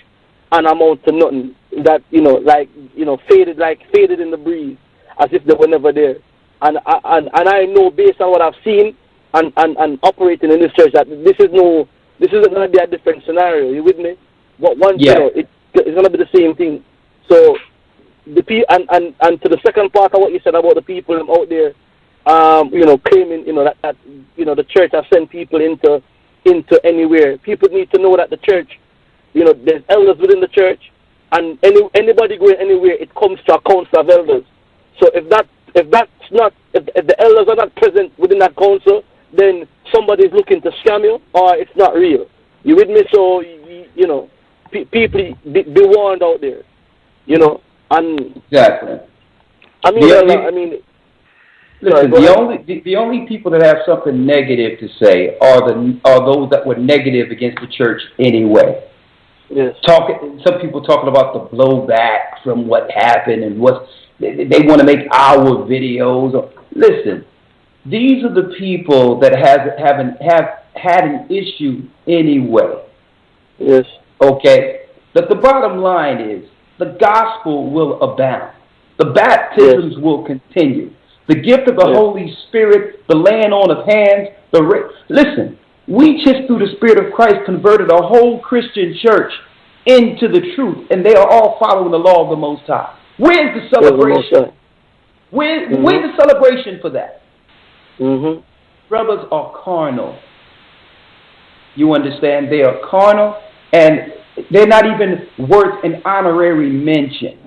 and amount to nothing. That faded in the breeze, as if they were never there. And I know based on what I've seen and operating in this church that this isn't going to be a different scenario. You with me? It's going to be the same thing. So and to the second part of what you said about the people out there, claiming that the church has sent people into anywhere. People need to know that the church, there's elders within the church, and anybody going anywhere, it comes to a council of elders. So if the elders are not present within that council, then somebody's looking to scam you, or it's not real. You with me? So people be warned out there. And exactly. Listen, the only people that have something negative to say are those that were negative against the church anyway. Yes. Some people talking about the blowback from what happened and they want to make our videos. Listen, these are the people that have had an issue anyway. Yes. Okay. But the bottom line is the gospel will abound. The baptisms will continue. The gift of the Holy Spirit, the laying on of hands, listen, we just through the Spirit of Christ converted a whole Christian church into the truth, and they are all following the law of the Most High. Where's the celebration? Where's the celebration for that? Mm-hmm. Brothers are carnal. You understand? They are carnal, and they're not even worth an honorary mention.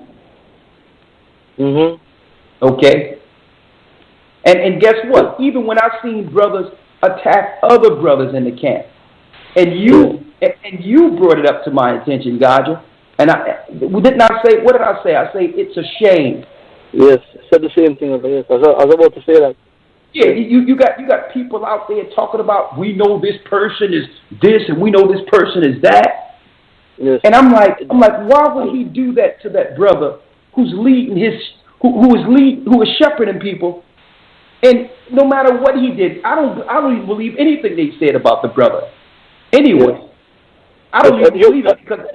Mm-hmm. Okay? And guess what? Even when I've seen brothers attack other brothers in the camp, and you brought it up to my attention, Gocc, and what did I say? I say it's a shame. Yes, I said the same thing. Yes, I was about to say that. Yeah, you got people out there talking about we know this person is this and we know this person is that. Yes. And I'm like, why would he do that to that brother who's leading who is shepherding people? And no matter what he did, I don't even believe anything they said about the brother. Anyway, I don't even believe it because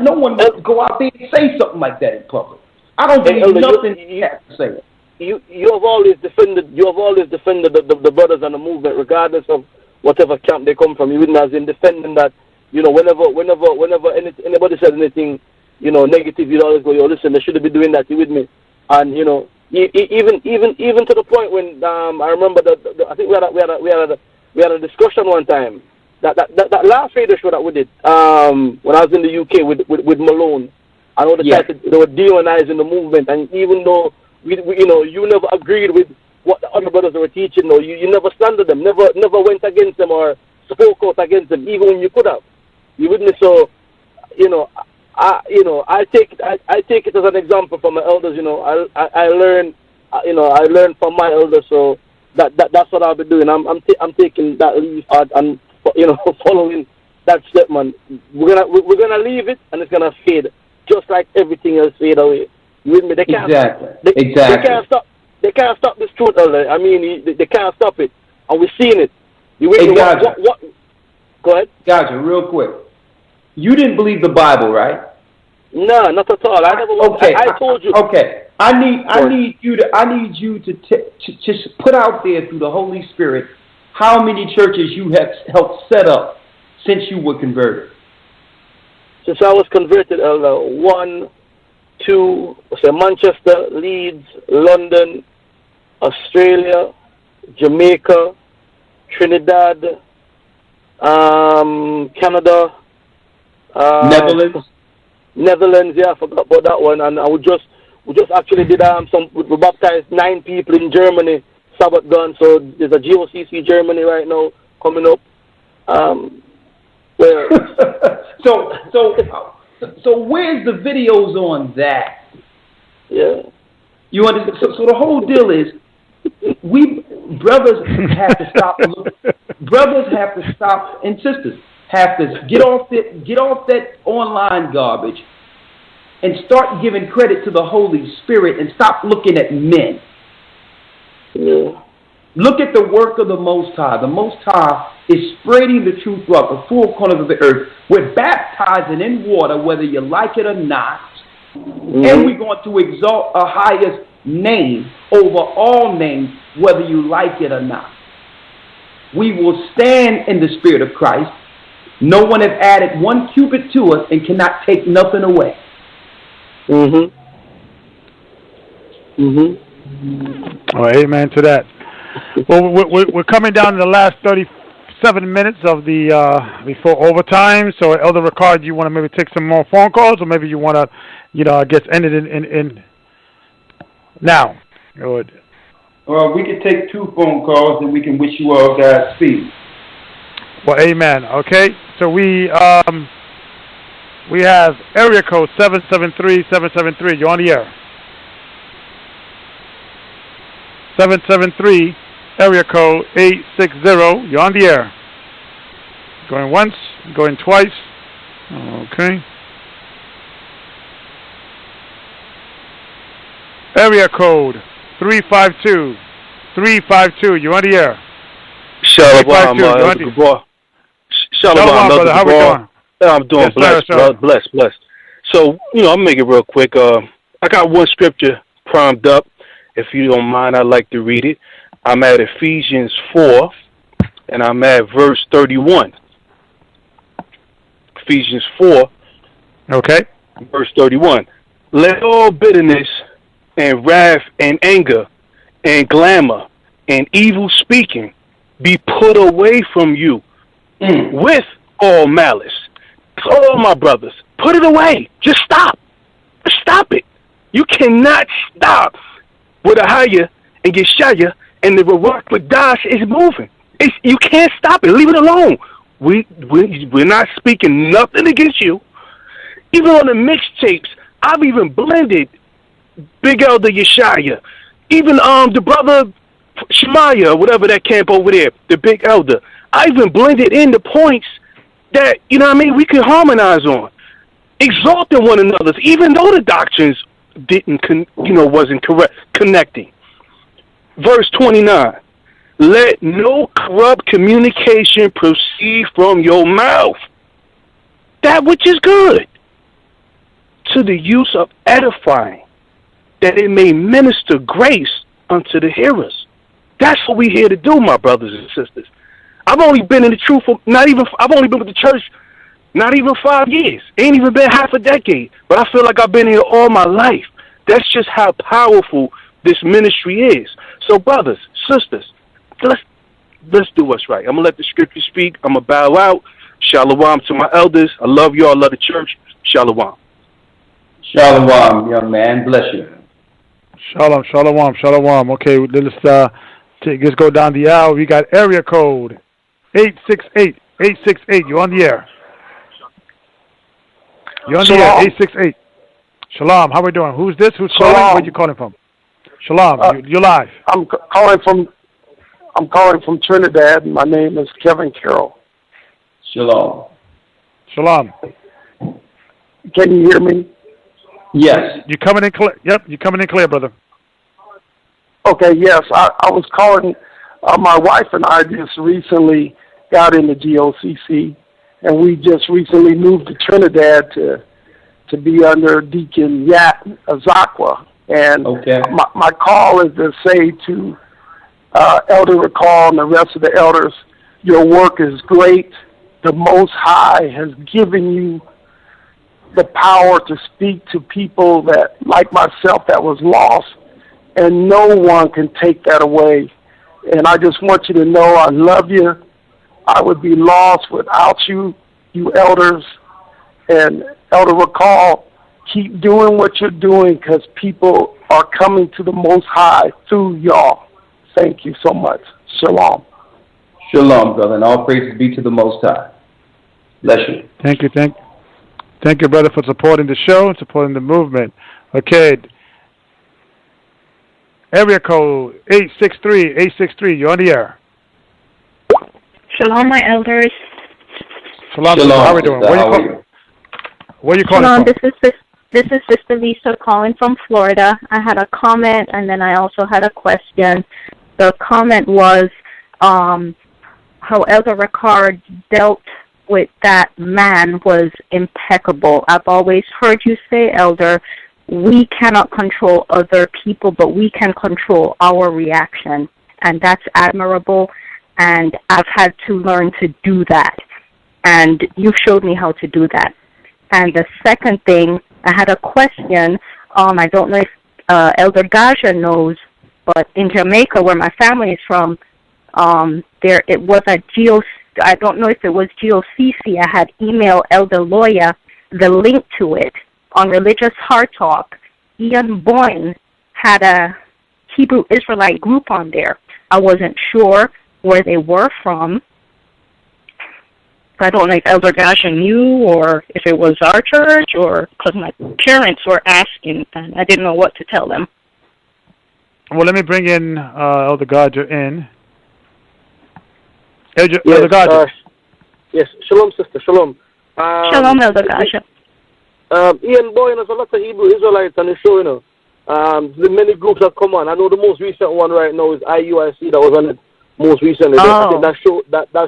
no one would go out there and say something like that in public. I don't believe nothing he has to say. You have always defended the brothers and the movement, regardless of whatever camp they come from. You wouldn't, as in defending that. Whenever anybody says anything, negative, you always go, listen, they shouldn't be doing that. You with me? And even to the point when I remember I think we had a discussion one time that last radio show that we did when I was in the UK with Malone. I know they were demonizing the movement, and even though you never agreed with what the other brothers were teaching, though you never slandered them, never went against them or spoke out against them, even when you could have. You with me? So I take it as an example from my elders. I learn from my elders. So that's what I'll be doing. I'm taking that leave and following that step, man. We're gonna leave it, and it's gonna fade, just like everything else fade away. You with me? They can't. Exactly. They can't stop this truth, elder. I mean, they can't stop it, and we're seeing it. You with me? Go ahead. Gotcha, real quick. You didn't believe the Bible, right? No, not at all. I never. Okay, I told you. Okay, I need you to just put out there through the Holy Spirit how many churches you have helped set up since you were converted. Since I was converted, 1, 2, say Manchester, Leeds, London, Australia, Jamaica, Trinidad, Canada, Netherlands, yeah, I forgot about that one. And we just actually did we baptized 9 people in Germany, Sabbath done. So there's a GOCC Germany right now coming up. Where so where's the videos on that? Yeah. You understand? So the whole deal is, brothers have to stop. Brothers have to stop, and sisters have to get off that online garbage and start giving credit to the Holy Spirit and stop looking at men. Yeah. Look at the work of the Most High. The Most High is spreading the truth throughout the four corners of the earth. We're baptizing in water, whether you like it or not, and we're going to exalt a highest name over all names, whether you like it or not. We will stand in the Spirit of Christ. No one has added 1 cubit to us and cannot take nothing away. Oh, amen to that. Well, we're coming down to the last 37 minutes of the before overtime. So, Elder Ricard, you want to maybe take some more phone calls, or maybe you want to, I guess, end it in now. Good. Well, we can take 2 phone calls, and we can wish you all Godspeed. Well, amen. Okay, so we have area code 773-773. You're on the air. 773, area code 860. You're on the air. Going once, going twice. Okay. Area code 352. 352. You're on the air. Shalom, Shalom, brother. How we doing? I'm doing yes, blessed. So, I'll make it real quick. I got one scripture primed up. If you don't mind, I'd like to read it. I'm at Ephesians 4, and I'm at verse 31. Ephesians 4. Okay. Verse 31. Let all bitterness and wrath and anger and glamour and evil speaking be put away from you with all malice. Oh, my brothers, put it away. Just stop. Stop it. You cannot stop with a higher and get shyer and the Ruach Kodesh is moving. You can't stop it. Leave it alone. We're not speaking nothing against you. Even on the mixtapes, I've even blended Big Elder Yeshaya, even the brother Shemaiah, whatever that camp over there, the Big Elder. I even blended in the points that, we could harmonize on. Exalting one another, even though the doctrines wasn't correct, connecting. Verse 29, let no corrupt communication proceed from your mouth, that which is good, to the use of edifying, that it may minister grace unto the hearers. That's what we're here to do, my brothers and sisters. I've only been in the truth I've only been with the church not even 5 years. Ain't even been half a decade. But I feel like I've been here all my life. That's just how powerful this ministry is. So, brothers, sisters, let's do what's right. I'm going to let the scripture speak. I'm going to bow out. Shalom to my elders. I love you all. I love the church. Shalom. Shalom, young man. Bless you. Shalom. Okay, let's go down the aisle. We got area code 868. 868. You're on the air. You're on the air. 868. Shalom. How we doing? Who's this? Who's calling? Where you calling from? Shalom. You're live. I'm calling from Trinidad. My name is Kevin Carroll. Shalom. Can you hear me? Yes. You're coming in clear. Yep, you're coming in clear, brother. Okay, yes. I was calling. My wife and I just recently got into GOCC, and we just recently moved to Trinidad to be under Deacon Yat Azakwa. And my call is to say to Elder Recall and the rest of the elders, your work is great. The Most High has given you the power to speak to people that, like myself, that was lost, and no one can take that away. And I just want you to know I love you. I would be lost without you, you elders. And Elder Recall, keep doing what you're doing because people are coming to the Most High through y'all. Thank you so much. Shalom. Shalom, brother, and all praises be to the Most High. Bless you. Thank you, brother, for supporting the show and supporting the movement. Okay. Area code 863, you're on the air. Shalom, my elders. Shalom. How are we doing? Where are you calling Shalom, from? This is Sister Lisa calling from Florida. I had a comment, and then I also had a question. The comment was how Elder Ricard dealt with that man was impeccable. I've always heard you say, Elder, we cannot control other people, but we can control our reaction. And that's admirable, and I've had to learn to do that. And you showed me how to do that. And the second thing, I had a question. I don't know if Elder Gaja knows, but in Jamaica, where my family is from, it was a I don't know if it was GOCC. I had emailed Elder Lawyer the link to it on Religious Heart Talk. Ian Boyne had a Hebrew Israelite group on there. I wasn't sure where they were from. I don't know if Elder Gasha knew or if it was our church or because my parents were asking and I didn't know what to tell them. Well, let me bring in Elder Gaja in. Elder Gaja. Yes, shalom, sister, shalom. Shalom, Elder Gaja. Ian Boyne has a lot of Hebrew Israelites on the show, you know. The many groups that come on. I know the most recent one right now is IUIC that was on it most recently. I think that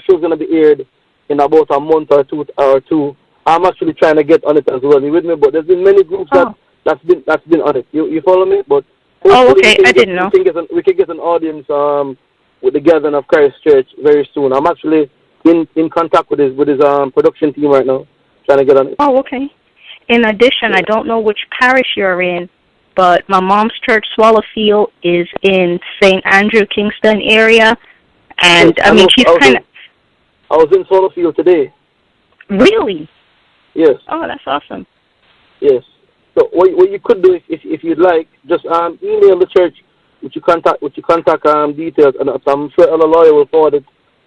show's going to be aired in about a month or two. I'm actually trying to get on it as well. You with me? But there's been many groups that's been on it. You follow me? But okay, I didn't know. We can get an audience with the Gathering of Christ Church very soon. I'm actually in contact with his production team right now, trying to get on it. Oh, okay. In addition, I don't know which parish you're in, but my mom's church, Swallowfield, is in St. Andrew, Kingston area, and yes, I mean she's kind of. I was in Swallowfield today. Really? Yes. Oh, that's awesome. Yes. So what you could do if you'd like, just email the church with your contact details, and I'm sure Elder Lawyer will forward it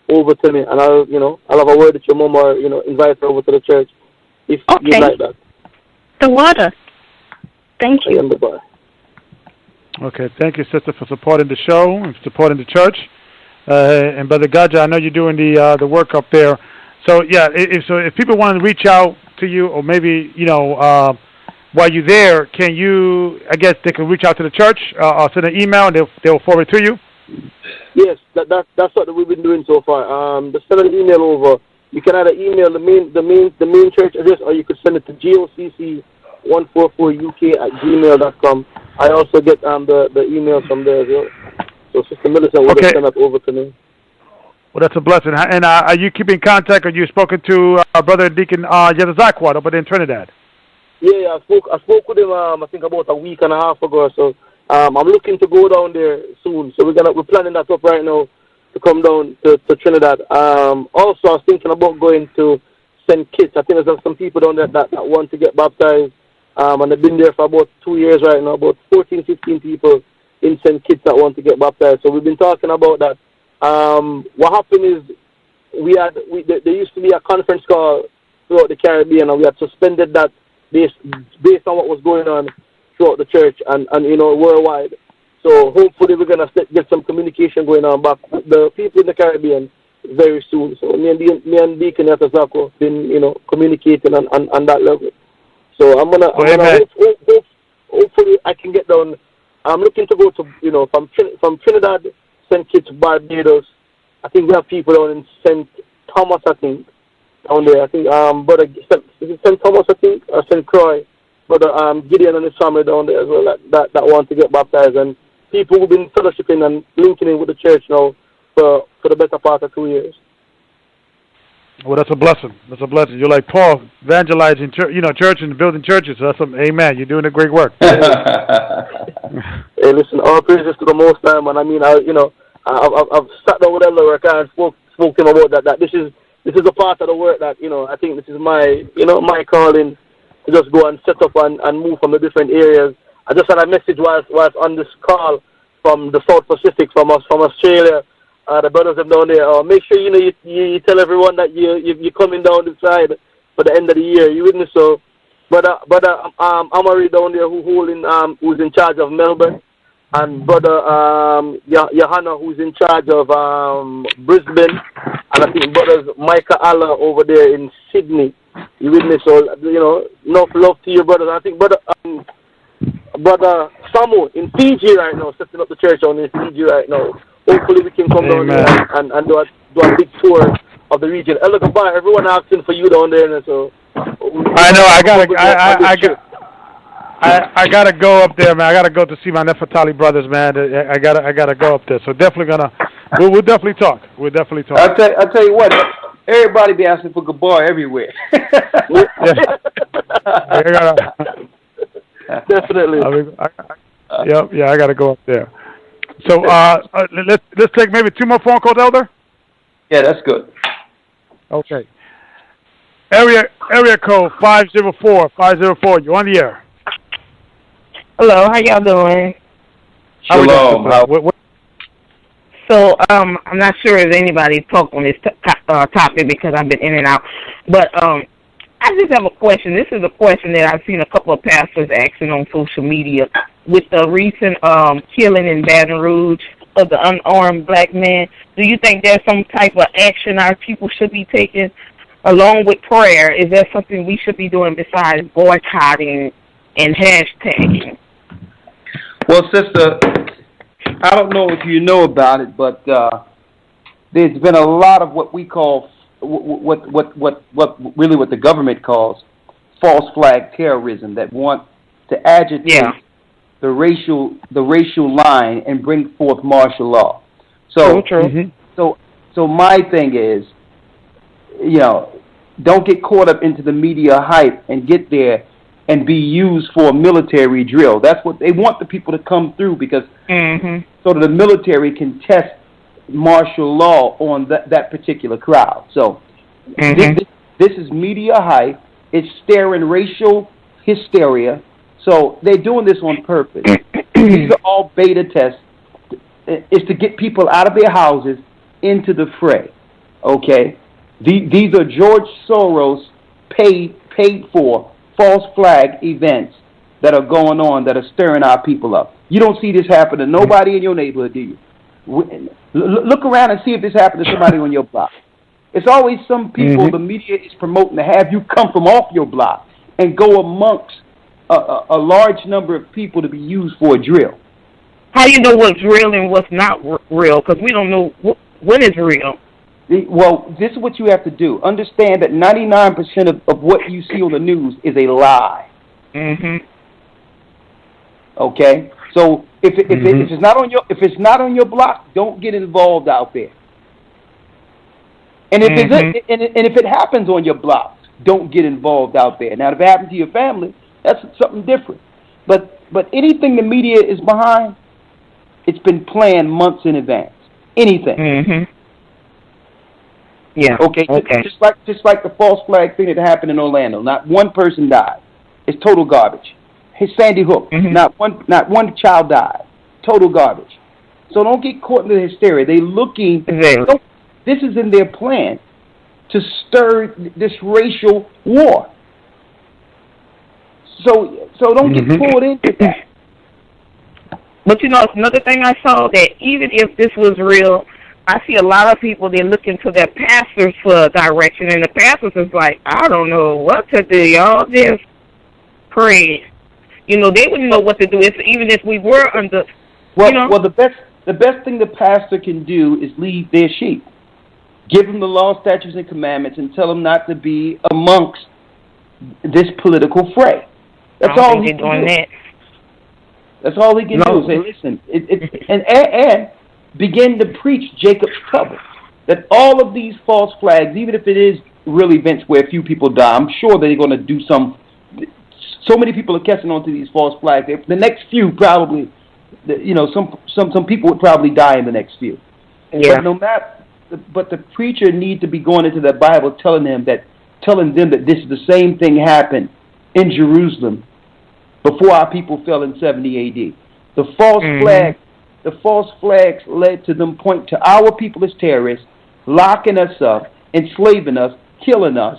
over to me, and I'll have a word with your mom or invite her over to the church if you'd like that. The water. Thank you. Okay, thank you, sister, for supporting the show and supporting the church. And Brother Gaja, I know you're doing the work up there. So yeah, if people want to reach out to you, or maybe while you're there, I guess they can reach out to the church or send an email and they'll forward it to you. Yes, that's what we've been doing so far. Just send an email over. You can either email the main church address, or you could send it to gocc144uk@gmail.com. I also get the email from there as well. So Sister Millicent will send that over to me. Well, that's a blessing. And are you keeping contact? Or you spoken to Brother Deacon Yedazakwa over there in Trinidad? Yeah, I spoke with him. I think about a week and a half ago. So I'm looking to go down there soon. So we're planning that up right now to come down to Trinidad. Also, I was thinking about going to St. Kitts. I think there's some people down there that want to get baptized. And they've been there for about 2 years right now. About 14, 15 people in St. Kitts that want to get baptized. So we've been talking about that. What happened is there used to be a conference call throughout the Caribbean, and we had suspended that based on what was going on throughout the church and worldwide. So hopefully we're gonna get some communication going on back with the people in the Caribbean very soon. So me and Deacon Yatazako been communicating on that level. So I'm gonna hopefully I can get down. I'm looking to go to from Trinidad, St. Kitts, Barbados. I think we have people down in St. Thomas, I think, down there. I think Brother is it St. Thomas, I think, or St. Croix. Brother Gideon and his family down there as well that want to get baptized, and people who've been fellowshipping and linking in with the church now for the better part of 2 years. Well, that's a blessing. That's a blessing. You're like Paul, evangelizing, church and building churches. So that's amen. You're doing a great work. Hey, listen, all praises to the Most High, man. I mean, I've sat down with Elder Worker and spoke to him about that. That this is a part of the work that I think this is my my calling to just go and set up and move from the different areas. I just had a message whilst on this call from the South Pacific, from Australia. The brothers them down there. Make sure you tell everyone that you're coming down this side for the end of the year. You with me? So, brother Amari down there who's in charge of Melbourne, and brother Johanna who's in charge of Brisbane, and I think brothers Micah Allah over there in Sydney. You with me? So enough love to you, brothers. I think brother Samu in Fiji right now, setting up the church on in Fiji right now. Hopefully we can come down here and do a big tour of the region. Look, everyone asking for you down there, and so. I know. I gotta go up there, man. I gotta go to see my Nefertali brothers, man. I gotta go up there. So definitely we'll definitely talk. We'll definitely talk. I'll tell you what. Everybody be asking for Gabbar everywhere. Definitely. I gotta go up there. So let's take maybe 2 more phone calls, Elder. Yeah, that's good. Okay. Area code 504. You're on the air. Hello, how y'all doing? Shalom. So I'm not sure if anybody talked on this topic because I've been in and out, but I just have a question. This is a question that I've seen a couple of pastors asking on social media with the recent killing in Baton Rouge of the unarmed black man. Do you think there's some type of action our people should be taking along with prayer? Is there something we should be doing besides boycotting and hashtagging? Well, sister, I don't know if you know about it, but there's been a lot of what we call what the government calls false flag terrorism that want to agitate the racial line and bring forth martial law. So so my thing is, don't get caught up into the media hype and get there and be used for a military drill. That's what they want the people to come through because so that the military can test martial law on that particular crowd. So this is media hype. It's stirring racial hysteria. So they're doing this on purpose. These are all beta tests. It's to get people out of their houses into the fray. Okay? These are George Soros paid for false flag events that are going on that are stirring our people up. You don't see this happen to nobody in your neighborhood, do you? Look around and see if this happened to somebody on your block. It's always some people the media is promoting to have you come from off your block and go amongst a large number of people to be used for a drill. How do you know what's real and what's not real? Because we don't know when is real. Well, this is what you have to do. Understand that 99% of what you see on the news is a lie. Okay? So if it's not on your block, don't get involved out there. And if if it happens on your block, don't get involved out there. Now, if it happens to your family, that's something different. But anything the media is behind, it's been planned months in advance. Anything. Yeah. Okay. Just like the false flag thing that happened in Orlando. Not one person died. It's total garbage. Sandy Hook. Not one child died. Total garbage. So don't get caught in the hysteria. They looking. This is in their plan to stir this racial war. So don't get pulled into that. But another thing I saw that even if this was real, I see a lot of people, they're looking to their pastors for direction, and the pastors is like, I don't know what to do. Y'all just pray. They wouldn't know what to do even if we were under. Well, the best thing the pastor can do is lead their sheep. give them the law, statutes, and commandments, and tell them not to be amongst this political fray. That's all he can do. That's all he can do. Say, listen, and begin to preach Jacob's trouble. That all of these false flags, even if it is real events where a few people die, I'm sure they're going to do some. So many people are catching on to these false flags. The next few probably, some people would probably die in the next few. Yeah. But the preacher need to be going into the Bible, telling them that this is the same thing happened in Jerusalem before our people fell in 70 A.D. The false flags led to them point to our people as terrorists, locking us up, enslaving us, killing us.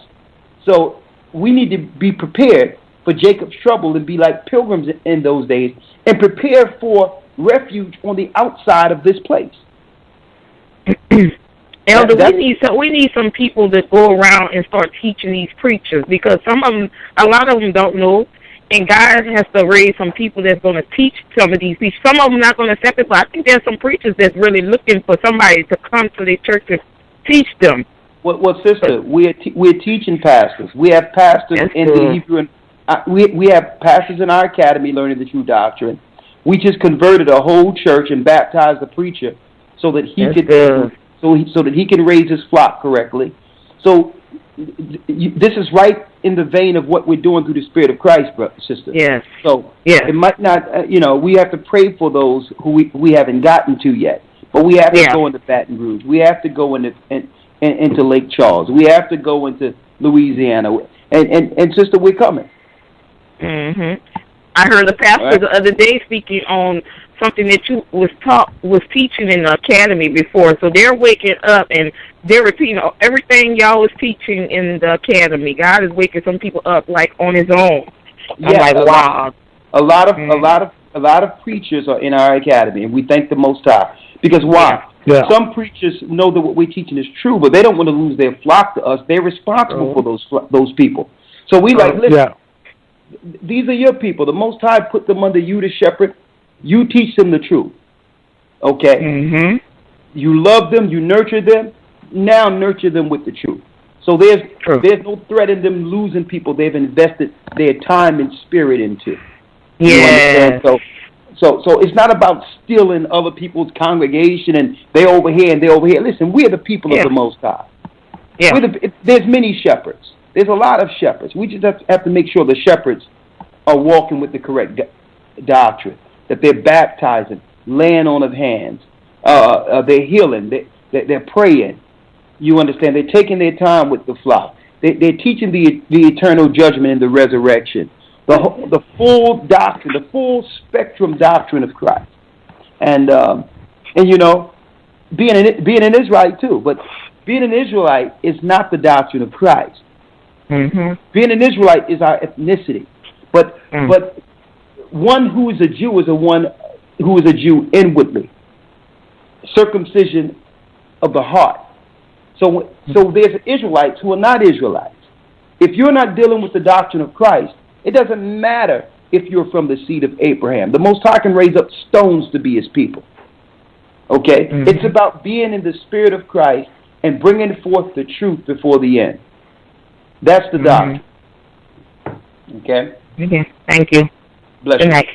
So we need to be prepared for Jacob's trouble and be like pilgrims in those days and prepare for refuge on the outside of this place. Elder, we need some people that go around and start teaching these preachers, because a lot of them don't know, and God has to raise some people that's going to teach some of these people. Some of them not going to accept it, but I think there's some preachers that's really looking for somebody to come to their church and teach them. Well, sister, we're teaching pastors. We have pastors in the Hebrew, and we have pastors in our academy learning the true doctrine. We just converted a whole church and baptized the preacher so that he can raise his flock correctly. So this is right in the vein of what we're doing through the Spirit of Christ, brother, sister. Yes. So it might not, we have to pray for those who we haven't gotten to yet. But we have to go into Baton Rouge. We have to go into Lake Charles. We have to go into Louisiana. And sister, we're coming. Mm-hmm. I heard the pastor the other day speaking on something that you was teaching in the academy before. So they're waking up and they're repeating everything y'all was teaching in the academy. God is waking some people up like on His own. I'm like, wow. A lot of preachers are in our academy, and we thank the Most High. Because why? Yeah. Some preachers know that what we're teaching is true, but they don't want to lose their flock to us. They're responsible for those people. So we listen. These are your people. The Most High put them under you to shepherd. You teach them the truth. Okay? Mm-hmm. You love them. You nurture them. Now nurture them with the truth. So there's no threat in them losing people they've invested their time and spirit into. Yeah. So it's not about stealing other people's congregation and they over here and they over here. Listen, we are the people of the Most High. Yeah. There's many shepherds. There's a lot of shepherds. We just have to make sure the shepherds are walking with the correct doctrine, that they're baptizing, laying on of hands, they're healing, they're praying. You understand? They're taking their time with the flock. They're teaching the eternal judgment and the resurrection, the full doctrine, the full spectrum doctrine of Christ, and being an Israelite too. But being an Israelite is not the doctrine of Christ. Mm-hmm. Being an Israelite is our ethnicity, but one who is a Jew is one who is a Jew inwardly. Circumcision of the heart. So there's Israelites who are not Israelites. If you're not dealing with the doctrine of Christ, it doesn't matter if you're from the seed of Abraham. The Most High can raise up stones to be His people. Okay? Mm-hmm. It's about being in the Spirit of Christ and bringing forth the truth before the end. That's the doctrine. Okay? Okay. Thank you. Bless you. Good night.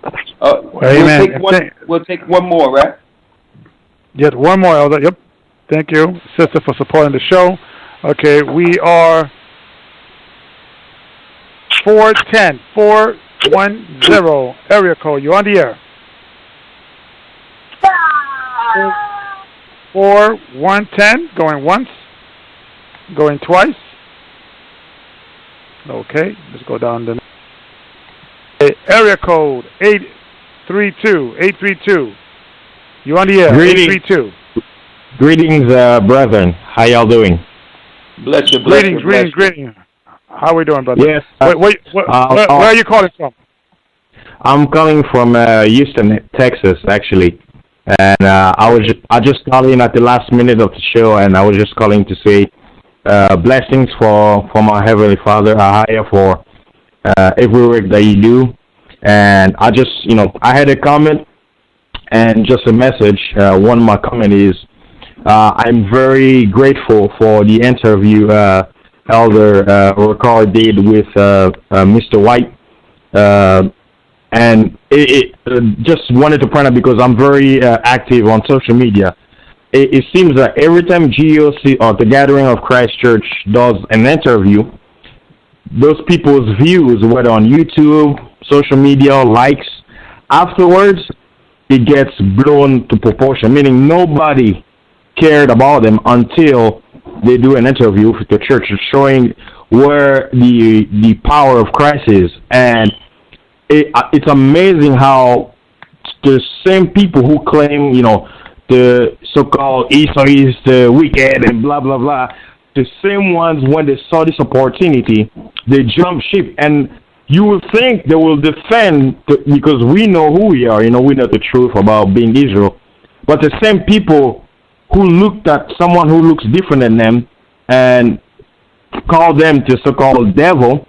Bye-bye. We'll take one more, right? Yes, one more, Elder. Yep. Thank you, sister, for supporting the show. Okay, we are 410 area code. You're on the air. 4110, going once, going twice. Okay, let's go down the area code 832. You on the air? 832. Greetings, brethren. How y'all doing? Bless you. Greetings. How are we doing, brother? Yes. Where are you calling from? I'm calling from Houston, Texas, actually. And I just called in at the last minute of the show, and I was just calling to say blessings for my Heavenly Father, Ahaya, for every work that you do. And I just, I had a comment and just a message. One of my comment is, I'm very grateful for the interview Elder Ricard did with Mr. White. And just wanted to point out, because I'm very active on social media. It seems that every time GOC or the Gathering of Christ Church does an interview, those people's views, whether on YouTube, social media, likes, afterwards, it gets blown to proportion, meaning nobody cared about them until they do an interview with the church, showing where the power of Christ is. And it's amazing how the same people who claim, the so-called Esau is the wicked and blah, blah, blah, the same ones, when they saw this opportunity, they jump ship. And you would think they will defend, because we know who we are, we know the truth about being Israel. But the same people who looked at someone who looks different than them and call them the so-called devil,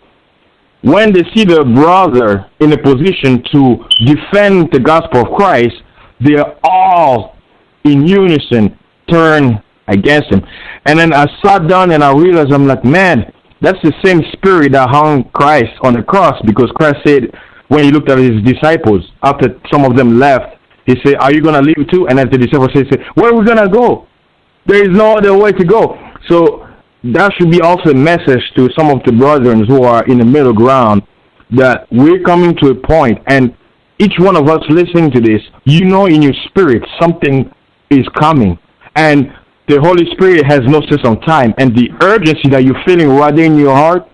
when they see their brother in a position to defend the gospel of Christ, they're all in unison turn against him. And then I sat down and I realized, I'm like, man, that's the same spirit that hung Christ on the cross, because Christ said, when he looked at his disciples, after some of them left, he said, are you going to leave too? And as the disciples said, where are we going to go? There is no other way to go. So that should be also a message to some of the brethren who are in the middle ground, that we're coming to a point, and each one of us listening to this, in your spirit, something is coming. And the Holy Spirit has no sense of time. And the urgency that you're feeling right in your heart,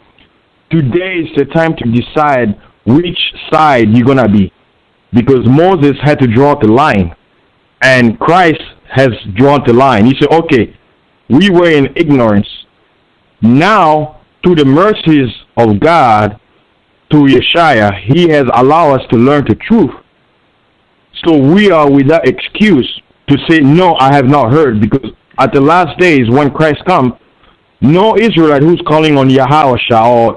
today is the time to decide which side you're going to be. Because Moses had to draw the line, and Christ has drawn the line. He said, okay, we were in ignorance. Now, through the mercies of God, through Yeshua, he has allowed us to learn the truth. So we are without excuse to say, no, I have not heard, because at the last days when Christ comes, no Israelite who's calling on Yahawashah or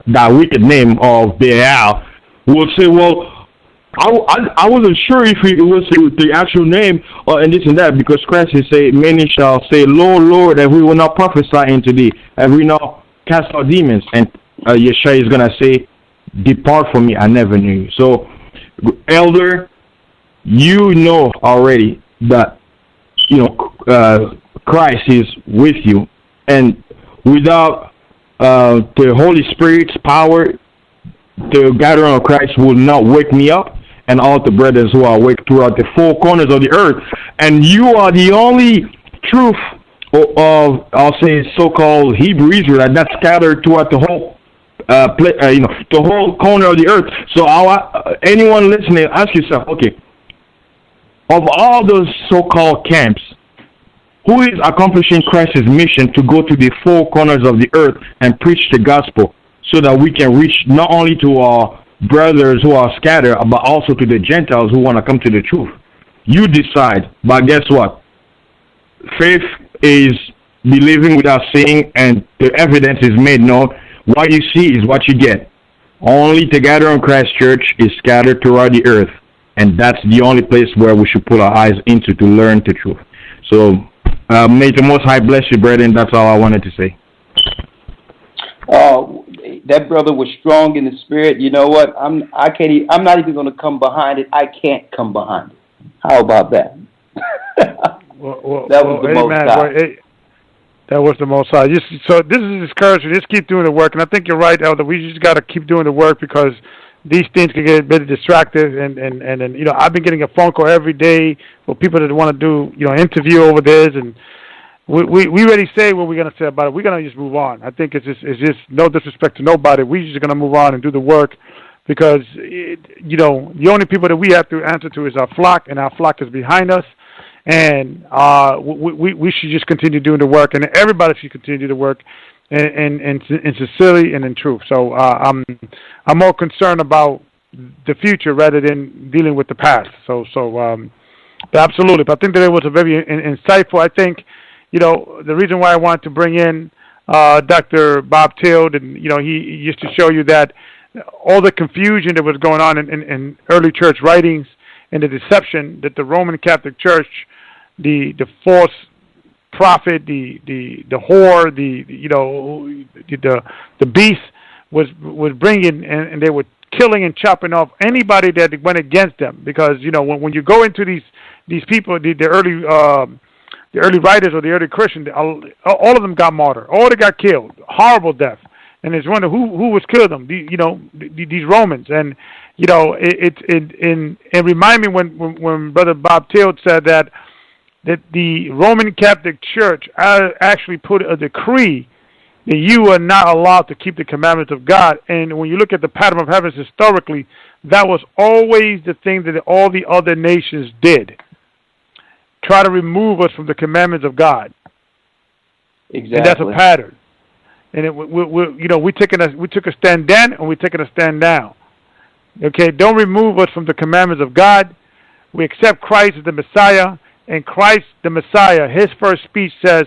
that wicked name of Baal will say, well, I wasn't sure if it was the actual name and this and that, because Christ is saying, many shall say, Lord, Lord, and we will not prophesy into thee, and we not cast out demons. And Yeshua is going to say, depart from me, I never knew you. So, Elder, you know already that, Christ is with you. And without the Holy Spirit's power, the gathering of Christ will not wake me up and all the brothers who are awake throughout the four corners of the earth. And you are the only truth of I'll say, so-called Hebrew Israelite that's scattered throughout the whole, the whole corner of the earth. So anyone listening, ask yourself, okay, of all those so-called camps, who is accomplishing Christ's mission to go to the four corners of the earth and preach the gospel, so that we can reach not only to our brothers who are scattered, but also to the Gentiles who want to come to the truth? You decide. But guess what? Faith is believing without seeing, and the evidence is made known. What you see is what you get. Only the Gathering of Christ Church is scattered throughout the earth, and that's the only place where we should put our eyes into to learn the truth. So may the Most High bless you, brethren. That's all I wanted to say. That brother was strong in the spirit. You know what? I'm not even going to come behind it. I can't come behind it. How about that? That was the Most High. That was the Most High. So this is discouraging. Just keep doing the work. And I think you're right, Elder. We just got to keep doing the work, because these things can get a bit distracted. And I've been getting a phone call every day for people that want to do, interview over this. And we already say what we're going to say about it. We're going to just move on. I think it's just no disrespect to nobody. We're just going to move on and do the work, because, the only people that we have to answer to is our flock, and our flock is behind us. And we should just continue doing the work, and everybody should continue to work in sincerity and in truth. So I'm more concerned about the future rather than dealing with the past. So absolutely. But I think that it was a very insightful. I think, the reason why I wanted to bring in Dr. Bob Thiel, and he used to show you that all the confusion that was going on in early church writings, and the deception that the Roman Catholic Church, the false prophet, the whore, the beast was bringing, and they were killing and chopping off anybody that went against them. Because when you go into these people, the early writers or the early Christians, all of them got martyred. All they got killed, horrible death. And it's wonder who was killing them. These Romans. And it remind me when Brother Bob Thiel said that the Roman Catholic Church actually put a decree that you are not allowed to keep the commandments of God. And when you look at the pattern of heavens historically, that was always the thing that all the other nations did. Try to remove us from the commandments of God. Exactly. And that's a pattern. And we took a stand then, and we're taking a stand now. Okay, don't remove us from the commandments of God. We accept Christ as the Messiah, and Christ the Messiah, his first speech says,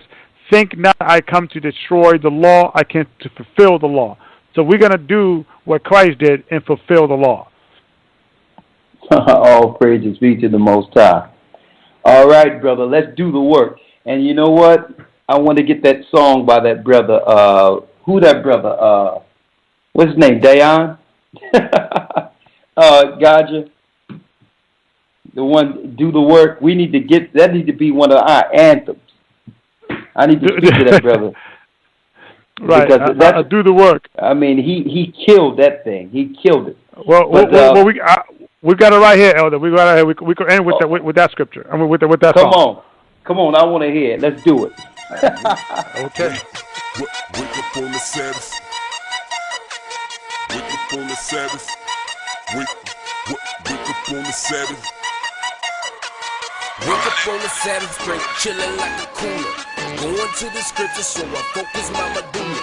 "Think not I come to destroy the law, I came to fulfill the law." So we're going to do what Christ did and fulfill the law. All praises be to the Most High. All right, brother, let's do the work. And you know what? I want to get that song by that brother. Who that brother? What's his name? Dayan? Gaja? The one, do the work. We need to get, that need to be one of our anthems. I need to speak to that brother. Right, because do the work. I mean, he killed that thing. He killed it. Well, we got it right here, Elder. We got it here. We could end with that scripture. I mean, with that song. Come on. I want to hear it. Let's do it. Okay. Wake up on the Sabbath. Wake up on the Sabbath. Wake up on the Sabbath. Wake up on the Sabbath, straight chillin' like a cooler. Going to the scriptures, so I focus my medulla.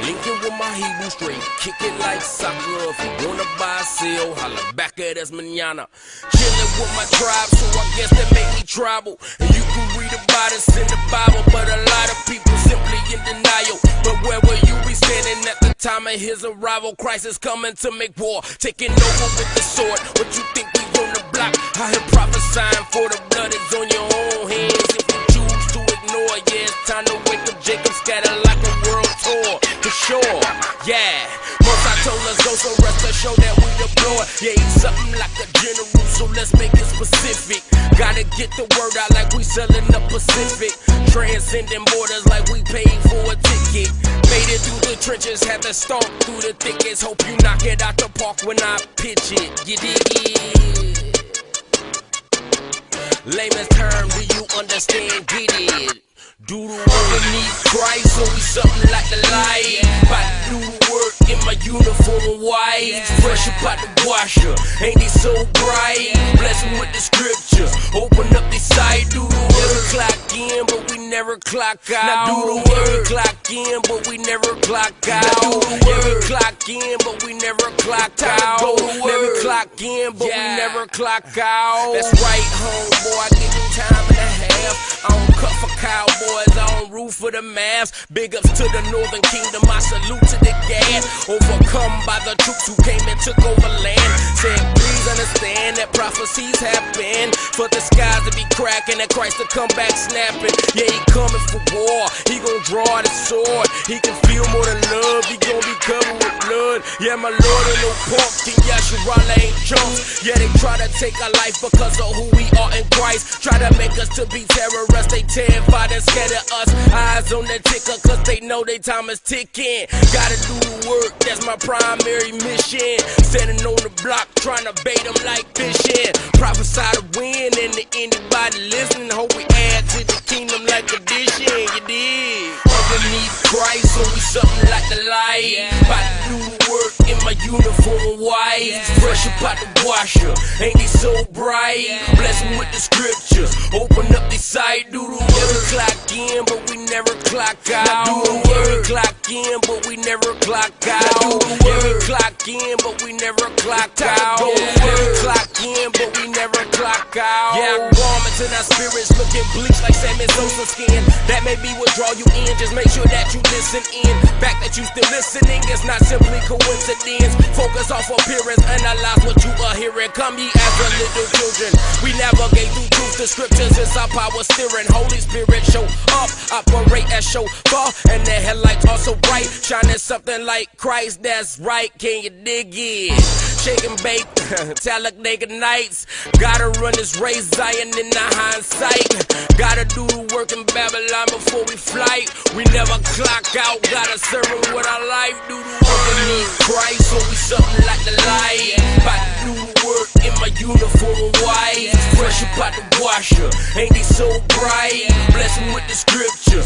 Linking with my Hebrew straight, kick it like soccer. If you wanna buy a sale, holla back at us manana. Chillin' with my tribe, so I guess that make me tribal. And you can read about it in the Bible, but a lot of people simply in denial. But where will you be standing at the time of his arrival? Christ is coming to make war, taking over with the sword. What you think we on the block? I hear prophesying, for the blood is on your own hands. If you choose to ignore, yeah, it's time to wake up. Jacob scatter like a world tour, for sure, yeah. Most I told us go, so rest assured that we deploy. Yeah, he's something like a general, so let's make it specific. Gotta get the word out like we selling the Pacific. Transcending borders like we paid for a ticket. Made it through the trenches, had to stomp through the thickets. Hope you knock it out the park when I pitch it. You dig it? Layman's term, do you understand? Get it? Do the work beneath Christ, so we something like the light. About to do the work in my uniform white. Fresh about the washer, ain't he so bright? Bless him with the scriptures, open up the site. Do the work, clock in, but we never clock out. Now do the work, clock in, but we never clock out. Now do the work, clock in, but we never clock out. Go to work, never clock in, but we never clock out. That's right, homeboy, I give you time and a half. I don't cut for cowboys, I don't root for the mass. Big ups to the Northern Kingdom, I salute to the gang. Overcome by the troops who came and took over land. Said please understand that prophecies happen, for the skies to be cracking and Christ to come back snapping. Yeah, he coming for war, he gon' draw the sword. He can feel more than love, he gon' be covered with blood. Yeah, my Lord ain't no punk, King Yahshua ain't chumps. Yeah, they try to take our life because of who we are in Christ. Try to make us to be terrorists, they terrified and scared of us. Eyes on the ticker, cause they know their time is ticking. Gotta do the work, that's my primary mission. Standing on the block, trying to bait them like fishing. Prophesy to win, and to anybody listening, hope we add to the kingdom like addition. You dig? Underneath Christ, so we something like the light. About to do the work in my uniform white. Fresh about the washer, ain't he so bright? Bless him with the scriptures, open up the site. Do the work, clock in, but we never clock out. Now do the work, clock in, but we never clock out. Now do the work, clock in, but we never clock out. Go to work, clock in, but we never clock out. Yeah, I and our spirits looking bleached like Sammy Sosa skin. That may be what draw you in, just make sure that you listen in. Fact that you still listening is not simply coincidence. Focus off appearance, analyze what you are hearing. Come ye as the little children, we navigate through truth. The scriptures is our power steering. Holy Spirit show up, operate as chauffeur, and the headlights are so bright, shining something like Christ. That's right, can you dig it? Shake and bake, Talladega nights. Gotta run this race, Zion in the hindsight. Gotta do the work in Babylon before we flight. We never clock out, gotta serve him with our life. Do the work and need Christ, so we something like the light. About to do the work in my uniform white. Fresh about the washer, ain't they so bright? Bless him with the scripture.